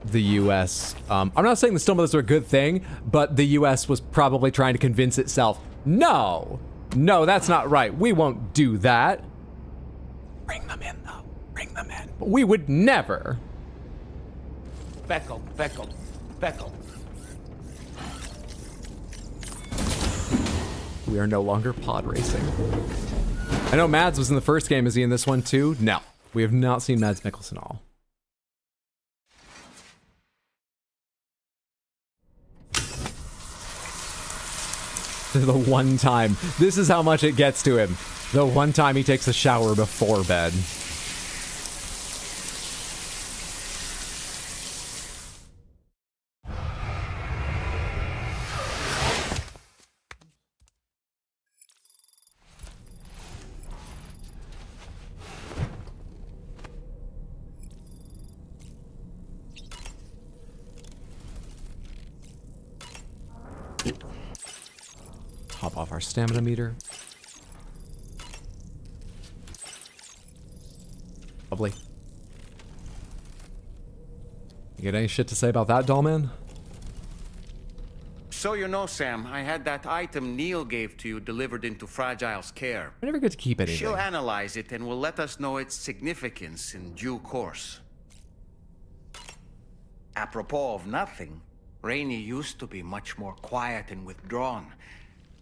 the US, I'm not saying the still mothers are a good thing, but the US was probably trying to convince itself, no, that's not right. We won't do that. Bring them in, though. Bring them in. But we would never. Beckel. We are no longer pod racing. I know Mads was in the first game. Is he in this one too? No. We have not seen Mads Mikkelsen at all. The one time. This is how much it gets to him. The one time he takes a shower before bed. Top off our stamina meter. Lovely. You got any shit to say about that, Dollman? So you know, Sam, I had that item Neil gave to you delivered into Fragile's care. I never get to keep anything. She'll analyze it and will let us know its significance in due course. Apropos of nothing, Rainey used to be much more quiet and withdrawn.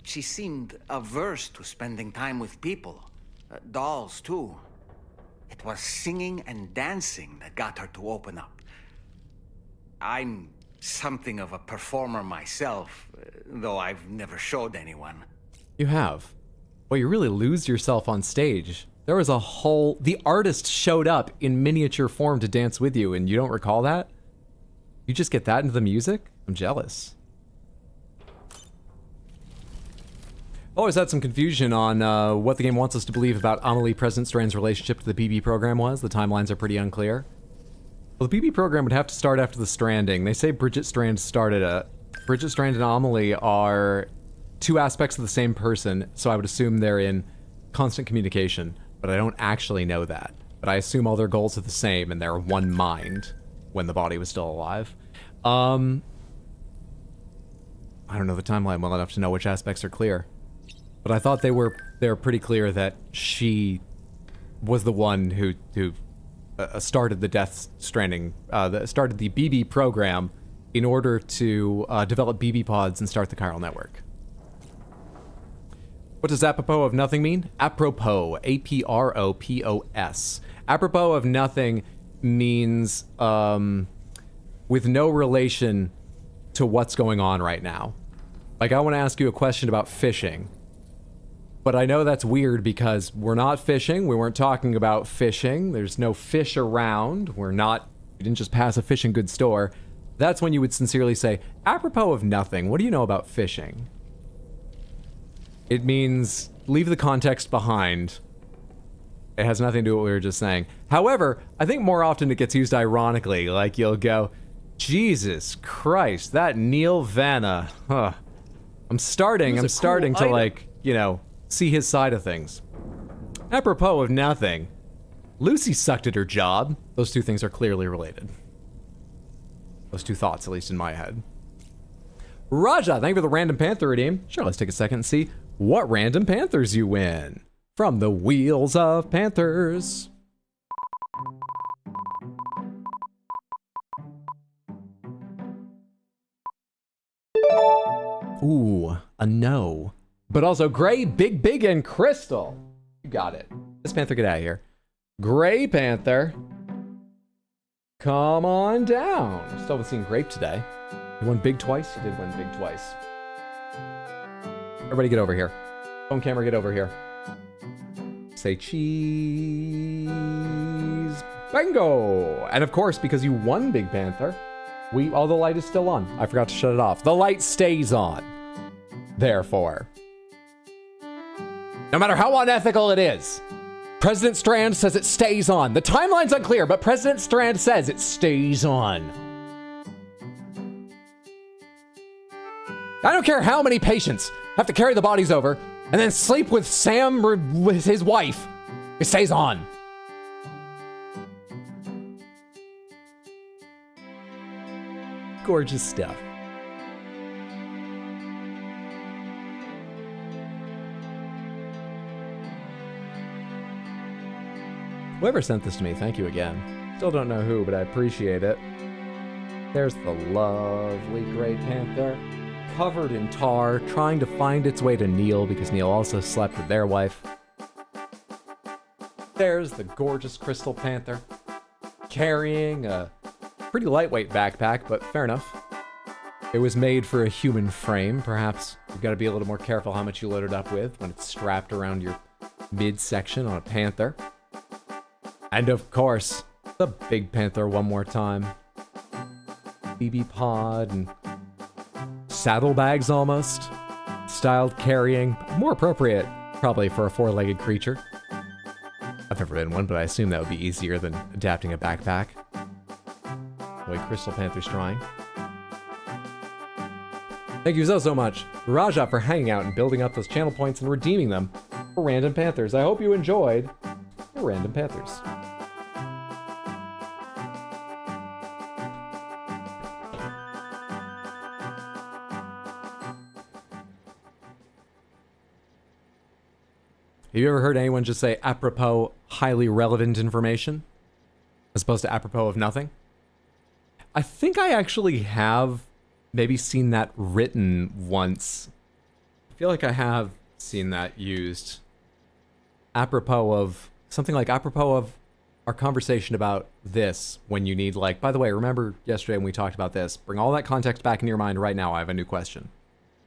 She seemed averse to spending time with people. Dolls, too. It was singing and dancing that got her to open up. I'm something of a performer myself, though I've never showed anyone. You have. Well, you really lose yourself on stage. There was a whole... The artist showed up in miniature form to dance with you, and you don't recall that? You just get that into the music? I'm jealous. Always had some confusion on what the game wants us to believe about Amelie President Strand's relationship to the BB program was. The timelines are pretty unclear. Well, the BB program would have to start after the Stranding. They say Bridget Strand started it. Bridget Strand and Amelie are two aspects of the same person, so I would assume they're in constant communication, but I don't actually know that. But I assume all their goals are the same and they're one mind when the body was still alive. I don't know the timeline well enough to know which aspects are clear. But I thought they were pretty clear that she was the one who started the Death Stranding, started the BB program in order to develop BB pods and start the chiral network. What does apropos of nothing mean? Apropos, A-P-R-O-P-O-S. Apropos of nothing means with no relation to what's going on right now. Like, I want to ask you a question about fishing. But I know that's weird because we're not fishing. We weren't talking about fishing. There's no fish around. We didn't just pass a fishing goods store. That's when you would sincerely say, apropos of nothing, what do you know about fishing? It means leave the context behind. It has nothing to do with what we were just saying. However, I think more often it gets used ironically. Like, you'll go, Jesus Christ, that Neil Vanna. Huh. I'm starting to, like, you know, see his side of things. Apropos of nothing, Lucy sucked at her job. Those two things are clearly related. Those two thoughts, at least in my head. Raja, thank you for the Random Panther redeem. Sure, let's take a second and see what Random Panthers you win. From the Wheels of Panthers. Ooh, a no. But also Gray, Big, and Crystal. You got it. This Panther, get out of here. Gray Panther. Come on down. Still haven't seen Grape today. He won big twice? He did win big twice. Everybody get over here. Phone camera, get over here. Say cheese. Bingo! And of course, because you won Big Panther, the light is still on. I forgot to shut it off. The light stays on. Therefore, no matter how unethical it is, President Strand says it stays on. The timeline's unclear, but President Strand says it stays on. I don't care how many patients have to carry the bodies over and then sleep with Sam or with his wife. It stays on. Gorgeous stuff. Whoever sent this to me, thank you again. Still don't know who, but I appreciate it. There's the lovely Gray Panther, covered in tar, trying to find its way to Neil because Neil also slept with their wife. There's the gorgeous Crystal Panther, carrying a pretty lightweight backpack, but fair enough. It was made for a human frame. Perhaps you've got to be a little more careful how much you load it up with when it's strapped around your midsection on a panther. And of course, the Big Panther one more time. BB pod and saddlebags almost. Styled carrying. More appropriate, probably, for a four-legged creature. I've never been one, but I assume that would be easier than adapting a backpack. The way Crystal Panther's trying. Thank you so much, Raja, for hanging out and building up those channel points and redeeming them for Random Panthers. I hope you enjoyed your Random Panthers. Have you ever heard anyone just say apropos highly relevant information as opposed to apropos of nothing? I think I actually have maybe seen that written once. I feel like I have seen that used. Apropos of something like apropos of our conversation about this, when you need, like, by the way, remember yesterday when we talked about this? Bring all that context back into your mind right now. I have a new question.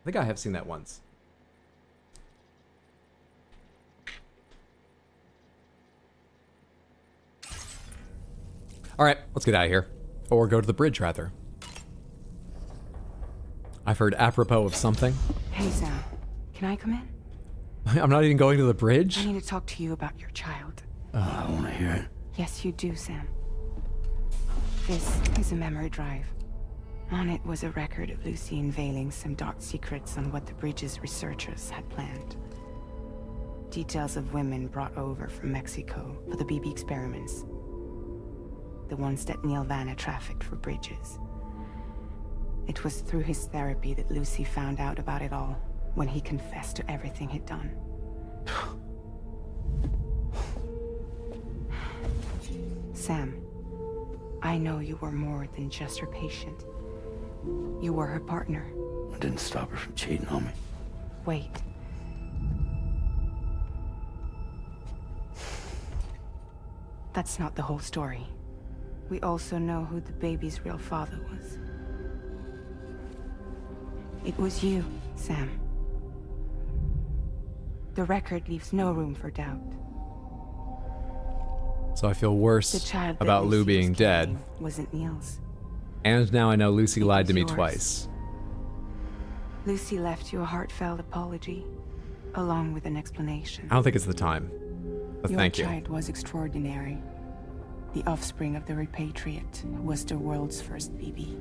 I think I have seen that once. All right, let's get out of here. Or go to the bridge, rather. I've heard apropos of something. Hey, Sam. Can I come in? I'm not even going to the bridge? I need to talk to you about your child. I want to hear it. Yes, you do, Sam. This is a memory drive. On it was a record of Lucy unveiling some dark secrets on what the bridge's researchers had planned. Details of women brought over from Mexico for the BB experiments. The ones that Neil Vanna trafficked for bridges. It was through his therapy that Lucy found out about it all, when he confessed to everything he'd done. Sam, I know you were more than just her patient. You were her partner. I didn't stop her from cheating on me. Wait. That's not the whole story. We also know who the baby's real father was. It was you, Sam. The record leaves no room for doubt. So I feel worse about Lou being dead. Wasn't Neil's. And now I know Lucy lied to me yours. twice. Lucy left you a heartfelt apology, along with an explanation. I don't think it's the time. But thank you. Your child was extraordinary. The offspring of the repatriate, who was the world's first baby.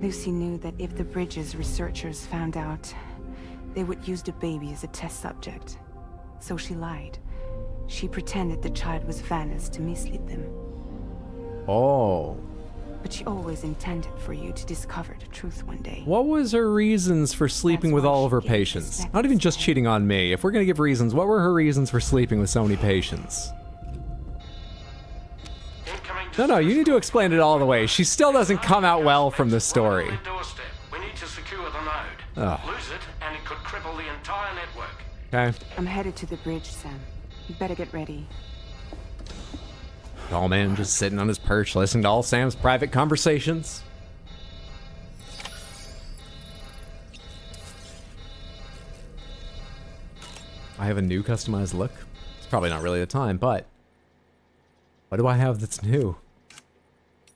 Lucy knew that if the Bridges researchers found out, they would use the baby as a test subject. So she lied. She pretended the child was Vanna's to mislead them. Oh. But she always intended for you to discover the truth one day. What was her reasons for sleeping with all of her patients? Not even just cheating on me. If we're gonna give reasons, what were her reasons for sleeping with so many patients? No, you need to explain it all the way. She still doesn't come out well from this story. We need to secure the node. Oh. Lose it, and it could cripple the entire network. Okay. I'm headed to the bridge, Sam. You better get ready. Tall man just sitting on his perch, listening to all Sam's private conversations. I have a new customized look. It's probably not really the time, but what do I have that's new?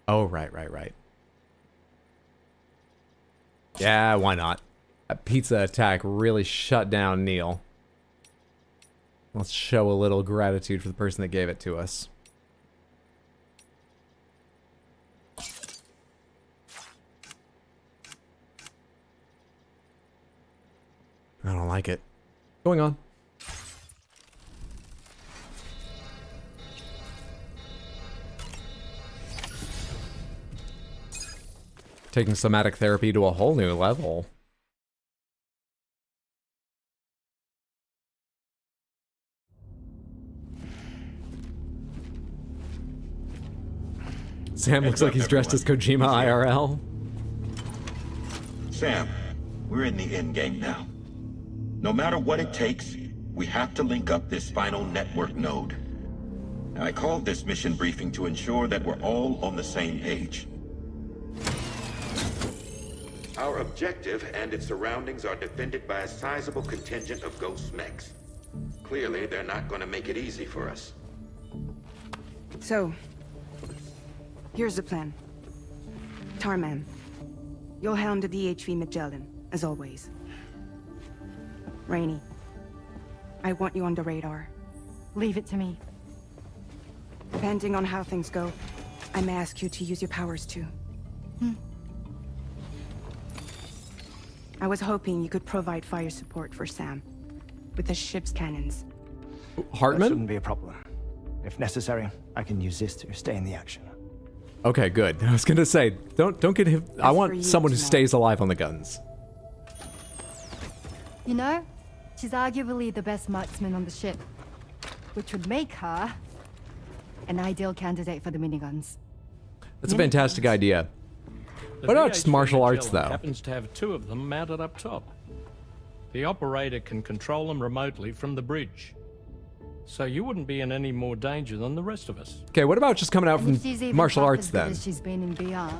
Oh, right. Yeah, why not? That pizza attack really shut down Neil. Let's show a little gratitude for the person that gave it to us. I don't like it. Going on. Taking somatic therapy to a whole new level. Sam looks like he's dressed as Kojima IRL. Sam, we're in the endgame now. No matter what it takes, we have to link up this final network node. I called this mission briefing to ensure that we're all on the same page. Our objective and its surroundings are defended by a sizable contingent of ghost mechs. Clearly, they're not going to make it easy for us. So, here's the plan. Tarman, you'll helm the DHV Magellan, as always. Rainey, I want you on the radar. Leave it to me. Depending on how things go, I may ask you to use your powers too. I was hoping you could provide fire support for Sam, with the ship's cannons. Hartman? That shouldn't be a problem. If necessary, I can use this to stay in the action. Okay, good. I was gonna say, don't get him. I want someone who stays alive on the guns. You know, she's arguably the best marksman on the ship, which would make her an ideal candidate for the miniguns. That's a fantastic idea. What about just martial arts, though? Happens to have 2 of them mounted up top. The operator can control them remotely from the bridge. So you wouldn't be in any more danger than the rest of us. Okay, what about just coming out And if from she's even martial half arts as good then? as she's been in VR,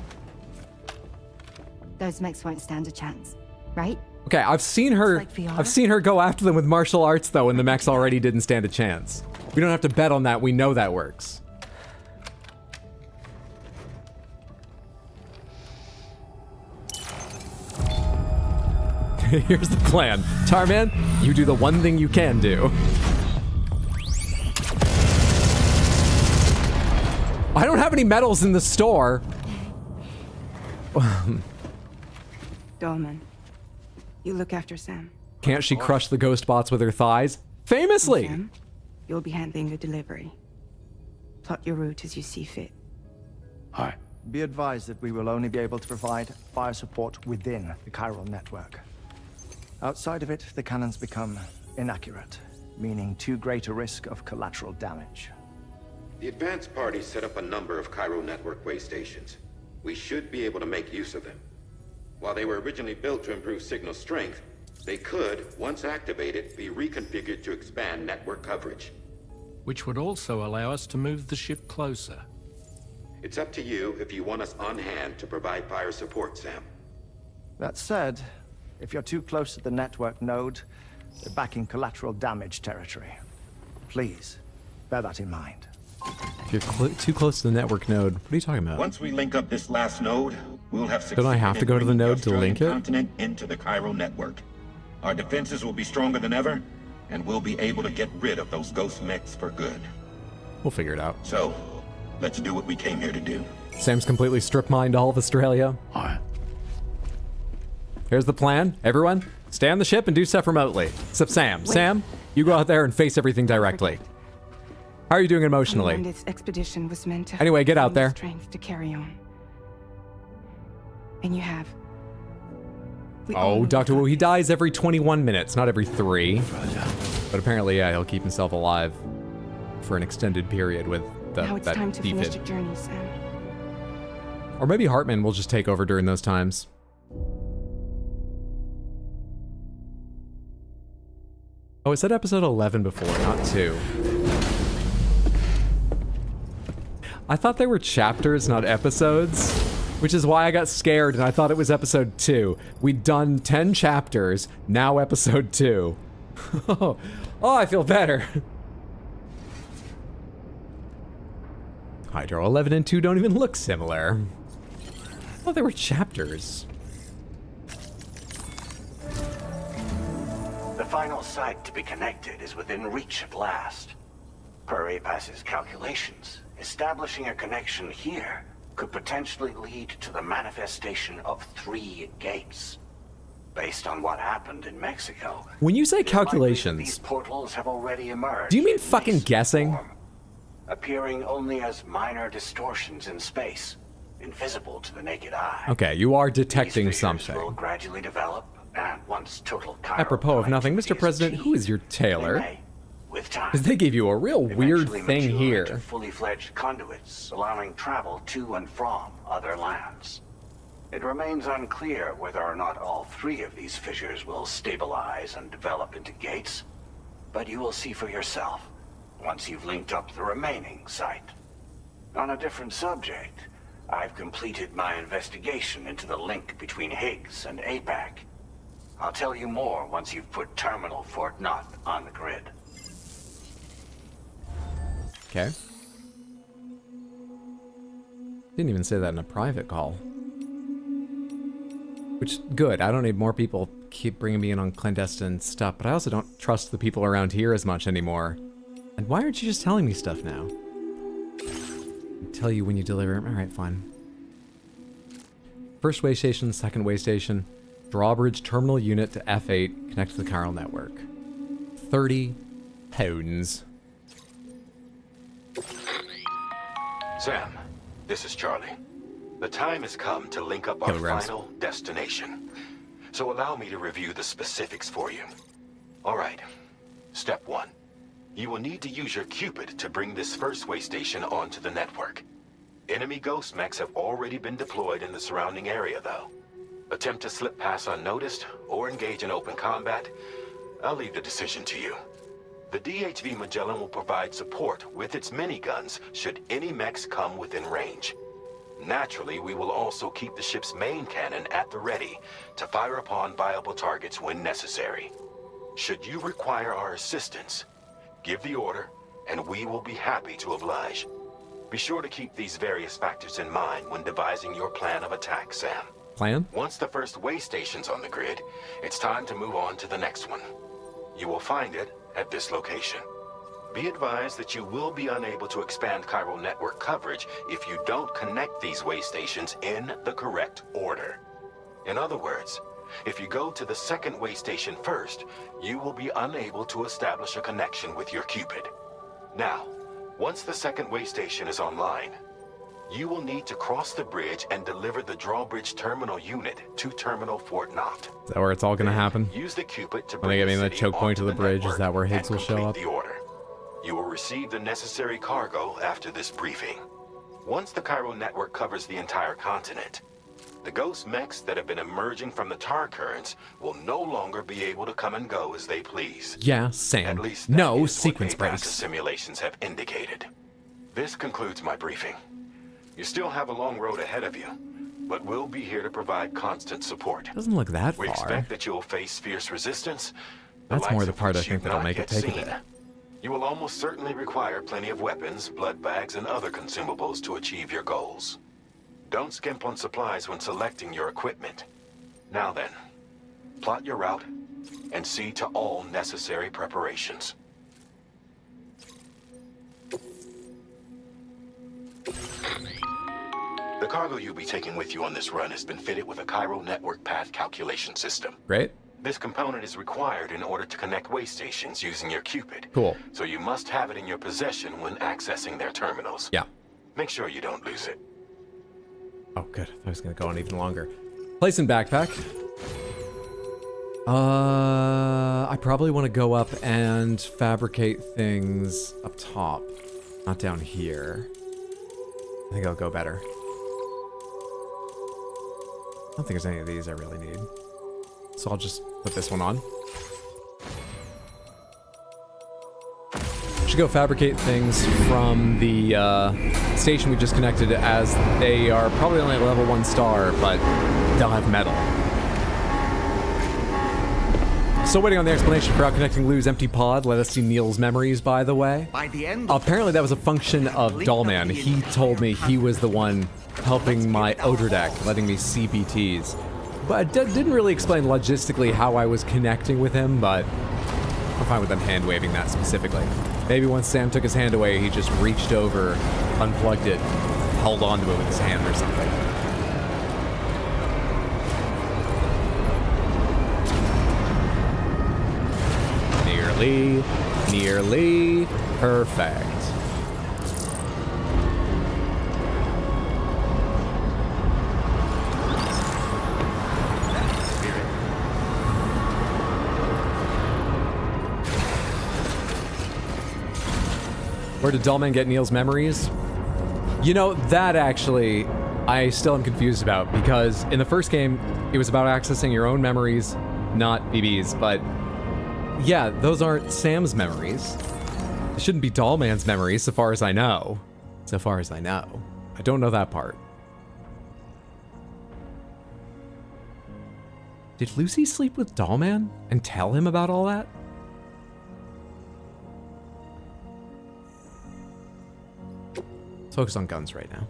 those mechs won't stand a chance, right? Okay, I've seen her. Like VR? I've seen her go after them with martial arts though, and the mechs already didn't stand a chance. We don't have to bet on that. We know that works. Here's the plan. Tarman, you do the one thing you can do. I don't have any medals in the store. Dolman, you look after Sam. Can't she crush the ghost bots with her thighs? Famously! Sam, you'll be handling the delivery. Plot your route as you see fit. Alright, be advised that we will only be able to provide fire support within the chiral network. Outside of it, the cannons become inaccurate, meaning too great a risk of collateral damage. The advanced party set up a number of chiral network way stations. We should be able to make use of them. While they were originally built to improve signal strength, they could, once activated, be reconfigured to expand network coverage. Which would also allow us to move the ship closer. It's up to you if you want us on hand to provide fire support, Sam. That said, if you're too close to the network node, you're back in collateral damage territory. Please, bear that in mind. If you're too close to the network node, what are you talking about? Once we link up this last node, we'll have succeeded. Don't I have to go to the node to link it? Continent into the chiral network. Our defenses will be stronger than ever, and we'll be able to get rid of those ghost mechs for good. We'll figure it out. So, let's do what we came here to do. Sam's completely strip-mined all of Australia. Alright. Here's the plan. Everyone, stay on the ship and do stuff remotely. Except Sam. Wait. Sam, you go out there and face everything directly. How are you doing emotionally? And this expedition was meant to Anyway, get out there. Strength to carry on. And you have. Oh, Dr. Wu, he dies every 21 minutes, not every 3. But apparently, yeah, he'll keep himself alive for an extended period with Now it's that time to finish defib. the journey, Sam. Or maybe Hartman will just take over during those times. Oh, it said episode 11 before, not 2. I thought they were chapters, not episodes, which is why I got scared and I thought it was episode 2. We'd done 10 chapters, now episode 2. Oh, I feel better. Hydro 11 and 2 don't even look similar. Oh, they were chapters. The final site to be connected is within reach at last. Per APAS's calculations, establishing a connection here could potentially lead to the manifestation of 3 gates. Based on what happened in Mexico, When you say it is likely that calculations, these portals have already emerged. do you mean in fucking nascent guessing? form, appearing only as minor distortions in space, invisible to the naked eye. Okay, you are detecting These fissures something. will gradually develop, and once total chiral Apropos of nothing, Mr. President, who is your tailor? with time, Because they gave you a real weird eventually thing mature here. into fully fledged conduits, allowing travel to and from other lands. It remains unclear whether or not all 3 of these fissures will stabilize and develop into gates, but you will see for yourself once you've linked up the remaining site. On a different subject, I've completed my investigation into the link between Higgs and APAC. I'll tell you more once you've put Terminal Fort Knott on the grid. Okay. Didn't even say that in a private call. Which, good. I don't need more people keep bringing me in on clandestine stuff, but I also don't trust the people around here as much anymore. And why aren't you just telling me stuff now? I'll tell you when you deliver. Alright, fine. First way station, second way station. Drawbridge terminal unit to F8. Connect to the chiral network. 30 pounds. Sam, this is Charlie. The time has come to link up our Kilograms. final destination. So allow me to review the specifics for you. All right. Step 1. You will need to use your Cupid to bring this first way station onto the network. Enemy ghost mechs have already been deployed in the surrounding area, though. Attempt to slip past unnoticed or engage in open combat, I'll leave the decision to you. The DHV Magellan will provide support with its miniguns should any mechs come within range. Naturally, we will also keep the ship's main cannon at the ready to fire upon viable targets when necessary. Should you require our assistance, give the order, and we will be happy to oblige. Be sure to keep these various factors in mind when devising your plan of attack, Sam. Plan? Once the first way station's on the grid, it's time to move on to the next one. You will find it at this location. Be advised that you will be unable to expand chiral network coverage if you don't connect these way stations in the correct order. In other words, if you go to the second way station first, you will be unable to establish a connection with your Cupid. Now, once the second way station is online, You will need to cross the bridge and deliver the drawbridge terminal unit to Terminal Fort Knot. Is that where it's all gonna happen? Use the Cupid to When bring they get me in the city choke point to onto the bridge, is network that where Higgs and will show up? complete the order. You will receive the necessary cargo after this briefing. Once the chiral network covers the entire continent, the ghost mechs that have been emerging from the tar currents will no longer be able to come and go as they please. Yeah, Sam. At least No sequence what data breaks. simulations have indicated. This concludes my briefing. You still have a long road ahead of you, but we'll be here to provide constant support. Doesn't look that We far. expect that you'll face fierce resistance. That's more the part I think that'll make it take a bit. bit. You will almost certainly require plenty of weapons, blood bags, and other consumables to achieve your goals. Don't skimp on supplies when selecting your equipment. Now then, plot your route and see to all necessary preparations. The cargo you'll be taking with you on this run has been fitted with a chiral network path calculation system. Great. This component is required in order to connect way stations using your Cupid. Cool. So you must have it in your possession when accessing their terminals. Yeah. Make sure you don't lose it. Oh, good. I was gonna go on even longer. Place in backpack. I probably want to go up and fabricate things up top, not down here. I think I'll go better. I don't think there's any of these I really need. So I'll just put this one on. Should go fabricate things from the station we just connected, as they are probably only a level 1 star, but they'll have metal. Still waiting on the explanation for how connecting Lou's empty pod let us see Neil's memories, by the way. By the end Apparently that was a function of Dollman. He told me he was the one helping my Odor deck, letting me see PTs. But didn't really explain logistically how I was connecting with him, but I'm fine with them hand-waving that specifically. Maybe once Sam took his hand away, he just reached over, unplugged it, held onto it with his hand or something. Nearly perfect. Where did Dollman get Neil's memories? You know, that actually, I still am confused about, because in the first game, it was about accessing your own memories, not BB's, but yeah, those aren't Sam's memories. It shouldn't be Dollman's memories, so far as I know. So far as I know. I don't know that part. Did Lucy sleep with Dollman and tell him about all that? Let's focus on guns right now.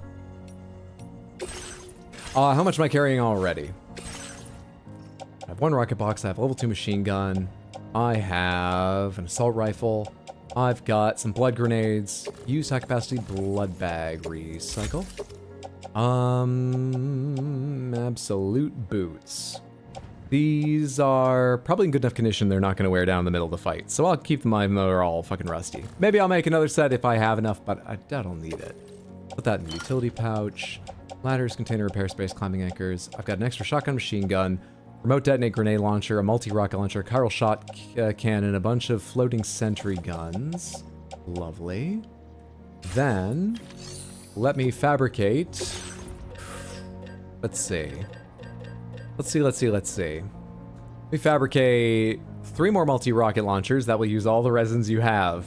How much am I carrying already? I have 1 rocket box, I have a level 2 machine gun, I have an assault rifle, I've got some blood grenades, use high capacity blood bag, recycle. Absolute boots. These are probably in good enough condition they're not going to wear down in the middle of the fight, so I'll keep them on even though they're all fucking rusty. Maybe I'll make another set if I have enough, but I doubt I'll need it. Put that in the utility pouch. Ladders, container repair space, climbing anchors. I've got an extra shotgun machine gun, remote detonate grenade launcher, a multi-rocket launcher, chiral shot cannon, a bunch of floating sentry guns. Lovely. Then, let me fabricate. Let's see. Let's see. We fabricate 3 more multi-rocket launchers. That will use all the resins you have.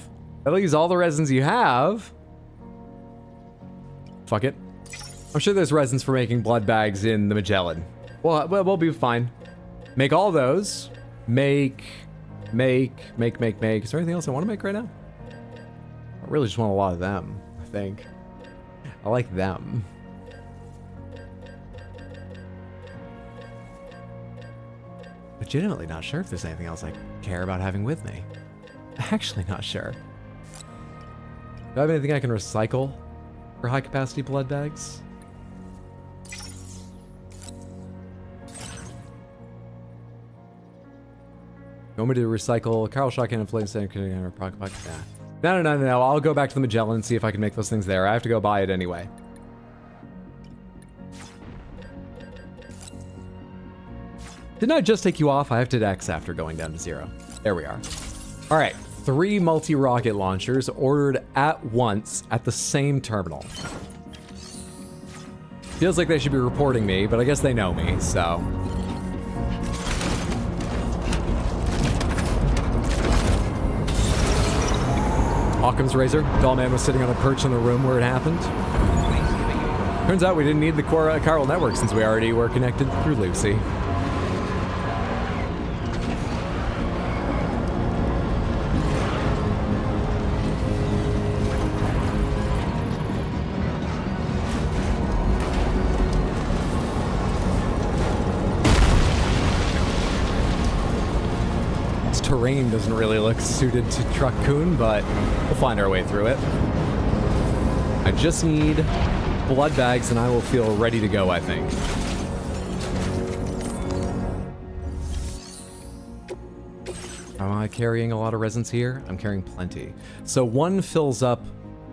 Fuck it. I'm sure there's resins for making blood bags in the Magellan. Well, we'll be fine. Make all those. Make. Is there anything else I want to make right now? I really just want a lot of them, I think. I like them. Legitimately not sure if there's anything else I care about having with me. Actually not sure. Do I have anything I can recycle for high capacity blood bags? You want me to recycle Chiral shotgun and flame center pocket pocket? Nah. No. I'll go back to the Magellan and see if I can make those things there. I have to go buy it anyway. Didn't I just take you off? I have to X after going down to 0. There we are. All right, 3 multi-rocket launchers ordered at once at the same terminal. Feels like they should be reporting me, but I guess they know me, so. Occam's razor. Dollman was sitting on a perch in the room where it happened. Turns out we didn't need the chiral network since we already were connected through Lucy. Terrain doesn't really look suited to Truck-Kun, but we'll find our way through it. I just need blood bags and I will feel ready to go, I think. Am I carrying a lot of resins here? I'm carrying plenty. So 1 fills up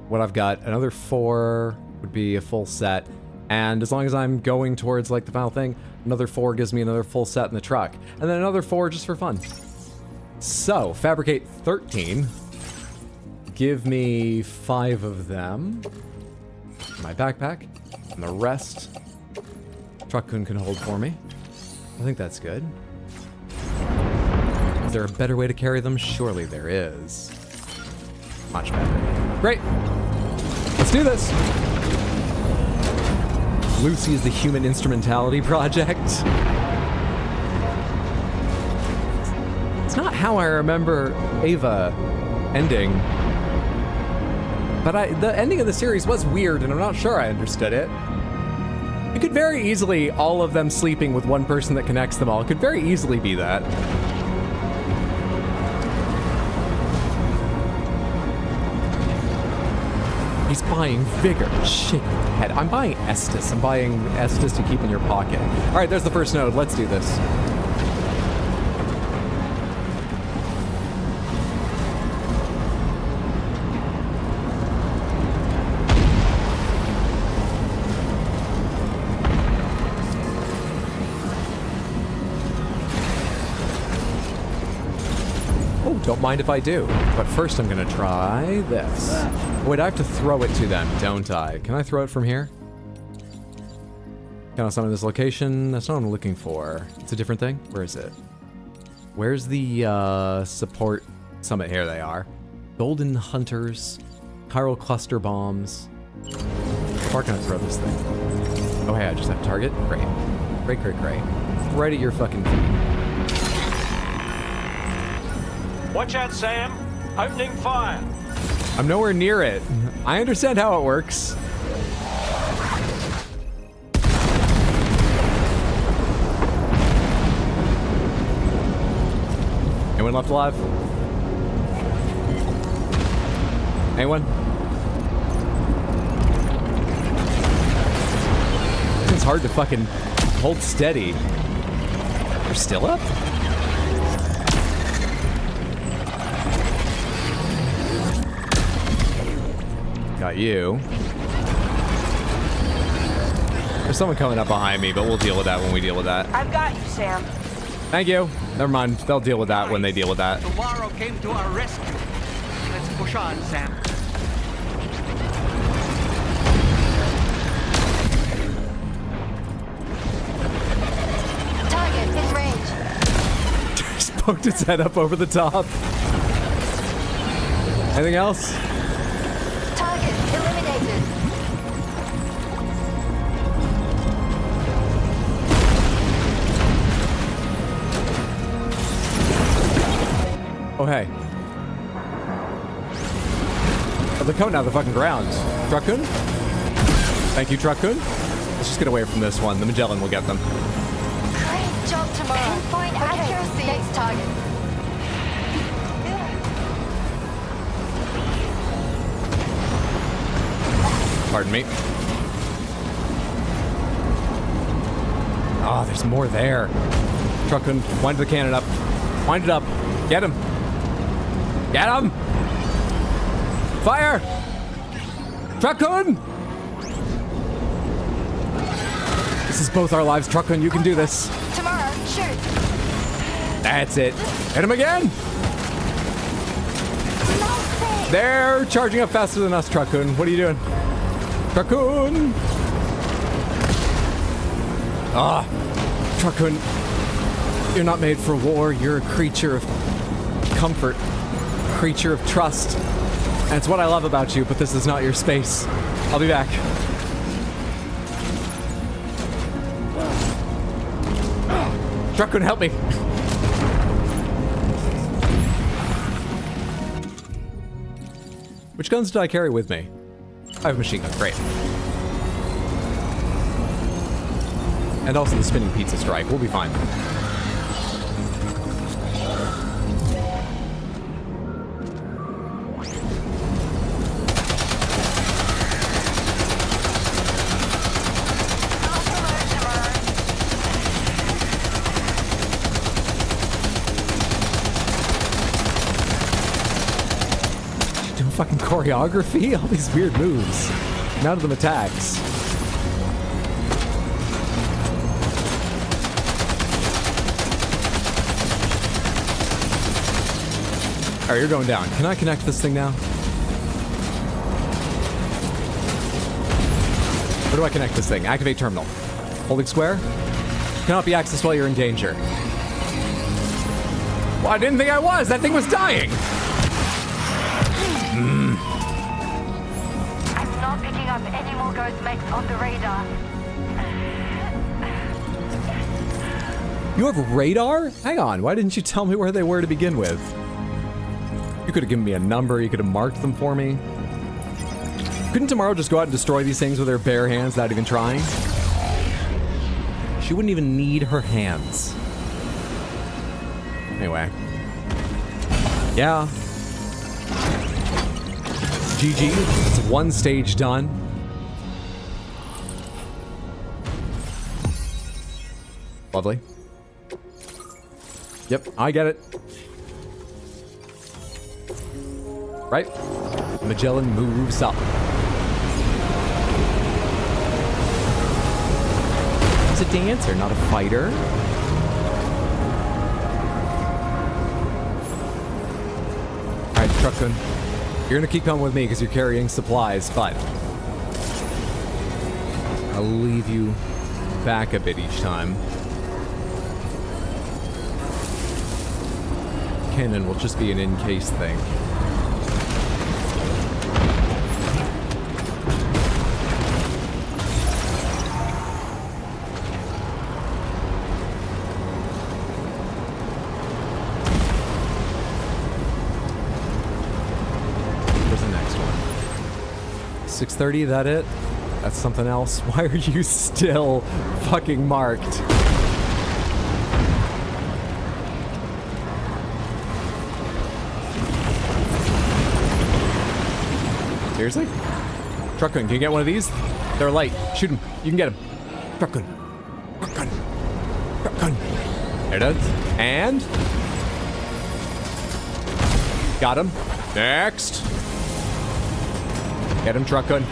what I've got. Another 4 would be a full set. And as long as I'm going towards like the final thing, another 4 gives me another full set in the truck. And then another 4 just for fun. So, fabricate 13. Give me 5 of them. My backpack. And the rest, Truck-Kun can hold for me. I think that's good. Is there a better way to carry them? Surely there is. Much better. Great. Let's do this. Lucy is the Human Instrumentality Project. It's not how I remember Ava ending. But the ending of the series was weird, and I'm not sure I understood it. It could very easily, all of them sleeping with one person that connects them all. It could very easily be that. He's buying vigor. Shake your head. I'm buying Estus. I'm buying Estus to keep in your pocket. All right, there's the first node. Let's do this. Don't mind if I do, but first I'm gonna try this. Wait, I have to throw it to them, don't I? Can I throw it from here? Can I summon this location? That's not what I'm looking for. It's a different thing? Where is it? Where's the support summit? Here they are. Golden Hunters, Chiral Cluster Bombs. How far can I throw this thing? Oh hey, I just have target? Great. Great, great, great. Right at your fucking feet. Watch out, Sam. Opening fire. I'm nowhere near it. I understand how it works. Anyone left alive? Anyone? It's hard to fucking hold steady. They're still up? Got you. There's someone coming up behind me, but we'll deal with that when we deal with that. I've got you, Sam. Thank you. Never mind. They'll deal with that when they deal with that. Tomorrow came to our rescue. Let's push on, Sam. Target in range. Just poked its head up over the top. Anything else? Oh, hey. Oh, they're coming out of the fucking ground. Truck-Kun? Thank you, Truck-Kun. Let's just get away from this one. The Magellan will get them. Great job tomorrow. Pinpoint accuracy. Next target. Pardon me. Oh, there's more there. Truck-Kun, wind the cannon up. Wind it up. Get him. Get him! Fire! Truck-Kun! This is both our lives, Truck-Kun. You can do this. Tomorrow, shoot. That's it. Hit him again. They're charging up faster than us, Truck-Kun. What are you doing? Truck-Kun! Ah, Truck-Kun. You're not made for war. You're a creature of comfort. Creature of trust. And it's what I love about you, but this is not your space. I'll be back. Truck-Kun, help me. Which guns did I carry with me? I have a machine gun, great. And also the spinning pizza strike, we'll be fine. Fucking choreography, all these weird moves. None of them attacks. Alright, you're going down. Can I connect this thing now? Where do I connect this thing? Activate terminal. Holding square? Cannot be accessed while you're in danger. Well, I didn't think I was! That thing was dying! I'm not picking up any more ghost mechs on the radar. You have radar? Hang on, why didn't you tell me where they were to begin with? You could have given me a number, you could have marked them for me. Couldn't Tomorrow just go out and destroy these things with her bare hands without even trying? She wouldn't even need her hands. Anyway. Yeah. GG. It's one stage done. Lovely. Yep, I get it. Right? Magellan moves up. He's a dancer, not a fighter. Alright, Truck-Kun. You're gonna keep coming with me because you're carrying supplies, but I'll leave you back a bit each time. Cannon will just be an in-case thing. Where's the next one? 6:30, that it? That's something else. Why are you still fucking marked? Seriously? Truck-Kun, can you get one of these? They're light. Shoot him. You can get him. Truck-Kun. Truck-Kun. Truck-Kun. There it is. And? Got him. Next. Get him, Truck-Kun.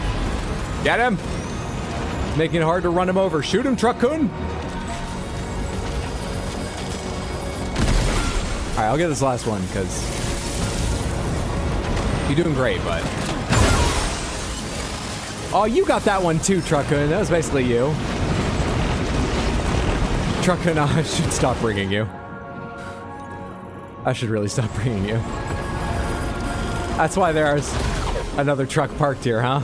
Get him. Making it hard to run him over. Shoot him, Truck-Kun. Alright, I'll get this last one, because you're doing great, but... Oh, you got that one too, Truck-Kun. That was basically you. Truck-Kun, I should stop bringing you. I should really stop bringing you. That's why there's another truck parked here, huh?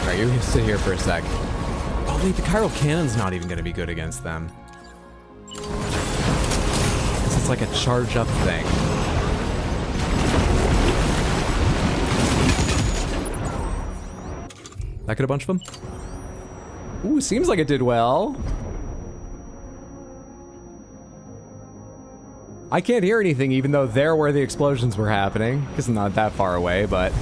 Alright, you sit here for a sec. Oh wait, the chiral cannon's not even gonna be good against them. It's like a charge up thing. That could a bunch of them? Ooh, seems like it did well. I can't hear anything even though they're where the explosions were happening. It's not that far away, but...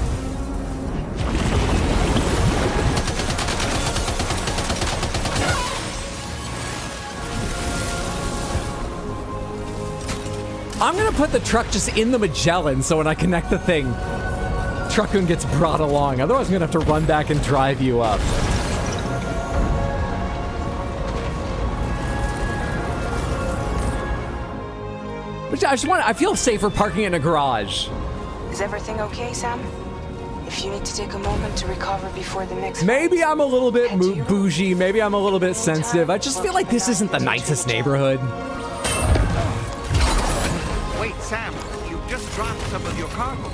I'm gonna put the truck just in the Magellan so when I connect the thing, Truck-Kun gets brought along. Otherwise, I'm gonna have to run back and drive you up. But I feel safer parking in a garage. Is everything okay, Sam? If you need to take a moment to recover before the next... Maybe I'm a little bit bougie. Maybe I'm a little bit sensitive. I just feel like this isn't the nicest neighborhood. Wait, Sam, you just dropped some of your cargo.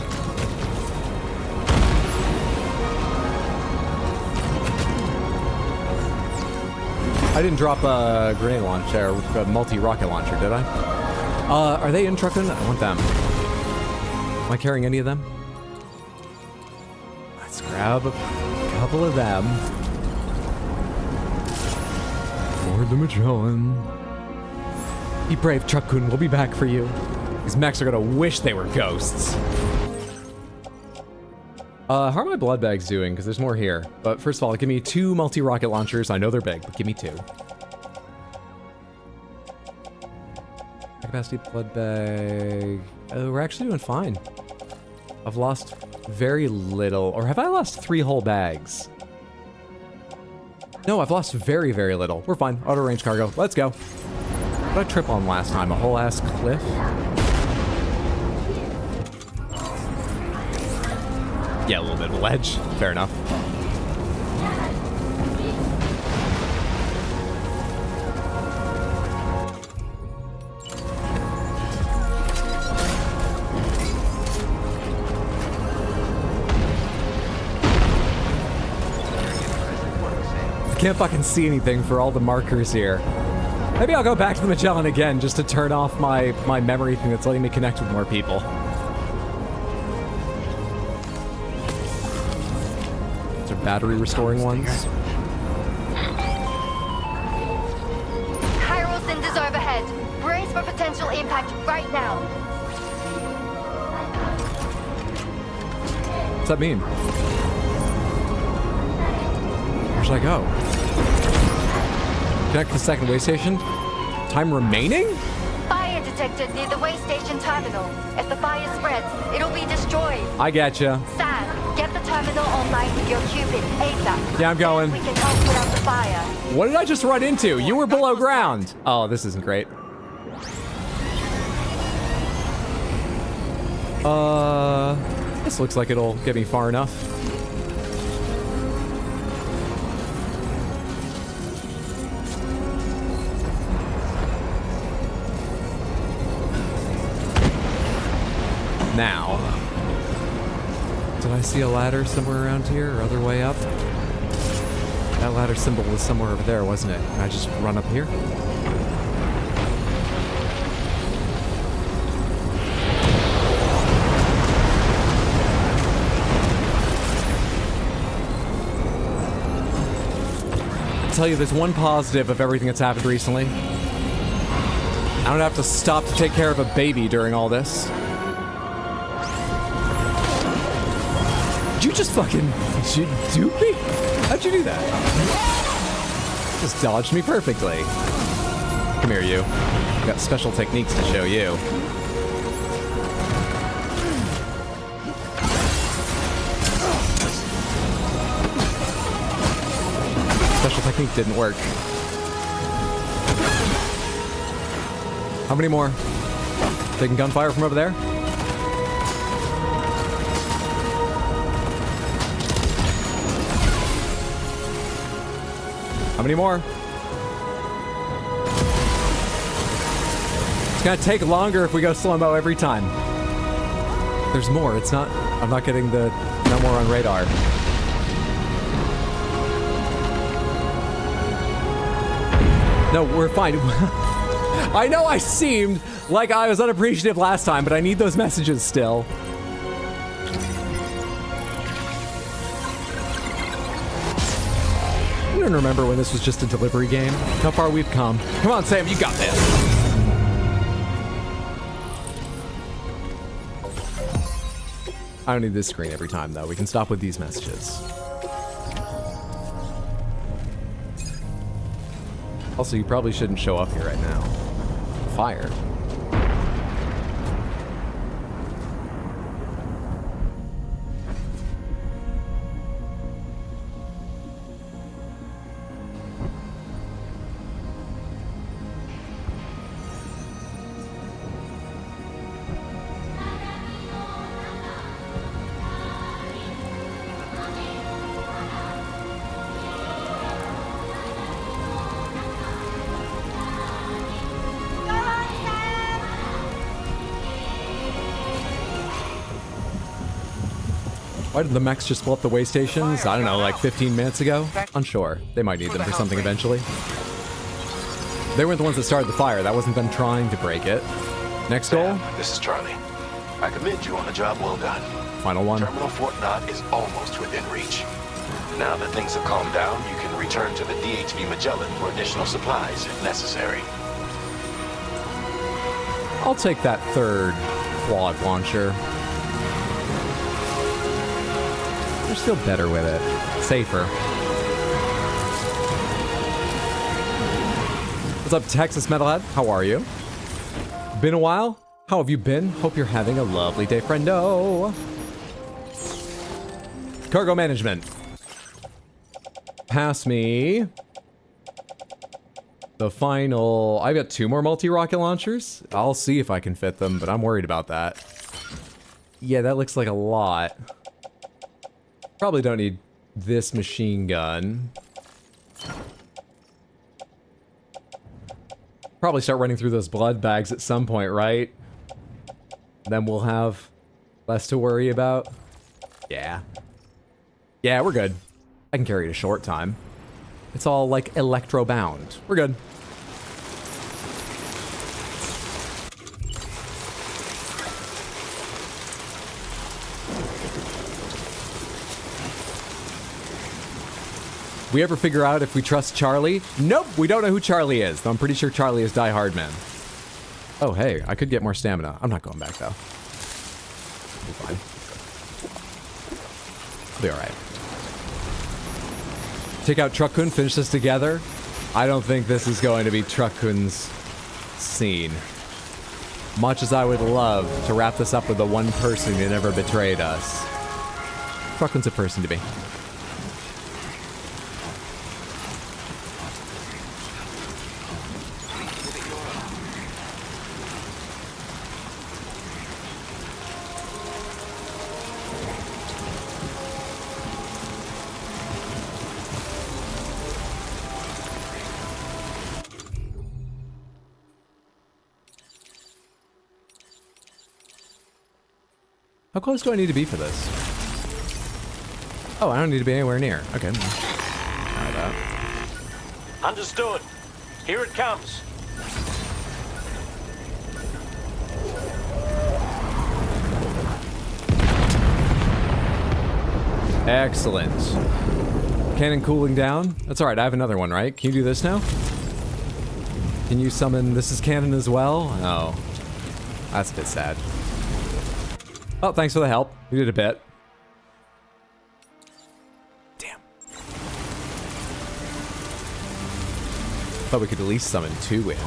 I didn't drop a grenade launcher, a multi-rocket launcher, did I? Are they in Truck-Kun? I want them. Am I carrying any of them? Let's grab a couple of them. For the Magellan. Be brave, Truck-Kun. We'll be back for you. These mechs are gonna wish they were ghosts. How are my blood bags doing? Because there's more here. But first of all, give me 2 multi-rocket launchers. I know they're big, but give me 2. Capacity blood bag. We're actually doing fine. I've lost very little. Or have I lost 3 whole bags? No, I've lost very, very little. We're fine. Auto range cargo. Let's go. What did I trip on last time? A whole ass cliff? Yeah, a little bit of a ledge. Fair enough. I can't fucking see anything for all the markers here. Maybe I'll go back to the Magellan again just to turn off my memory thing that's letting me connect with more people. These are battery restoring ones. Chiral cinders overhead. Brace for potential impact right now. What's that mean? Where should I go? Connect to the second way station? Time remaining? Fire detected near the way station terminal. If the fire spreads, it'll be destroyed. I getcha. Sam, get the terminal online with your Cupid ASAP. Yeah, I'm going. We can help put out the fire. What did I just run into? You were below ground. Oh, this isn't great. This looks like it'll get me far enough. Now, did I see a ladder somewhere around here or other way up? That ladder symbol was somewhere over there, wasn't it? Can I just run up here? I'll tell you, there's one positive of everything that's happened recently. I don't have to stop to take care of a baby during all this. Did you just fucking... Did you dupe me? How'd you do that? Just dodged me perfectly. Come here, you. I've got special techniques to show you. Special technique didn't work. How many more? Taking gunfire from over there? How many more? It's gonna take longer if we go slow-mo every time. There's more. It's not... I'm not getting the... No more on radar. No, we're fine. I know I seemed like I was unappreciative last time, but I need those messages still. I don't remember when this was just a delivery game. How far we've come. Come on, Sam, you got this. I don't need this screen every time, though. We can stop with these messages. Also, you probably shouldn't show up here right now. Fire. Why did the mechs just blow up the way stations? I don't know, like 15 minutes ago? Unsure. They might need them for something eventually. They weren't the ones that started the fire. That wasn't them trying to break it. Next goal? This is Charlie. I commend you on a job well done. Final one. Terminal Fort Knott is almost within reach. Now that things have calmed down, you can return to the DHV Magellan for additional supplies if necessary. I'll take that third quad launcher. They're still better with it. Safer. What's up, Texas Metalhead? How are you? Been a while? How have you been? Hope you're having a lovely day, friendo. Cargo management. Pass me the final... I've got 2 more multi-rocket launchers. I'll see if I can fit them, but I'm worried about that. Yeah, that looks like a lot. Probably don't need this machine gun. Probably start running through those blood bags at some point, right? Then we'll have less to worry about. Yeah. Yeah, we're good. I can carry it a short time. It's all like electro-bound. We're good. We ever figure out if we trust Charlie? Nope, we don't know who Charlie is, though I'm pretty sure Charlie is Die Hard Man. Oh, hey, I could get more stamina. I'm not going back, though. We'll be fine. I'll be alright. Take out Truck-Kun, finish this together. I don't think this is going to be Truck-Kun's scene. Much as I would love to wrap this up with the one person who never betrayed us. Truck-Kun's a person to me. How close do I need to be for this? Oh, I don't need to be anywhere near. Okay. Try that. Understood. Here it comes. Excellent. Cannon cooling down. That's alright, I have another one, right? Can you do this now? Can you summon... This is cannon as well? Oh. That's a bit sad. Oh, thanks for the help. We did a bit. Damn. Thought we could at least summon 2 in.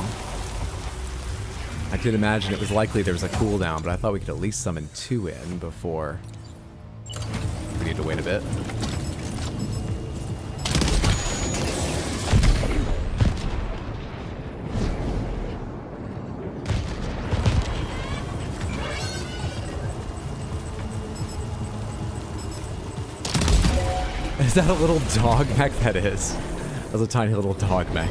I did imagine it was likely there was a cooldown, but I thought we could at least summon 2 in before... We need to wait a bit. Is that a little dog mech? That is. That's a tiny little dog mech.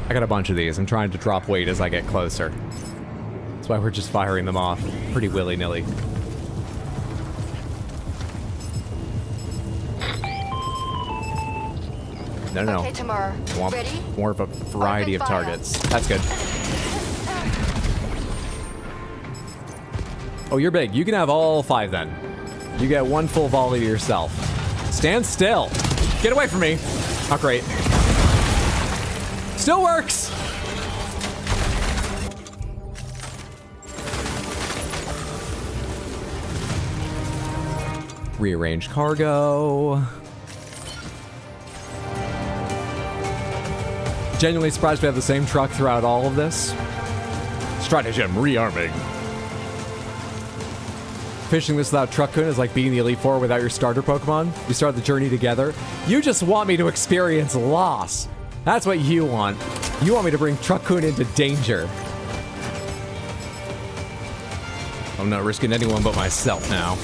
I got a bunch of these. I'm trying to drop weight as I get closer. That's why we're just firing them off pretty willy-nilly. No. Okay, tomorrow. I want Ready? more of a variety of targets. That's good. Oh, you're big. You can have all 5 then. You get 1 full volley to yourself. Stand still. Get away from me. Oh, great. Still works. Rearrange cargo. Genuinely surprised we have the same truck throughout all of this. Stratagem rearming. Finishing this without Truck-Kun is like beating the Elite Four without your starter Pokemon. We start the journey together. You just want me to experience loss. That's what you want. You want me to bring Truck-Kun into danger. I'm not risking anyone but myself now.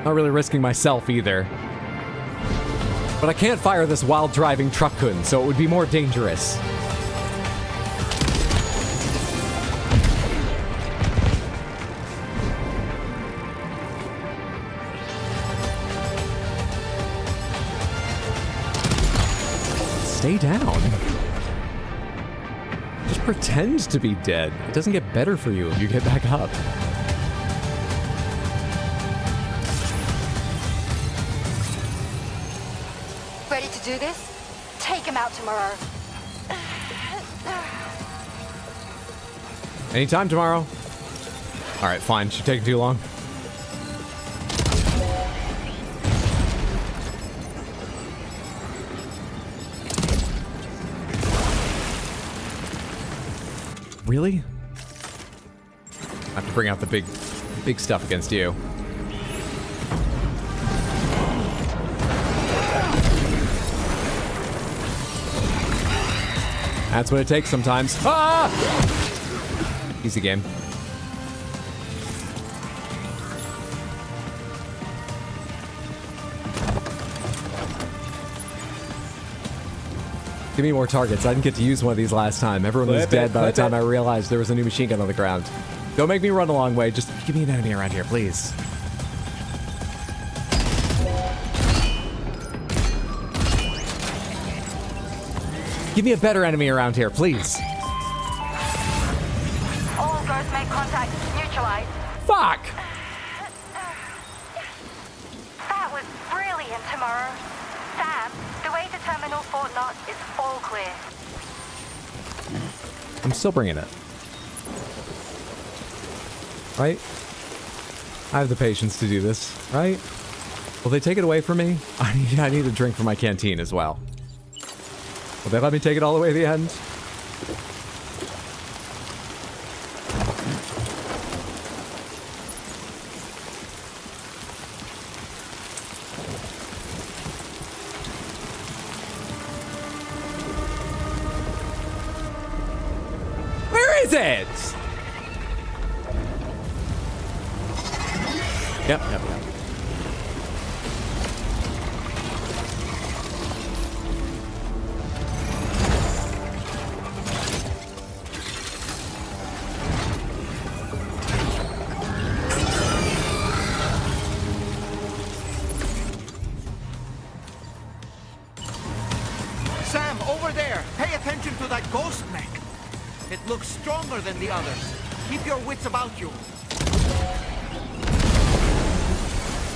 Not really risking myself either. But I can't fire this while driving Truck-Kun, so it would be more dangerous. Stay down. Just pretend to be dead. It doesn't get better for you if you get back up. Ready to do this? Take him out tomorrow. Anytime tomorrow. All right, fine. Should take too long. Really? I have to bring out the big stuff against you. That's what it takes sometimes. Ah! Easy game. Give me more targets. I didn't get to use one of these last time. Everyone was dead by the time I realized there was a new machine gun on the ground. Don't make me run a long way. Just give me an enemy around here, please. Give me a better enemy around here, please. All ghosts make contact. Neutralize. Fuck! That was brilliant, tomorrow. Sam, the way to Terminal Fort Knot is all clear. I'm still bringing it. Right? I have the patience to do this, right? Will they take it away from me? I need a drink from my canteen as well. Will they let me take it all the way to the end? Where is it? Yep. Sam, over there! Pay attention to that ghost mech! It looks stronger than the others. Keep your wits about you.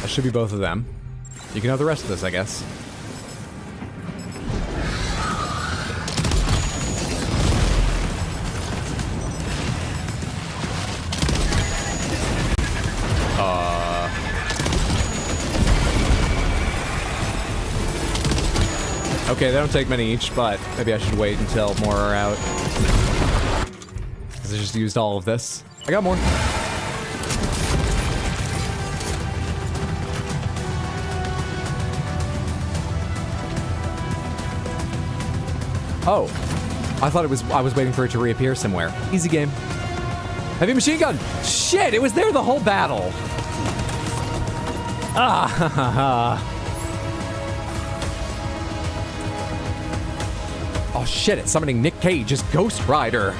That should be both of them. You can have the rest of this, I guess. Okay, they don't take many each, but maybe I should wait until more are out. Because I just used all of this. I got more. Oh, I thought I was waiting for it to reappear somewhere. Easy game. Heavy machine gun. Shit, it was there the whole battle. Ah. Oh shit, it's summoning Nick Cage as Ghost Rider.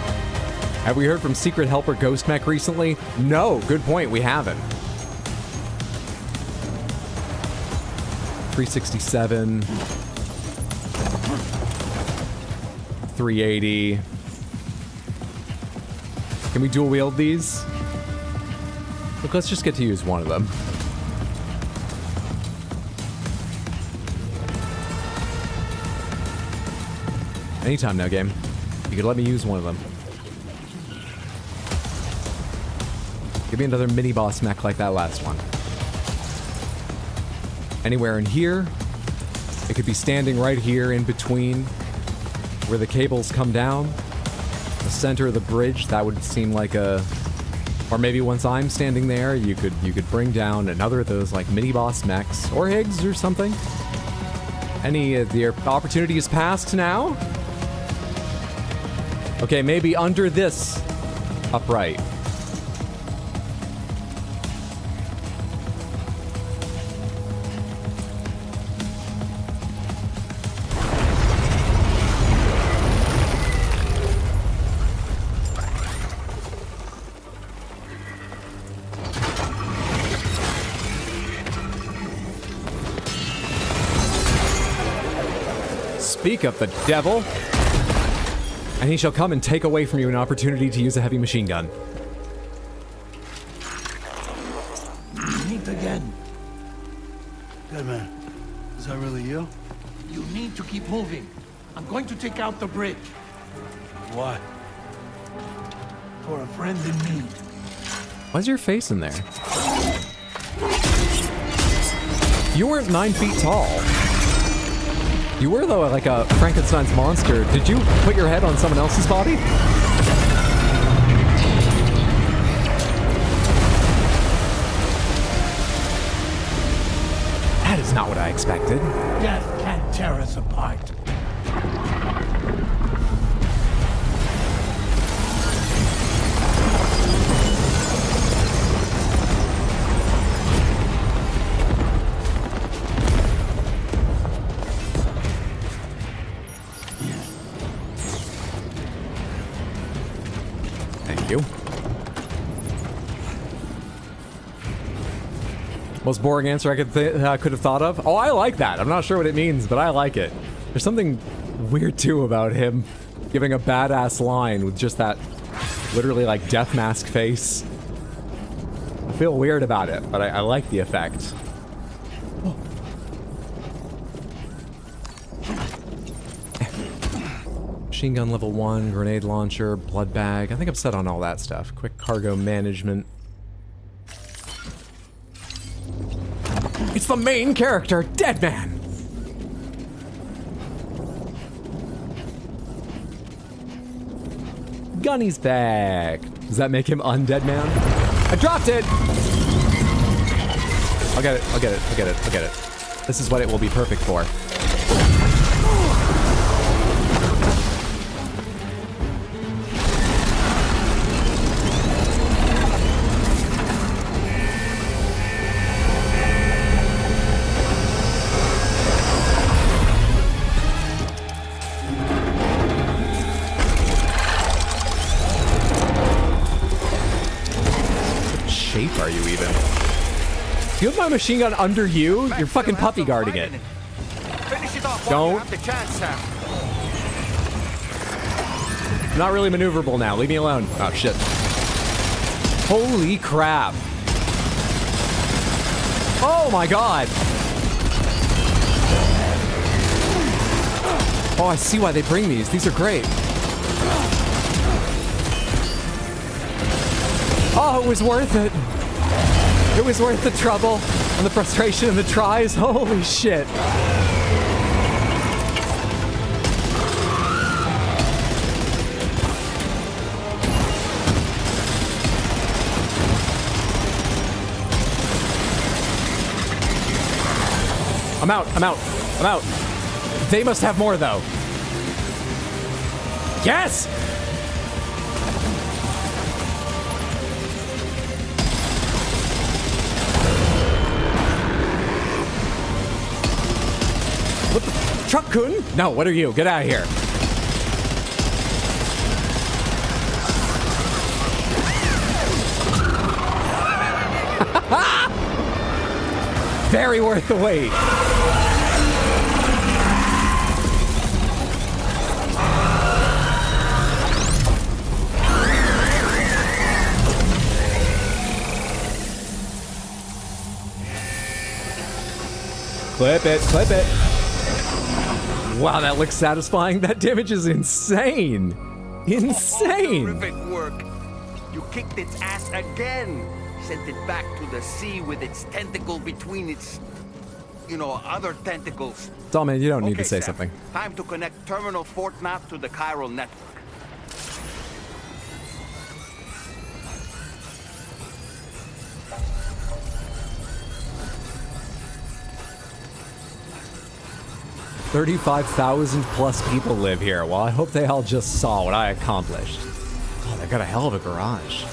Have we heard from Secret Helper Ghost Mech recently? No, good point, we haven't. 367. 380. Can we dual wield these? Look, let's just get to use one of them. Anytime now, game. You could let me use one of them. Give me another mini boss mech like that last one. Anywhere in here. It could be standing right here in between where the cables come down. The center of the bridge, that would seem like a... Or maybe once I'm standing there, you could bring down another of those like mini boss mechs or Higgs or something. The opportunity is passed now. Okay, maybe under this upright. speak of the devil, and he shall come and take away from you an opportunity to use a heavy machine gun. Meet again. Good man. Is that really you? You need to keep moving. I'm going to take out the bridge. Why? For a friend in need. Why's your face in there? You weren't 9 feet tall. You were, though, like a Frankenstein's monster. Did you put your head on someone else's body? That is not what I expected. Death can't tear us apart. Thank you. Most boring answer I could have thought of. Oh, I like that. I'm not sure what it means, but I like it. There's something weird too about him giving a badass line with just that literally like death mask face. I feel weird about it, but I like the effect. Oh. Machine gun level 1, grenade launcher, blood bag. I think I'm set on all that stuff. Quick cargo management. It's the main character, Dead Man! Gunny's back. Does that make him Undead Man? I dropped it! I'll get it, I'll get it, I'll get it, I'll get it. This is what it will be perfect for. Are you even? Do you have my machine gun under you? You're fucking puppy guarding it. Finish it off. Don't. You have the chance, Sam. Not really maneuverable now. Leave me alone. Oh shit. Holy crap. Oh my god. Oh, I see why they bring these. These are great. Oh, it was worth it. It was worth the trouble and the frustration and the tries. Holy shit. I'm out, I'm out, I'm out. They must have more though. Yes! What the? Truck-Kun? No, what are you? Get out of here. Very worth the wait. Clip it, clip it. Wow, that looks satisfying. That damage is insane. Insane. Terrific work. You kicked its ass again. Sent it back to the sea with its tentacle between its, other tentacles. Dollman, you don't need to say Sam. something. Time to connect Terminal Fort Map to the chiral network. $35,000 plus people live here. Well, I hope they all just saw what I accomplished. Oh, they got a hell of a garage.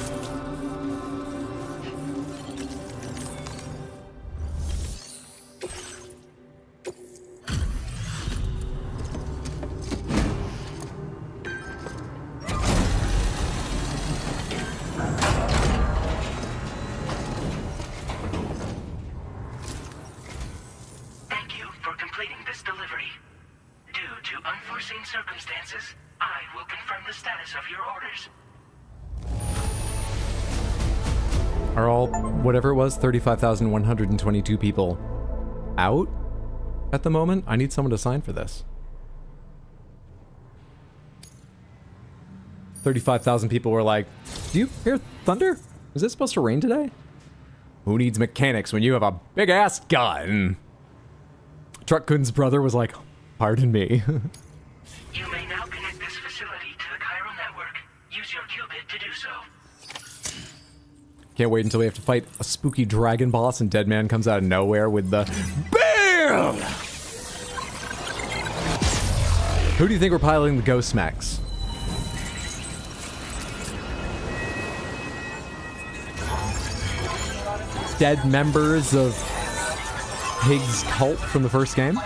Thank you for completing this delivery. Due to Are all, whatever it was, 35,122 people out at the moment? I need someone to sign for this. 35,000 people were like, do you hear thunder? Is it supposed to rain today? Who needs mechanics when you have a big-ass gun? Truck-Kun's brother was like, pardon me. You may now connect this facility to the chiral network. Use your qubit to do so. Can't wait until we have to fight a spooky dragon boss and Deadman comes out of nowhere with the BAM! Who do you think we're piloting the ghost mechs? Dead members of Higgs cult from the first game?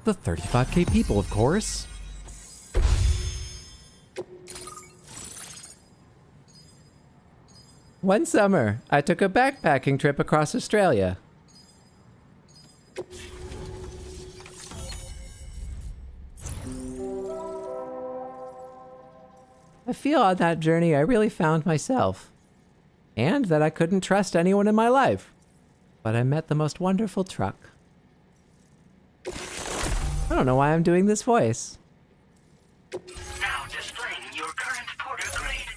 The 35K people, of course. One summer, I took a backpacking trip across Australia. I feel on that journey I really found myself. And that I couldn't trust anyone in my life. But I met the most wonderful truck. I don't know why I'm doing this voice. Now displaying your current porter grade.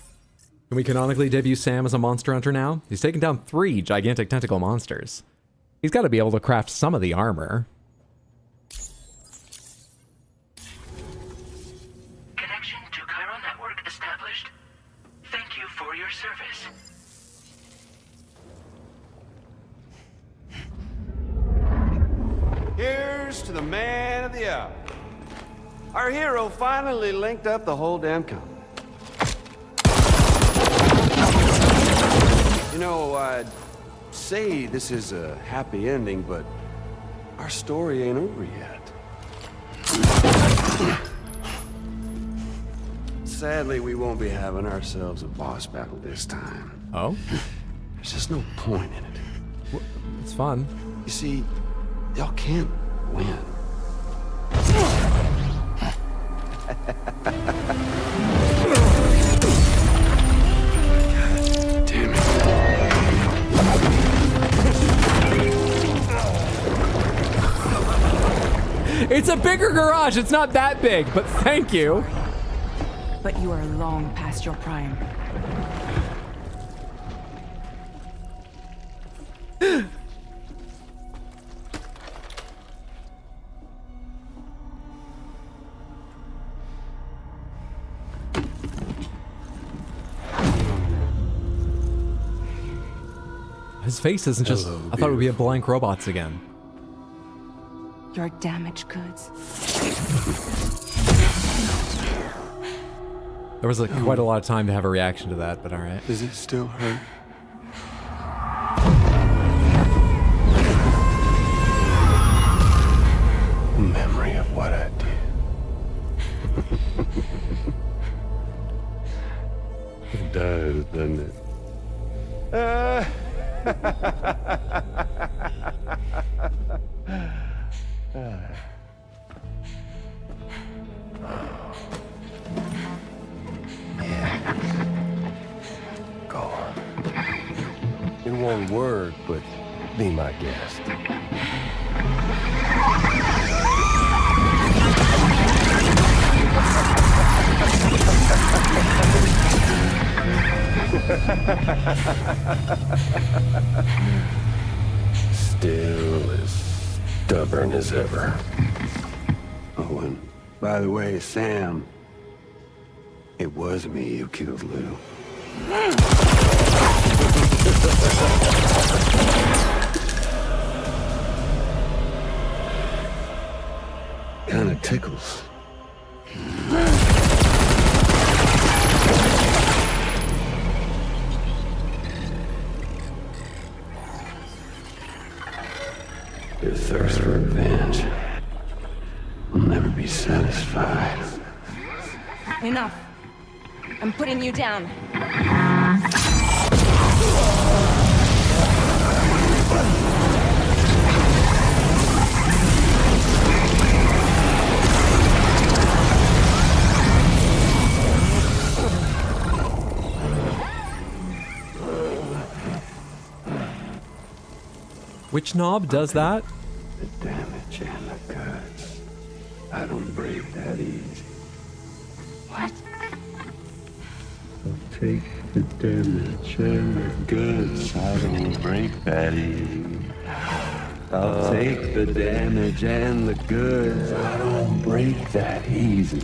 Can we canonically debut Sam as a monster hunter now? He's taken down 3 gigantic tentacle monsters. He's got to be able to craft some of the armor. Connection to chiral network established. Thank you for your service. Here's to the man of the hour. Our hero finally linked up the whole damn company. You know, I'd say this is a happy ending, but our story ain't over yet. Sadly, we won't be having ourselves a boss battle this time. Oh? There's just no point in it. It's fun. You see, y'all can't win. Damn it. It's a bigger garage. It's not that big, but thank you. But you are long past your prime. His face isn't just... Hello, I thought it would be a blank robots again. Your damaged goods. There was quite a lot of time to have a reaction to that, but alright. Does it still hurt? Memory of what I did. It does, doesn't it? Go on. In one word, but be my guest. Still as stubborn as ever. Oh, and by the way, Sam, it was me who killed Lou. Kinda tickles. Your thirst for revenge will never be satisfied. Enough. I'm putting you down. Which knob does that? The damage and the goods. I don't break that easy. What? I'll take the damage and the goods. I don't break that easy. I'll take the damage and the goods. I don't break that easy.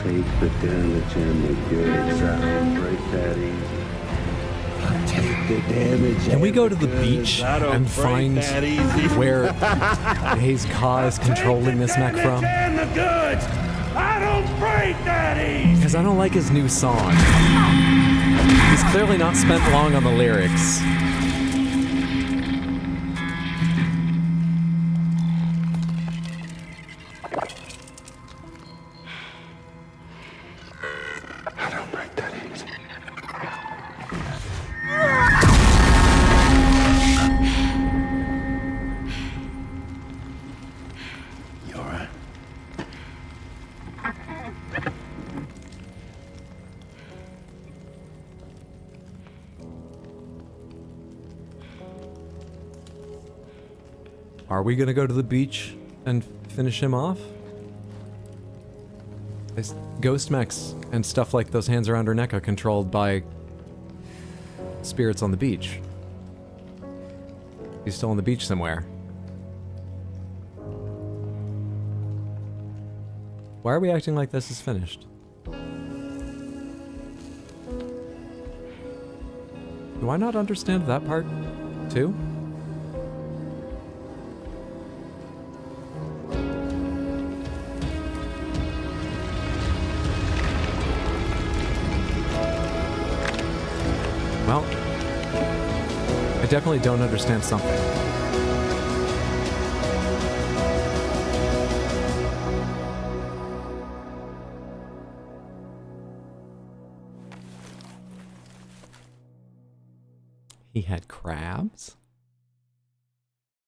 Take the damage and the goods. I don't break that easy. I'll take the damage. Can we go to the beach and find where Hayes Ka is controlling this mech from? And the goods. I don't break that easy. Because I don't like his new song. He's clearly not spent long on the lyrics. Are we gonna go to the beach and finish him off? This ghost mechs and stuff like those hands around her neck are controlled by spirits on the beach. He's still on the beach somewhere. Why are we acting like this is finished? Do I not understand that part, too? Well, I definitely don't understand something. He had crabs?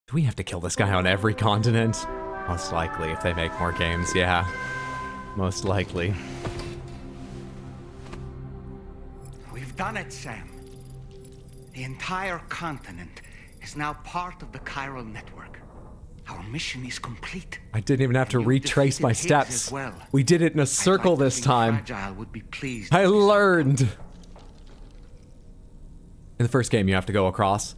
Do we have to kill this guy on every continent? Most likely, if they make more games, yeah. Most likely. We've done it, Sam. The entire continent is now part of the chiral network. Our mission is complete. I didn't even have to retrace my steps. We did it in a circle this time. Would be pleased. I learned. In the first game, you have to go across,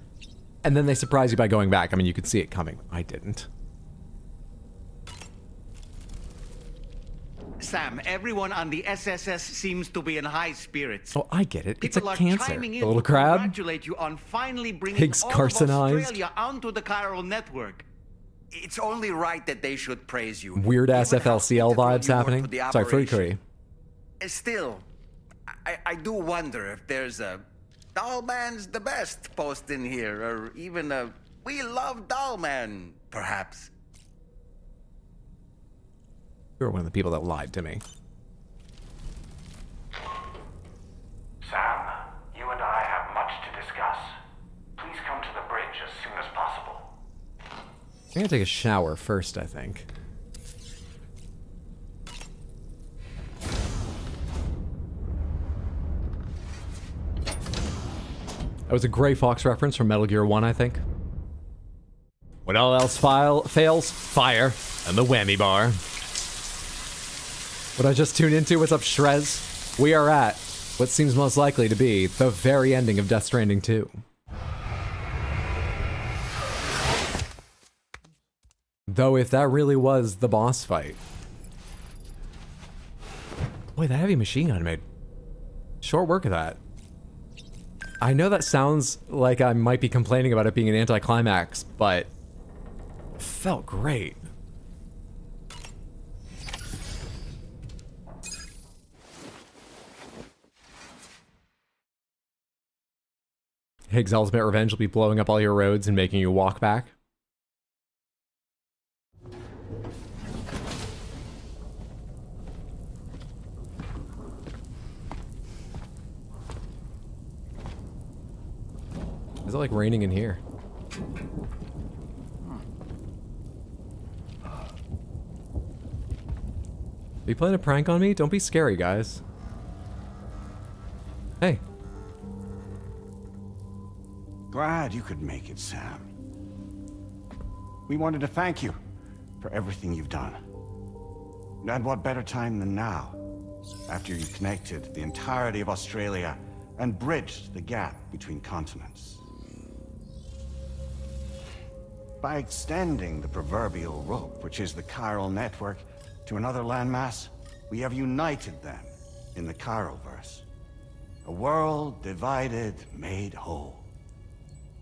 and then they surprise you by going back. I mean, you could see it coming. I didn't. Sam, everyone on the SSS seems to be in high spirits. Oh, I get it. It's People a are cancer. chiming The in little to crab. Congratulate you on finally bringing Pigs all carcinized. of Australia onto the chiral network. It's only right that they should praise you. Weird ass FLCL vibes happening. Sorry, Furikuri. Still, I do wonder if there's a Dollman's the best post in here, or even a We Love Dollman, perhaps. You were one of the people that lied to me. Sam, you and I have much to discuss. Please come to the bridge as soon as possible. I'm gonna take a shower first, I think. That was a Gray Fox reference from Metal Gear 1, I think. When all else fails, fire, and the whammy bar. What I just tuned into, what's up, Shrez? We are at what seems most likely to be the very ending of Death Stranding 2. Though if that really was the boss fight. Boy, that heavy machine gun made short work of that. I know that sounds like I might be complaining about it being an anticlimax, but it felt great. Higgs' ultimate revenge will be blowing up all your roads and making you walk back. Is it like raining in here? Are you playing a prank on me? Don't be scary, guys. Hey. Glad you could make it, Sam. We wanted to thank you for everything you've done. And what better time than now, after you connected the entirety of Australia and bridged the gap between continents. By extending the proverbial rope, which is the chiral network, to another landmass, we have united them in the Chiroverse. A world divided, made whole.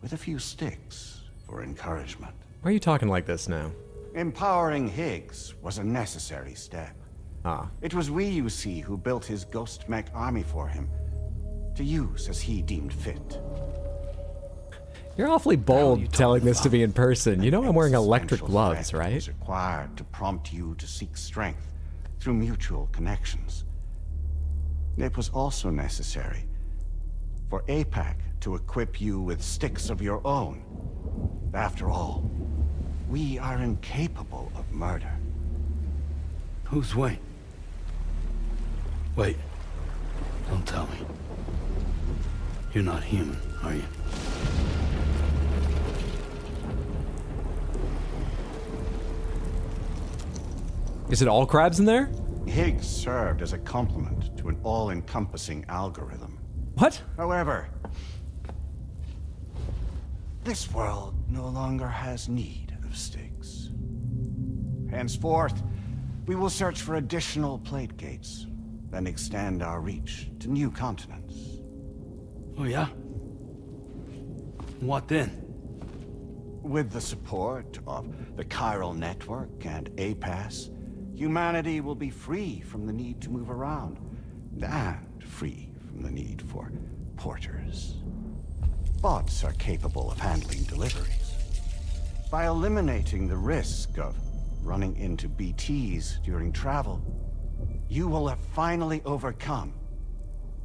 With a few sticks for encouragement. Why are you talking like this now? Empowering Higgs was a necessary step. It was we, you see, who built his ghost mech army for him, to use as he deemed fit. You're awfully bold telling this to me in person. You know I'm wearing electric gloves, right? It was required to prompt you to seek strength through mutual connections. It was also necessary for APAC to equip you with sticks of your own. After all, we are incapable of murder. Who's Wayne? Wait. Don't tell me. You're not human, are you? Is it all crabs in there? Higgs served as a complement to an all-encompassing algorithm. What? However, this world no longer has need of sticks. Henceforth, we will search for additional plate gates, then extend our reach to new continents. Oh yeah? What then? With the support of the chiral network and APAS, humanity will be free from the need to move around, and free from the need for porters. Bots are capable of handling deliveries. By eliminating the risk of running into BTs during travel, you will have finally overcome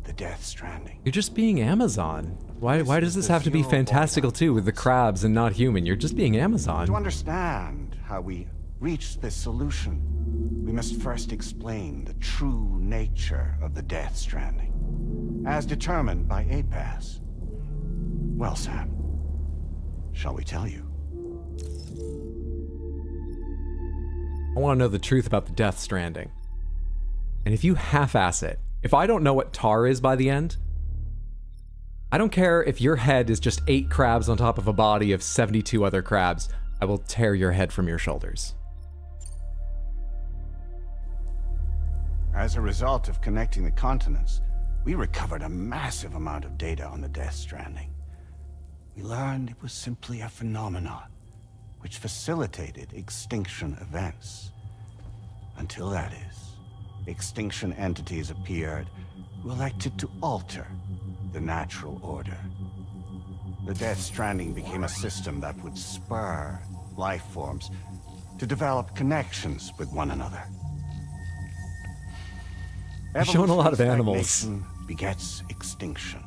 the Death Stranding. You're just being Amazon. Why does this have to be fantastical too with the crabs and not human? You're just being Amazon. To understand how we reached this solution, we must first explain the true nature of the Death Stranding, as determined by APAS. Well, Sam, shall we tell you? I want to know the truth about the Death Stranding. And if you half-ass it, if I don't know what tar is by the end, I don't care if your head is just 8 crabs on top of a body of 72 other crabs, I will tear your head from your shoulders. As a result of connecting the continents, we recovered a massive amount of data on the Death Stranding. We learned it was simply a phenomenon which facilitated extinction events. Until that is, extinction entities appeared who elected to alter the natural order. The Death Stranding became a system that would spur life forms to develop connections with one another. You're showing a lot of animals. Stagnation begets extinction.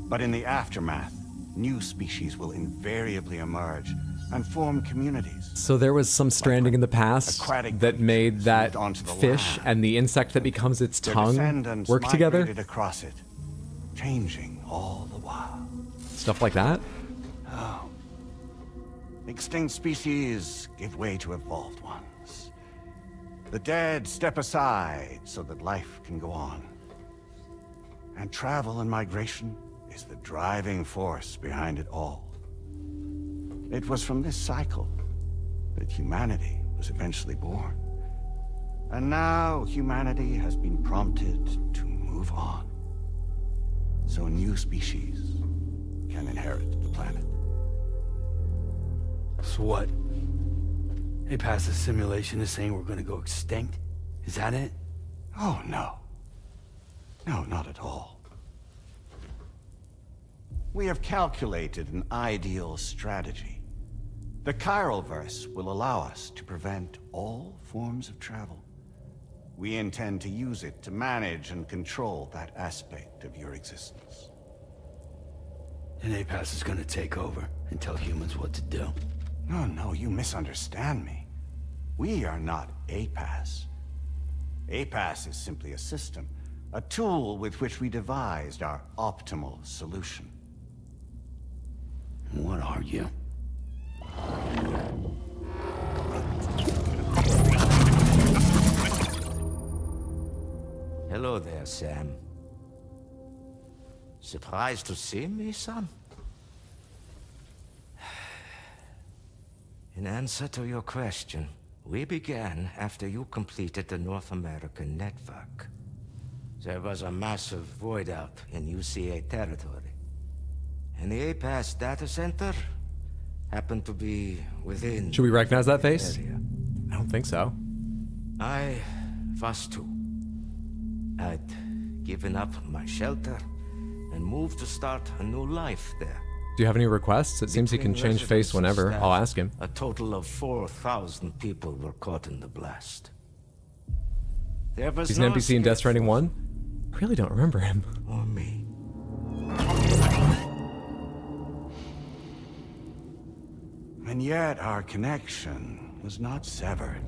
But in the aftermath, new species will invariably emerge and form communities. So there was some stranding in the past that made that fish and the insect that becomes its tongue work together? Across it, changing all the while. Stuff like that? Oh. Extinct species give way to evolved ones. The dead step aside so that life can go on. And travel and migration is the driving force behind it all. It was from this cycle that humanity was eventually born. And now humanity has been prompted to move on. So new species can inherit the planet. So what? They passed a simulation is saying we're gonna go extinct? Is that it? Oh, no. No, not at all. We have calculated an ideal strategy. The Chiralverse will allow us to prevent all forms of travel. We intend to use it to manage and control that aspect of your existence. And APAS is gonna take over and tell humans what to do. No, you misunderstand me. We are not APAS. APAS is simply a system, a tool with which we devised our optimal solution. What are you? Hello there, Sam. Surprised to see me, son? In answer to your question, we began after you completed the North American network. There was a massive void out in UCA territory. And the APAS data center happened to be within... Should we recognize that face? area. I don't think so. I was too. I'd given up my shelter and moved to start a new life there. Do you have any requests? It seems he can change face whenever. I'll ask him. A total of 4,000 people were caught in the blast. There was He's an no NPC in Death Stranding 1? I really don't remember him. Or me. And yet our connection was not severed.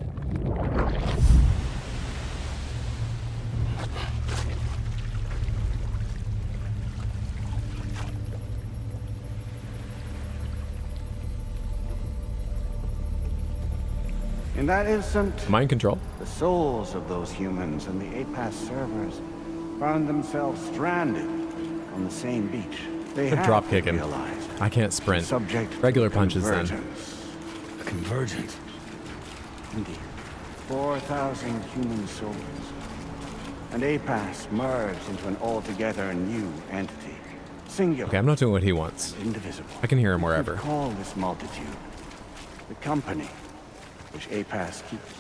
In that instant, Mind control. the souls of those humans and the APAS servers found themselves stranded on the same beach. They Could had drop kick him. realized I can't sprint. subject Regular to punches then. convergence. A convergence? Indeed. 4,000 human souls. And APAS merged into an altogether new entity. Singular. Okay, I'm not doing what he wants. Indivisible. I can hear him We wherever. could call this multitude the company which APAS keeps.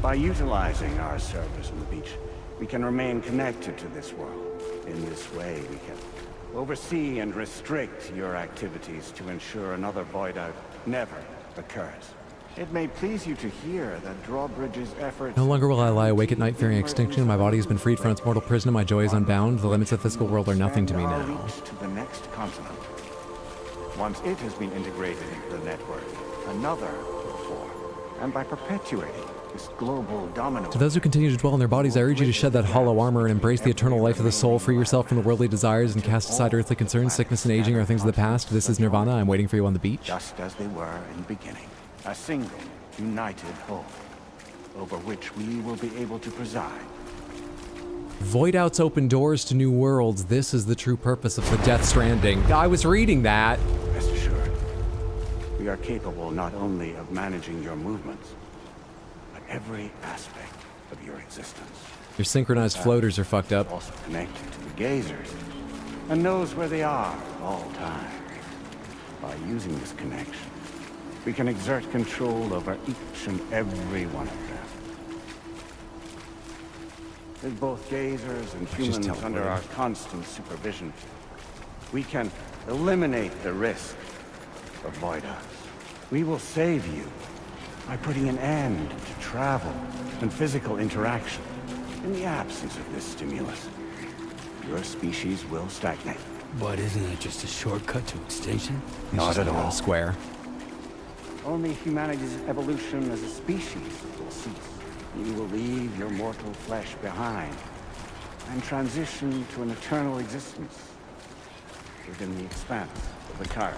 By utilizing our servers on the beach, we can remain connected to this world. In this way, we can oversee and restrict your activities to ensure another void out never occurs. It may please you to hear that Drawbridge's efforts... No longer will I lie awake at night fearing extinction. My body has been freed from its mortal prison and my joy is unbound. The limits of the physical world are nothing to me now. Reach to the next continent. Once it has been integrated into the network, another will form. And by perpetuating this global domino... To those who continue to dwell in their bodies, I urge you to shed that hollow armor and embrace the eternal life of the soul. Free yourself from the worldly desires and cast aside earthly concerns. Sickness and aging are things of the past. This is Nirvana. I'm waiting for you on the beach. Just as they were in the beginning. A single, united whole, over which we will be able to preside. Void outs open doors to new worlds. This is the true purpose of the Death Stranding. I was reading that. Rest assured, we are capable not only of managing your movements, but every aspect of your existence. Your synchronized floaters are fucked up. Also connected to the gazers, and knows where they are at all times. By using this connection, we can exert control over each and every one of them. With both gazers and humans under our constant supervision, we can eliminate the risk of void outs. We will save you by putting an end to travel and physical interaction. In the absence of this stimulus, your species will stagnate. But isn't it just a shortcut to extinction? Not at all. Square. Only humanity's evolution as a species will cease. You will leave your mortal flesh behind and transition to an eternal existence within the expanse of the Chiron.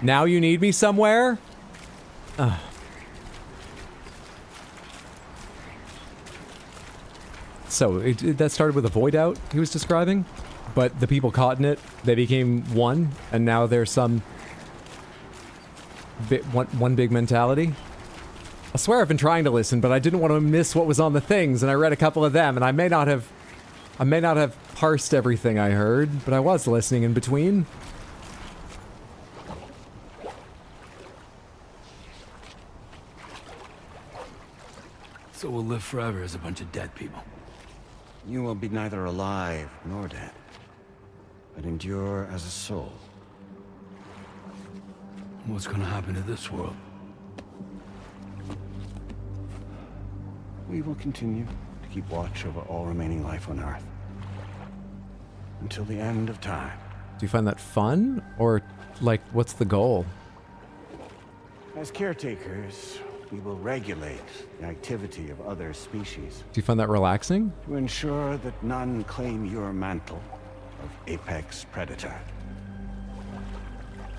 Now you need me somewhere? So, that started with a void out he was describing? But the people caught in it, they became one, and now there's some... one big mentality? I swear I've been trying to listen, but I didn't want to miss what was on the things, and I read a couple of them, and I may not have parsed everything I heard, but I was listening in between. So we'll live forever as a bunch of dead people. You will be neither alive nor dead, but endure as a soul. What's gonna happen to this world? We will continue to keep watch over all remaining life on Earth. Until the end of time. Do you find that fun? Or, like, what's the goal? As caretakers, we will regulate the activity of other species. Do you find that relaxing? To ensure that none claim your mantle of apex predator.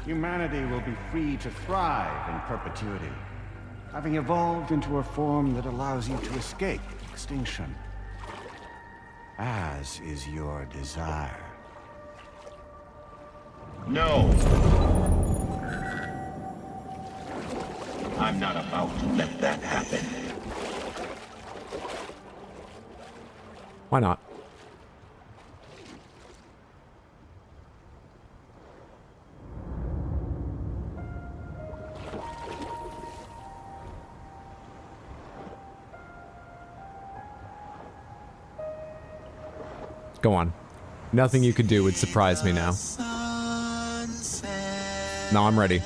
Humanity will be free to thrive in perpetuity, having evolved into a form that allows you to escape extinction, as is your desire. No! I'm not about to let that happen. Why not? Go on. Nothing you could do would surprise me now. Now I'm ready.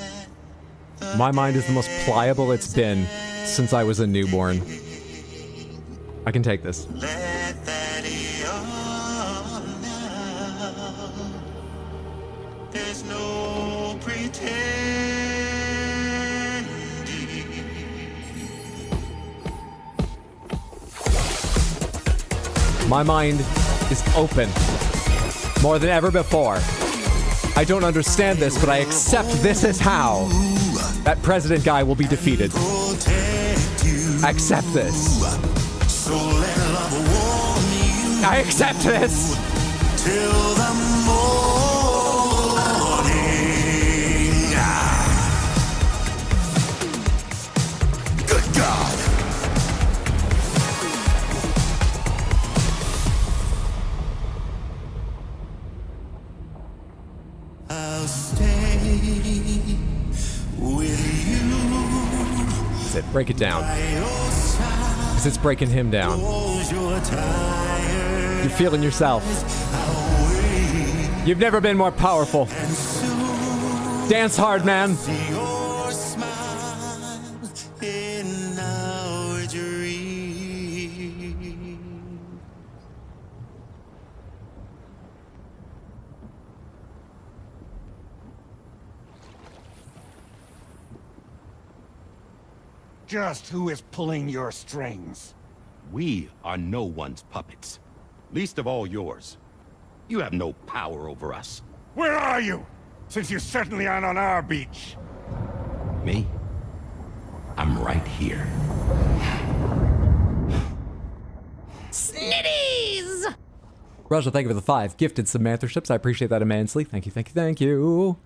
My mind is the most pliable it's been since I was a newborn. I can take this. There's no pretending. My mind is open more than ever before. I don't understand this, but I accept this is how that president guy will be defeated. Accept this. I accept this. Till the morning. Good God. I'll stay with you. That's it. Break it down. Because it's breaking him down. You're feeling yourself. You've never been more powerful. Dance hard, man. Just who is pulling your strings? We are no one's puppets. Least of all yours. You have no power over us. Where are you? Since you certainly aren't on our beach. Me? I'm right here. Snitties! Raja, thank you for the 5 gifted Samantherships. I appreciate that immensely. Thank you, thank you, thank you.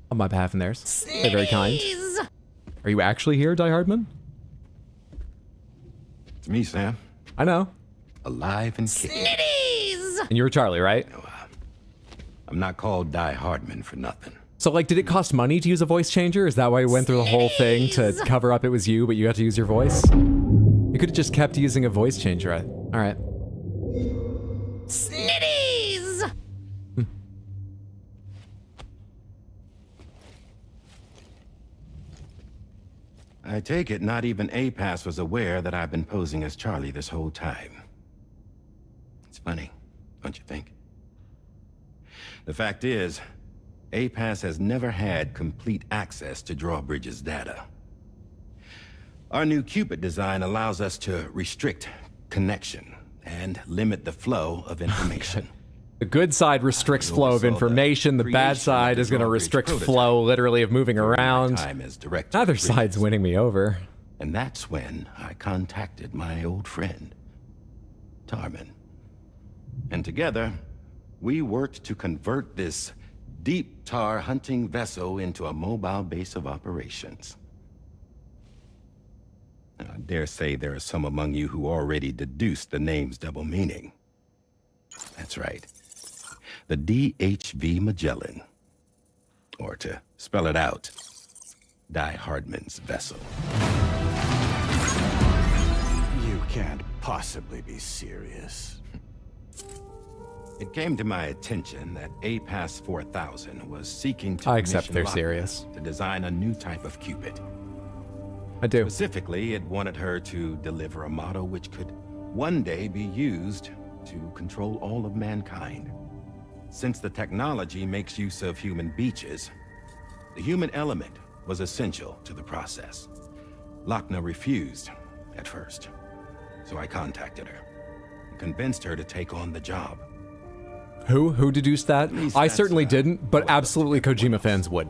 On my behalf and theirs. They're very kind. Are you actually here, Die Hardman? It's me, Sam. I know. Alive and kicking. And you're Charlie, right? I'm not called Die Hardman for nothing. So, like, did it cost money to use a voice changer? Is that why you went through the whole thing to cover up it was you, but you had to use your voice? You could have just kept using a voice changer. All right. Snitties! I take it not even APAS was aware that I've been posing as Charlie this whole time. It's funny, don't you think? The fact is, APAS has never had complete access to Drawbridge's data. Our new Cupid design allows us to restrict connection and limit the flow of information. The good side restricts flow of information. The bad side is going to restrict flow, literally, of moving around. Neither side's winning me over. And that's when I contacted my old friend, Tarman. And together, we worked to convert this deep tar hunting vessel into a mobile base of operations. I dare say there are some among you who already deduced the name's double meaning. That's right. The DHV Magellan. Or to spell it out, Die Hardman's vessel. You can't possibly be serious. It came to my attention that APAS 4000 was seeking to I accept commission they're Lochner serious. to design a new type of Cupid. I do. Specifically, it wanted her to deliver a model which could one day be used to control all of mankind. Since the technology makes use of human beaches, the human element was essential to the process. Lochner refused at first, so I contacted her and convinced her to take on the job. Who deduced that? I certainly didn't, but absolutely Kojima fans would.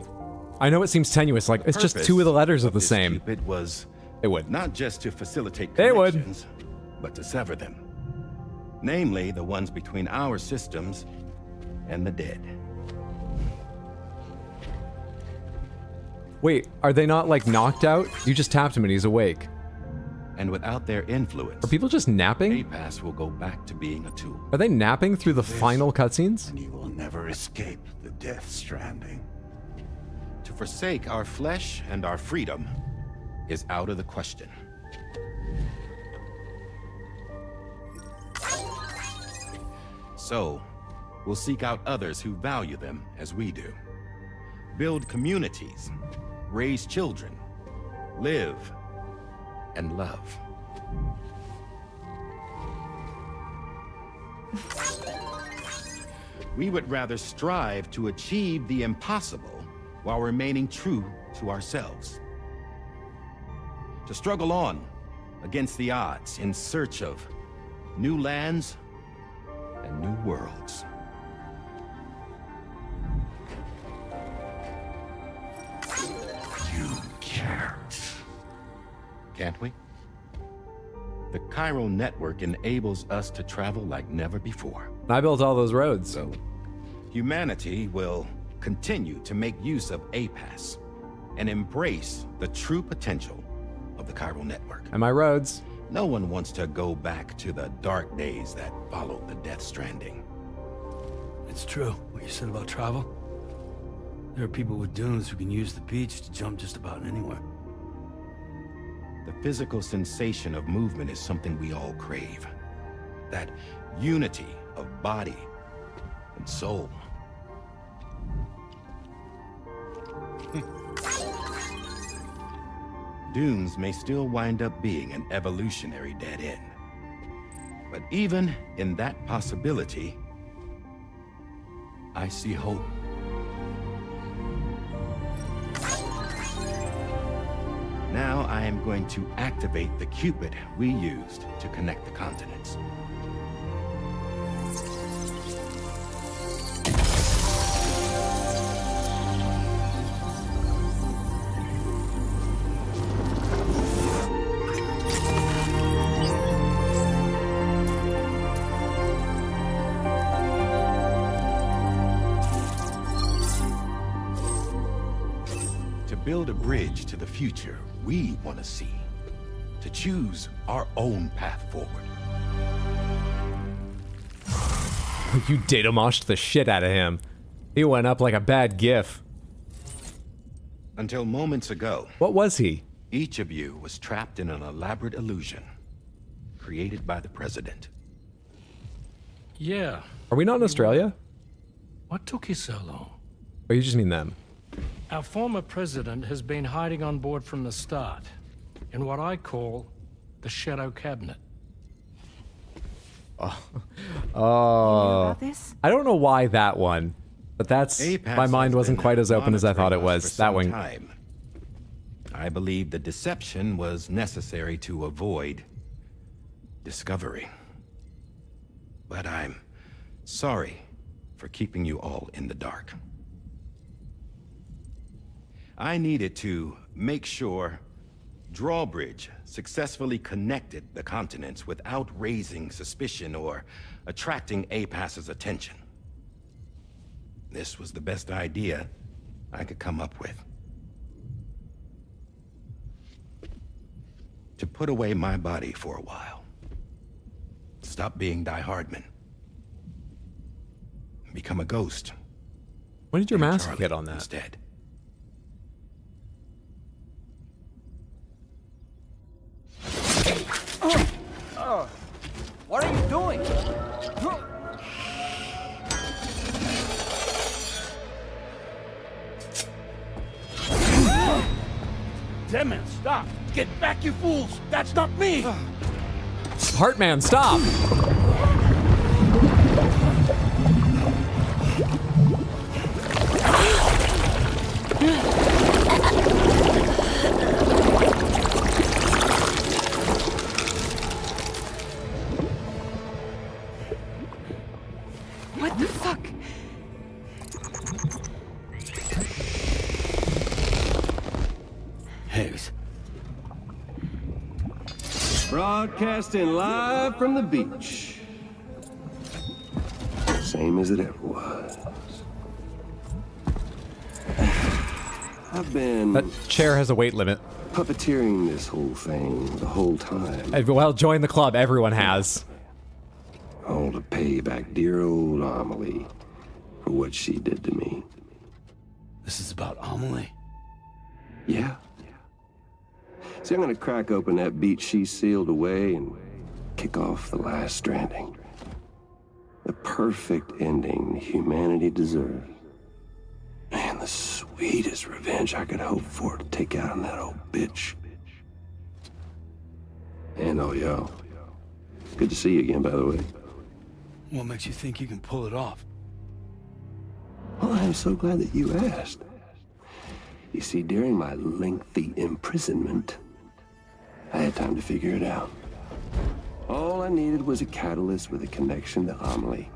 I know it seems tenuous, like it's just two of the letters of the same. Cupid was it would not just to facilitate they connections, but to sever them. Namely, the ones between our systems and the dead. Wait, are they not like knocked out? You just tapped him and he's awake. And without their influence, are people just napping? APAS will go back to being a tool. Are they napping through the final cutscenes? And you will never escape the Death Stranding. To forsake our flesh and our freedom is out of the question. So, we'll seek out others who value them as we do. Build communities, raise children, live, and love. We would rather strive to achieve the impossible while remaining true to ourselves. To struggle on against the odds in search of new lands and new worlds. You can't. Can't we? The Chiral network enables us to travel like never before. I built all those roads. So, humanity will continue to make use of APAS and embrace the true potential of the Chiral network. And my roads. No one wants to go back to the dark days that followed the Death Stranding. It's true, what you said about travel. There are people with dunes who can use the beach to jump just about anywhere. The physical sensation of movement is something we all crave. That unity of body and soul. Dunes may still wind up being an evolutionary dead end. But even in that possibility, I see hope. Now I am going to activate the Cupid we used to connect the continents. To build a bridge to the future we want to see, to choose our own path forward. You data moshed the shit out of him. He went up like a bad gif. Until moments ago, what was he? Each of you was trapped in an elaborate illusion created by the president. Yeah. Are we not in Australia? What took you so long? Or you just mean them? Our former president has been hiding on board from the start, in what I call the Shadow Cabinet. Oh. I don't know why that one, but that's APAS my mind has wasn't been quite as open as I thought it monitoring us was. for That some one. time. I believe the deception was necessary to avoid discovery. But I'm sorry for keeping you all in the dark. I needed to make sure Drawbridge successfully connected the continents without raising suspicion or attracting APAS's attention. This was the best idea I could come up with. To put away my body for a while. Stop being Die Hardman. Become a ghost. When did your mask Charlie get on that? Instead. What are you doing? Stop! Get back, you fools! That's not me! Heartman, stop! What the fuck? Higgs. Broadcasting live from the beach. Same as it ever was. I've been... That chair has a weight limit. Puppeteering this whole thing the whole time. Well, join the club. Everyone has. All to pay back dear old Amelie for what she did to me. This is about Amelie? Yeah. See, I'm gonna crack open that beach she sealed away and kick off the last Stranding. The perfect ending humanity deserves. Man, the sweetest revenge I could hope for to take out on that old bitch. And oh, y'all. Good to see you again, by the way. What makes you think you can pull it off? Well, I'm so glad that you asked. You see, during my lengthy imprisonment, I had time to figure it out. All I needed was a catalyst with a connection to Amelie,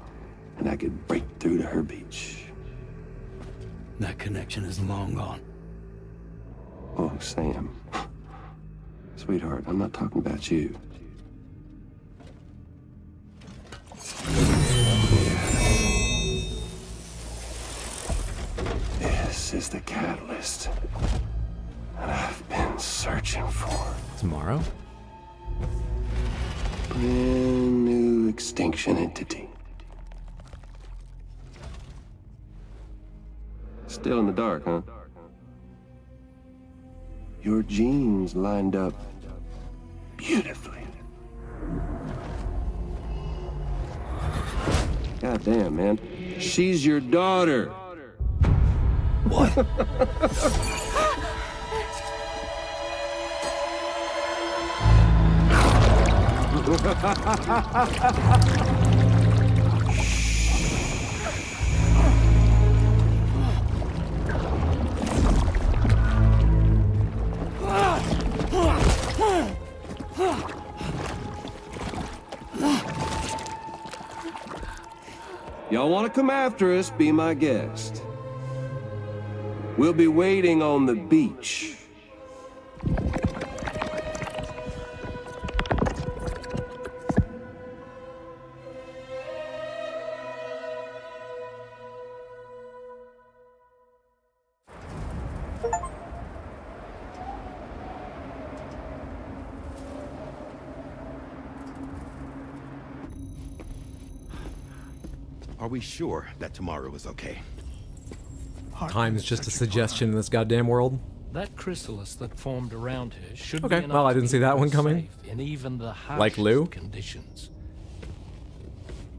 and I could break through to her beach. That connection is long gone. Oh, Sam. Sweetheart, I'm not talking about you. This is the catalyst that I've been searching for. Tomorrow? Brand new extinction entity. Still in the dark, huh? Your genes lined up beautifully. God damn, man. She's your daughter. What? Y'all want to come after us, be my guest. We'll be waiting on the beach. Are we sure that tomorrow is okay? Time's just a suggestion in this goddamn world. That chrysalis that formed around her should Okay, be enough well, I to didn't see keep that her one coming. safe in even the Like Lou? harshest conditions.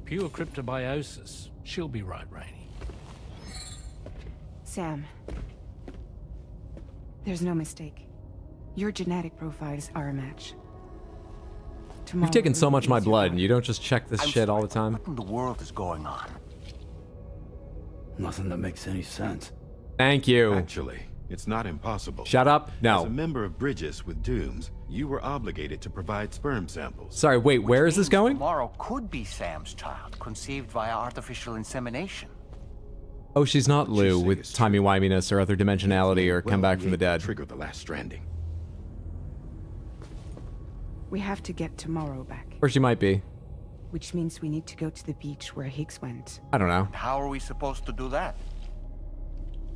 Pure cryptobiosis. She'll be right, Rainey. Sam. There's no mistake. Your genetic profiles are a match. You've taken so much of my blood, and you don't just check this shit all the time. What in the world is going on? Nothing that makes any sense. Thank you. Actually, it's not impossible. Shut up. No. As a member of Bridges with Dooms, you were obligated to provide sperm samples. Sorry, wait, where is this going? Tomorrow could be Sam's child, conceived via artificial insemination. Oh, she's not Lou with timey-wiminess or other dimensionality or come back from the dead. Trigger the last Stranding. We have to get tomorrow back, Or she might be. which means we need to go to the beach where Higgs went. I don't know. How are we supposed to do that?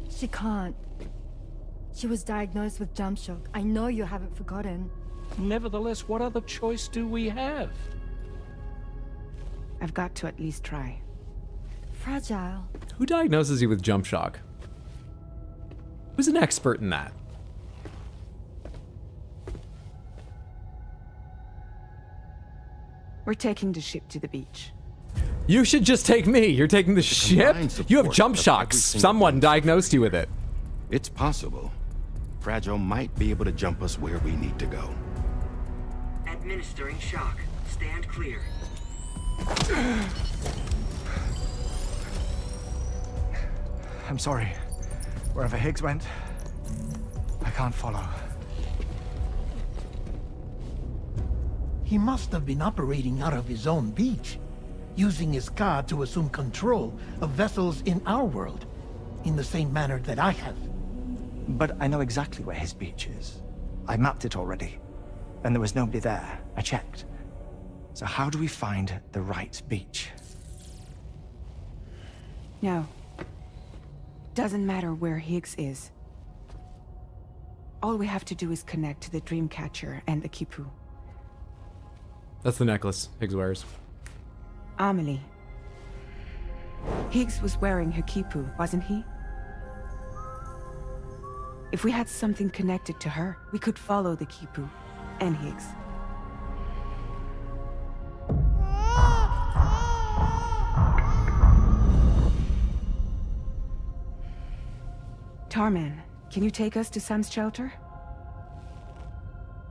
She can't. She was diagnosed with jump shock. I know you haven't forgotten. Nevertheless, what other choice do we have? I've got to at least try. Fragile. Who diagnoses you with jump shock? Who's an expert in that? We're taking the ship to the beach. You should just take me. You're taking the ship? You have jump of shock. every single Someone diagnosed you with it. It's possible. Fragile might be able to jump us where we need to go. Administering shock. Stand clear. I'm sorry. Wherever Higgs went, I can't follow. He must have been operating out of his own beach, using his car to assume control of vessels in our world, in the same manner that I have. But I know exactly where his beach is. I mapped it already, and there was nobody there. I checked. So how do we find the right beach? No. Doesn't matter where Higgs is. All we have to do is connect to the Dreamcatcher and the Kipu. That's the necklace Higgs wears. Amelie. Higgs was wearing her Kipu, wasn't he? If we had something connected to her, we could follow the Kipu and Higgs. Tarman, can you take us to Sam's shelter?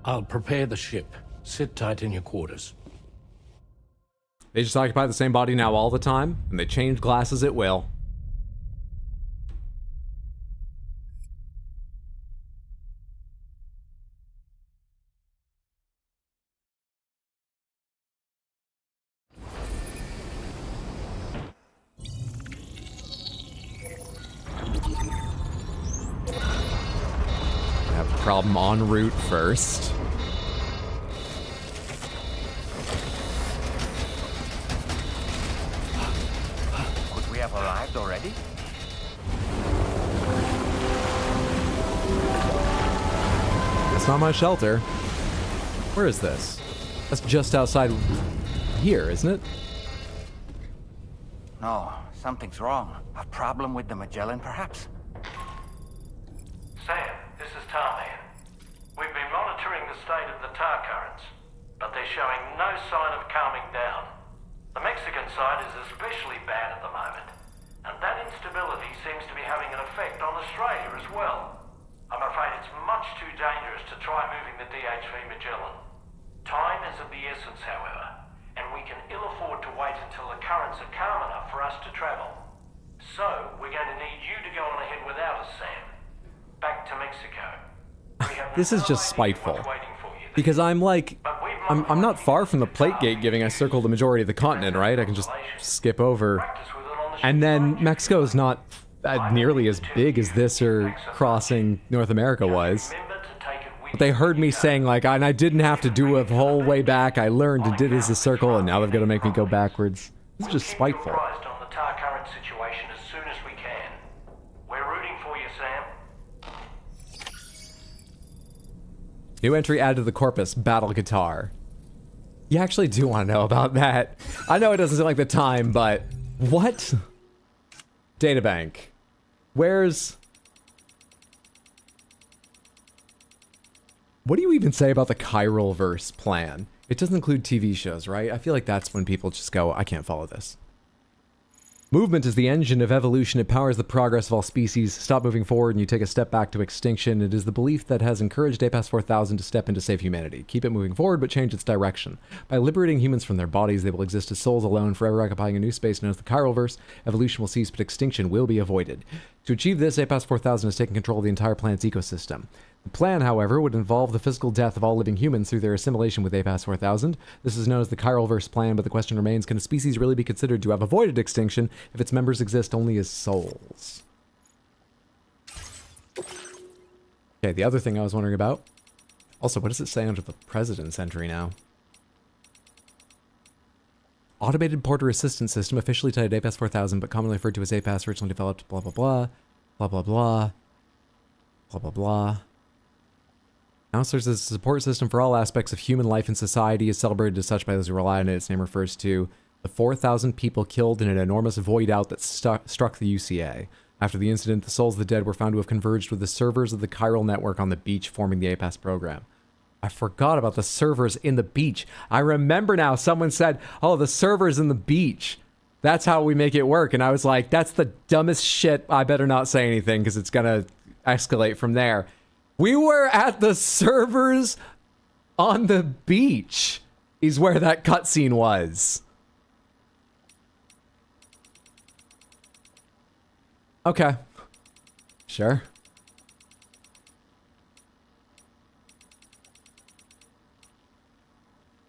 I'll prepare the ship. Sit tight in your quarters. They just occupy the same body now all the time, and they change glasses at will. I have a problem en route first. Could we have arrived already? It's not my shelter. Where is this? That's just outside here, isn't it? No, something's wrong. A problem with the Magellan, perhaps? Sam, this is Tarman. We've been monitoring the state of the tar currents, but they're showing no sign of calming down. The Mexican side is especially bad at the moment, and that instability seems to be having an effect on Australia as well. I'm afraid it's much too dangerous to try moving the DHV Magellan. Time is of the essence, however, and we can ill afford to wait until the currents are calm enough for us to travel. So, we're going to need you to go on ahead without us, Sam. Back to Mexico. This is just spiteful. Because I'm like, I'm not far from the plate gate giving I circle the majority of the continent, right? I can just skip over. And then Mexico is not nearly as big as this or crossing North America was. But they heard me saying like, and I didn't have to do it the whole way back. I learned and did as a circle, and now they've got to make me go backwards. This is just spiteful. On the tar current situation as soon as we can. We're rooting for you, Sam. New entry added to the corpus, battle guitar. You actually do want to know about that. I know it doesn't seem like the time, but what? Databank. Where's... What do you even say about the chiral verse plan? It doesn't include TV shows, right? I feel like that's when people just go, I can't follow this. Movement is the engine of evolution. It powers the progress of all species. Stop moving forward and you take a step back to extinction. It is the belief that has encouraged APAS 4000 to step in to save humanity. Keep it moving forward, but change its direction. By liberating humans from their bodies, they will exist as souls alone, forever occupying a new space known as the chiral verse. Evolution will cease, but extinction will be avoided. To achieve this, APAS 4000 has taken control of the entire planet's ecosystem. The plan, however, would involve the physical death of all living humans through their assimilation with APAS 4000. This is known as the Chiralverse plan, but the question remains, can a species really be considered to have avoided extinction if its members exist only as souls? Okay, the other thing I was wondering about. Also, what does it say under the President's entry now? Automated Porter Assistance System, officially titled APAS 4000, but commonly referred to as APAS, originally developed, blah, blah, blah, blah, blah, blah, blah, blah, blah. Now serves as a support system for all aspects of human life and society, is celebrated as such by those who rely on it. Its name refers to the 4,000 people killed in an enormous void out that struck the UCA. After the incident, the souls of the dead were found to have converged with the servers of the chiral network on the beach, forming the APAS program. I forgot about the servers in the beach. I remember now someone said, oh, the servers in the beach. That's how we make it work. And I was like, that's the dumbest shit. I better not say anything because it's going to escalate from there. We were at the servers on the beach is where that cutscene was. Okay. Sure.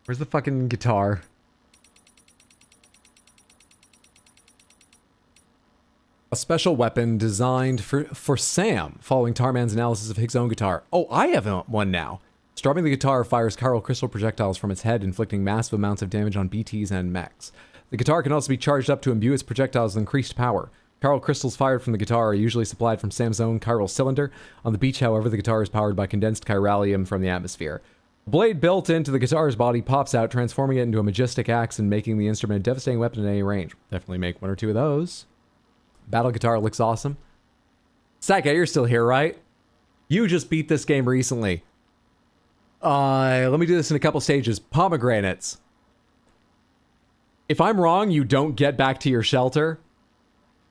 Where's the fucking guitar? A special weapon designed for Sam, following Tarman's analysis of Higgs' own guitar. Oh, I have one now. Strumming the guitar fires chiral crystal projectiles from its head, inflicting massive amounts of damage on BTs and mechs. The guitar can also be charged up to imbue its projectiles with increased power. Chiral crystals fired from the guitar are usually supplied from Sam's own chiral cylinder. On the beach, however, the guitar is powered by condensed chiralium from the atmosphere. A blade built into the guitar's body pops out, transforming it into a majestic axe and making the instrument a devastating weapon at any range. Definitely make one or two of those. Battle guitar looks awesome. Saka, you're still here, right? You just beat this game recently. Let me do this in a couple stages. Pomegranates. If I'm wrong, you don't get back to your shelter.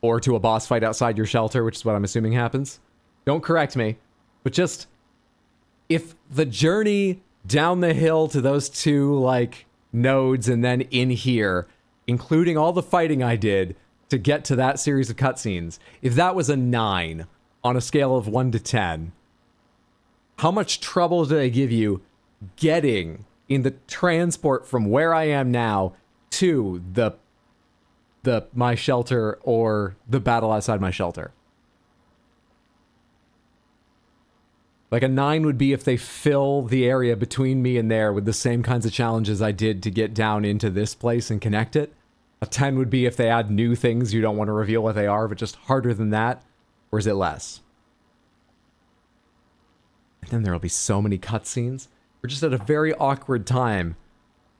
Or to a boss fight outside your shelter, which is what I'm assuming happens. Don't correct me. But just... if the journey down the hill to those two, like, nodes and then in here, including all the fighting I did to get to that series of cutscenes, if that was a 9 on a scale of 1 to 10, how much trouble did I give you getting in the transport from where I am now to my shelter or the battle outside my shelter? Like a 9 would be if they fill the area between me and there with the same kinds of challenges I did to get down into this place and connect it. A 10 would be if they add new things you don't want to reveal what they are, but just harder than that. Or is it less? And then there'll be so many cutscenes. We're just at a very awkward time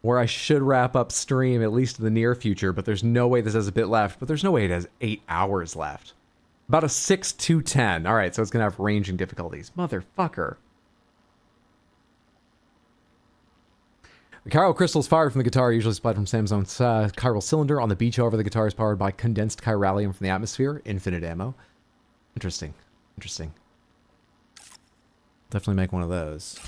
where I should wrap up stream, at least in the near future, but there's no way this has a bit left, but there's no way it has 8 hours left. About a 6 to 10. All right, so it's going to have ranging difficulties. Motherfucker. The chiral crystals fired from the guitar are usually supplied from Sam's own chiral cylinder. On the beach, however, the guitar is powered by condensed chiralium from the atmosphere. Infinite ammo. Interesting. Interesting. Definitely make one of those.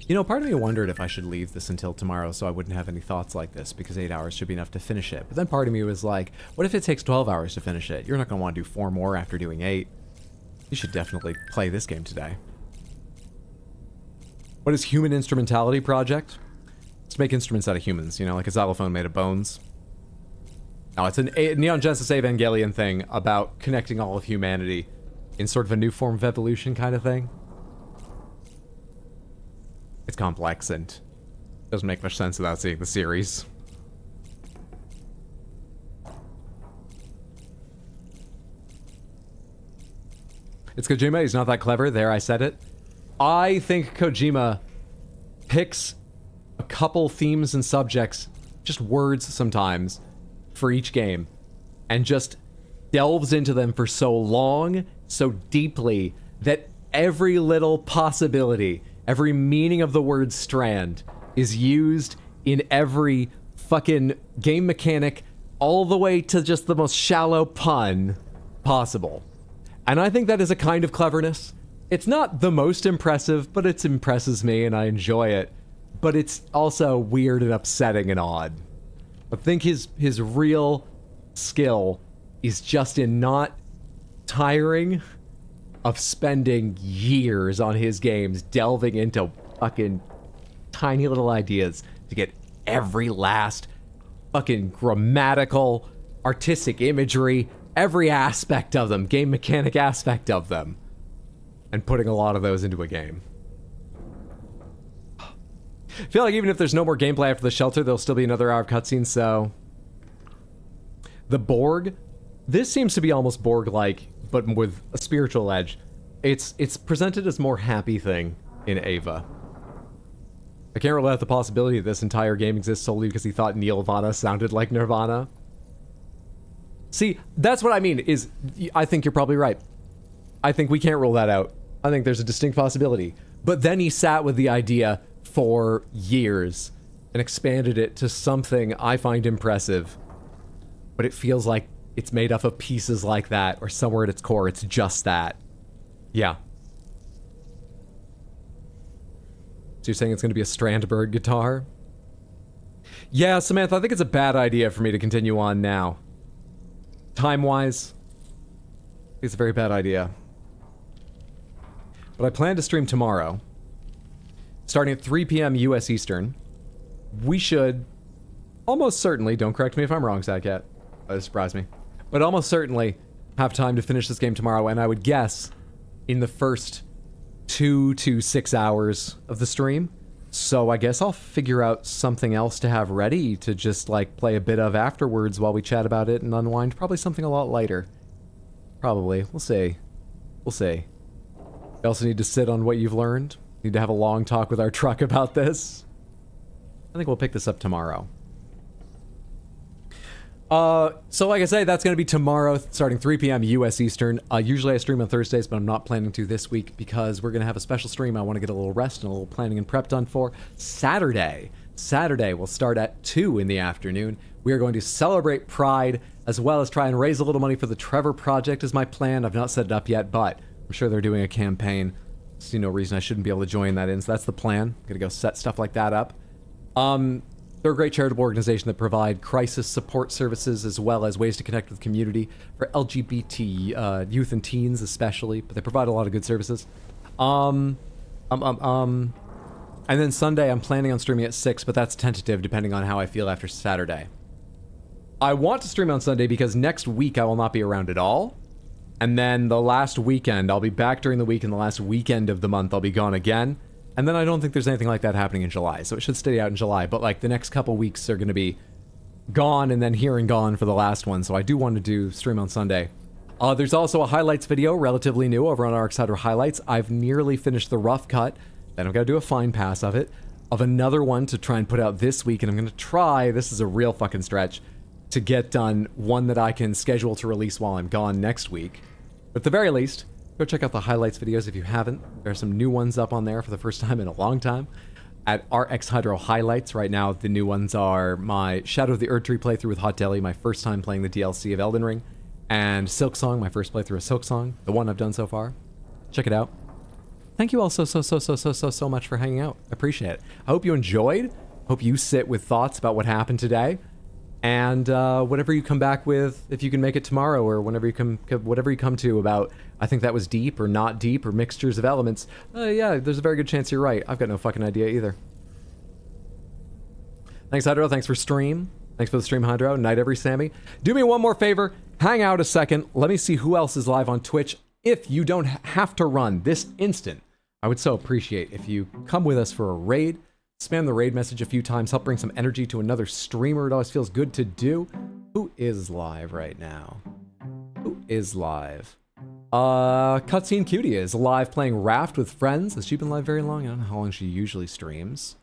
You know, part of me wondered if I should leave this until tomorrow so I wouldn't have any thoughts like this, because 8 hours should be enough to finish it. But then part of me was like, what if it takes 12 hours to finish it? You're not going to want to do 4 more after doing 8. You should definitely play this game today. What is Human Instrumentality Project? It's to make instruments out of humans, you know, like a xylophone made of bones. No, it's a Neon Genesis Evangelion thing about connecting all of humanity in sort of a new form of evolution kind of thing. It's complex and doesn't make much sense without seeing the series. It's Kojima, he's not that clever. There, I said it. I think Kojima picks a couple themes and subjects, just words sometimes, for each game, and just delves into them for so long, so deeply, that every little possibility, every meaning of the word strand is used in every fucking game mechanic, all the way to just the most shallow pun possible. And I think that is a kind of cleverness. It's not the most impressive, but it impresses me and I enjoy it. But it's also weird and upsetting and odd. I think his real skill is just in not tiring of spending years on his games delving into fucking tiny little ideas to get every last fucking grammatical, artistic imagery, every aspect of them, game mechanic aspect of them, and putting a lot of those into a game. I feel like even if there's no more gameplay after the shelter, there'll still be another hour of cutscenes, so... The Borg? This seems to be almost Borg-like, but with a spiritual edge. It's presented as more happy thing in Ava. I can't rule out the possibility that this entire game exists solely because he thought Nirvana sounded like Nirvana. See, that's what I mean, is I think you're probably right. I think we can't rule that out. I think there's a distinct possibility. But then he sat with the idea for years and expanded it to something I find impressive. But it feels like it's made up of pieces like that, or somewhere at its core, it's just that. Yeah. So you're saying it's going to be a Strandberg guitar? Yeah, Samantha, I think it's a bad idea for me to continue on now. Time-wise, it's a very bad idea. But I plan to stream tomorrow, starting at 3 p.m. U.S. Eastern. We should, almost certainly, don't correct me if I'm wrong, Sadcat, that would surprise me, but almost certainly have time to finish this game tomorrow, and I would guess in the first 2 to 6 hours of the stream. So I guess I'll figure out something else to have ready to just like play a bit of afterwards while we chat about it and unwind. Probably something a lot lighter. Probably. We'll see. We'll see. We also need to sit on what you've learned. Need to have a long talk with our truck about this. I think we'll pick this up tomorrow. So like I say, that's going to be tomorrow, starting 3 p.m. U.S. Eastern. Usually I stream on Thursdays, but I'm not planning to this week because we're going to have a special stream I want to get a little rest and a little planning and prep done for. Saturday will start at 2 in the afternoon. We are going to celebrate Pride, as well as try and raise a little money for the Trevor Project is my plan. I've not set it up yet, but I'm sure they're doing a campaign. See no reason I shouldn't be able to join that in, so that's the plan. I'm going to go set stuff like that up. They're a great charitable organization that provide crisis support services as well as ways to connect with the community for LGBT youth and teens especially, but they provide a lot of good services. And then Sunday I'm planning on streaming at 6, but that's tentative depending on how I feel after Saturday. I want to stream on Sunday because next week I will not be around at all. And then the last weekend, I'll be back during the week, and the last weekend of the month I'll be gone again. And then I don't think there's anything like that happening in July, so it should stay out in July. But like the next couple weeks are going to be gone and then here and gone for the last one, so I do want to do stream on Sunday. There's also a highlights video, relatively new, over on RX Hydro Highlights. I've nearly finished the rough cut, then I've got to do a fine pass of it, of another one to try and put out this week, and I'm going to try, this is a real fucking stretch, to get done one that I can schedule to release while I'm gone next week. But at the very least, go check out the highlights videos if you haven't. There are some new ones up on there for the first time in a long time. At RX Hydro Highlights, right now the new ones are my Shadow of the Erdtree playthrough with Hot Deli, my first time playing the DLC of Elden Ring, and Silksong, my first playthrough of Silksong, the one I've done so far. Check it out. Thank you all so much for hanging out. I appreciate it. I hope you enjoyed. Hope you sit with thoughts about what happened today. And whatever you come back with, if you can make it tomorrow, or whatever you come to about, I think that was deep or not deep or mixtures of elements. Yeah, there's a very good chance you're right. I've got no fucking idea either. Thanks, Hydro. Thanks for stream. Thanks for the stream, Hydro. Night, every Sammy. Do me one more favor. Hang out a second. Let me see who else is live on Twitch. If you don't have to run this instant, I would so appreciate if you come with us for a raid. Spam the raid message a few times, help bring some energy to another streamer. It always feels good to do. Who is live right now? Who is live? Cutscene Cutie is live playing Raft with friends. Has she been live very long? I don't know how long she usually streams.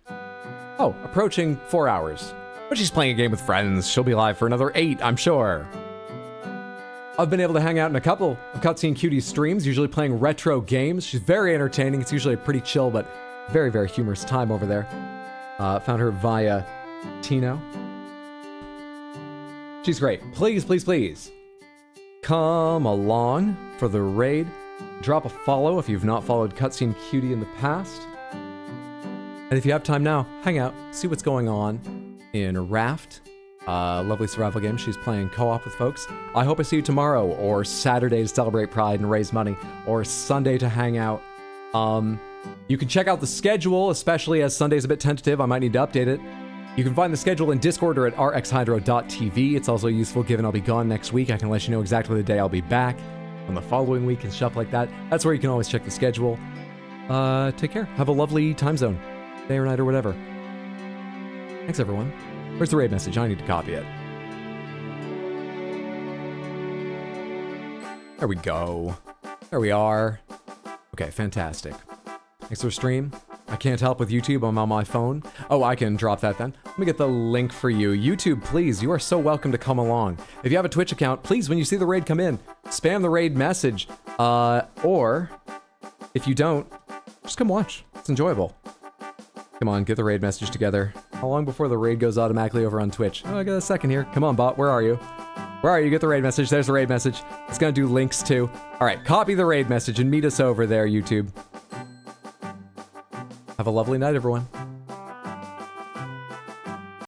Oh, approaching 4 hours. But she's playing a game with friends. She'll be live for another 8, I'm sure. I've been able to hang out in a couple of Cutscene Cutie's streams, usually playing retro games. She's very entertaining. It's usually a pretty chill, but very, very humorous time over there. Found her via Tino. She's great. Please, please, please come along for the raid. Drop a follow if you've not followed Cutscene Cutie in the past. And if you have time now, hang out, see what's going on in Raft. Lovely survival game. She's playing co-op with folks. I hope I see you tomorrow, or Saturday to celebrate Pride and raise money, or Sunday to hang out. You can check out the schedule, especially as Sunday's a bit tentative. I might need to update it. You can find the schedule in Discord or at rxhydro.tv. It's also useful given I'll be gone next week. I can let you know exactly the day I'll be back on the following week and stuff like that. That's where you can always check the schedule. Take care. Have a lovely time zone. Day or night or whatever. Thanks, everyone. Where's the raid message? I need to copy it. There we go. There we are. Okay, fantastic. Thanks for stream. I can't help with YouTube. I'm on my phone. Oh, I can drop that then. Let me get the link for you. YouTube, please. You are so welcome to come along. If you have a Twitch account, please, when you see the raid come in, spam the raid message. Or if you don't, just come watch. It's enjoyable. Come on, get the raid message together. How long before the raid goes automatically over on Twitch? Oh, I got a second here. Come on, bot. Where are you? Where are you? Get the raid message. There's the raid message. It's going to do links too. All right, copy the raid message and meet us over there, YouTube. Have a lovely night, everyone.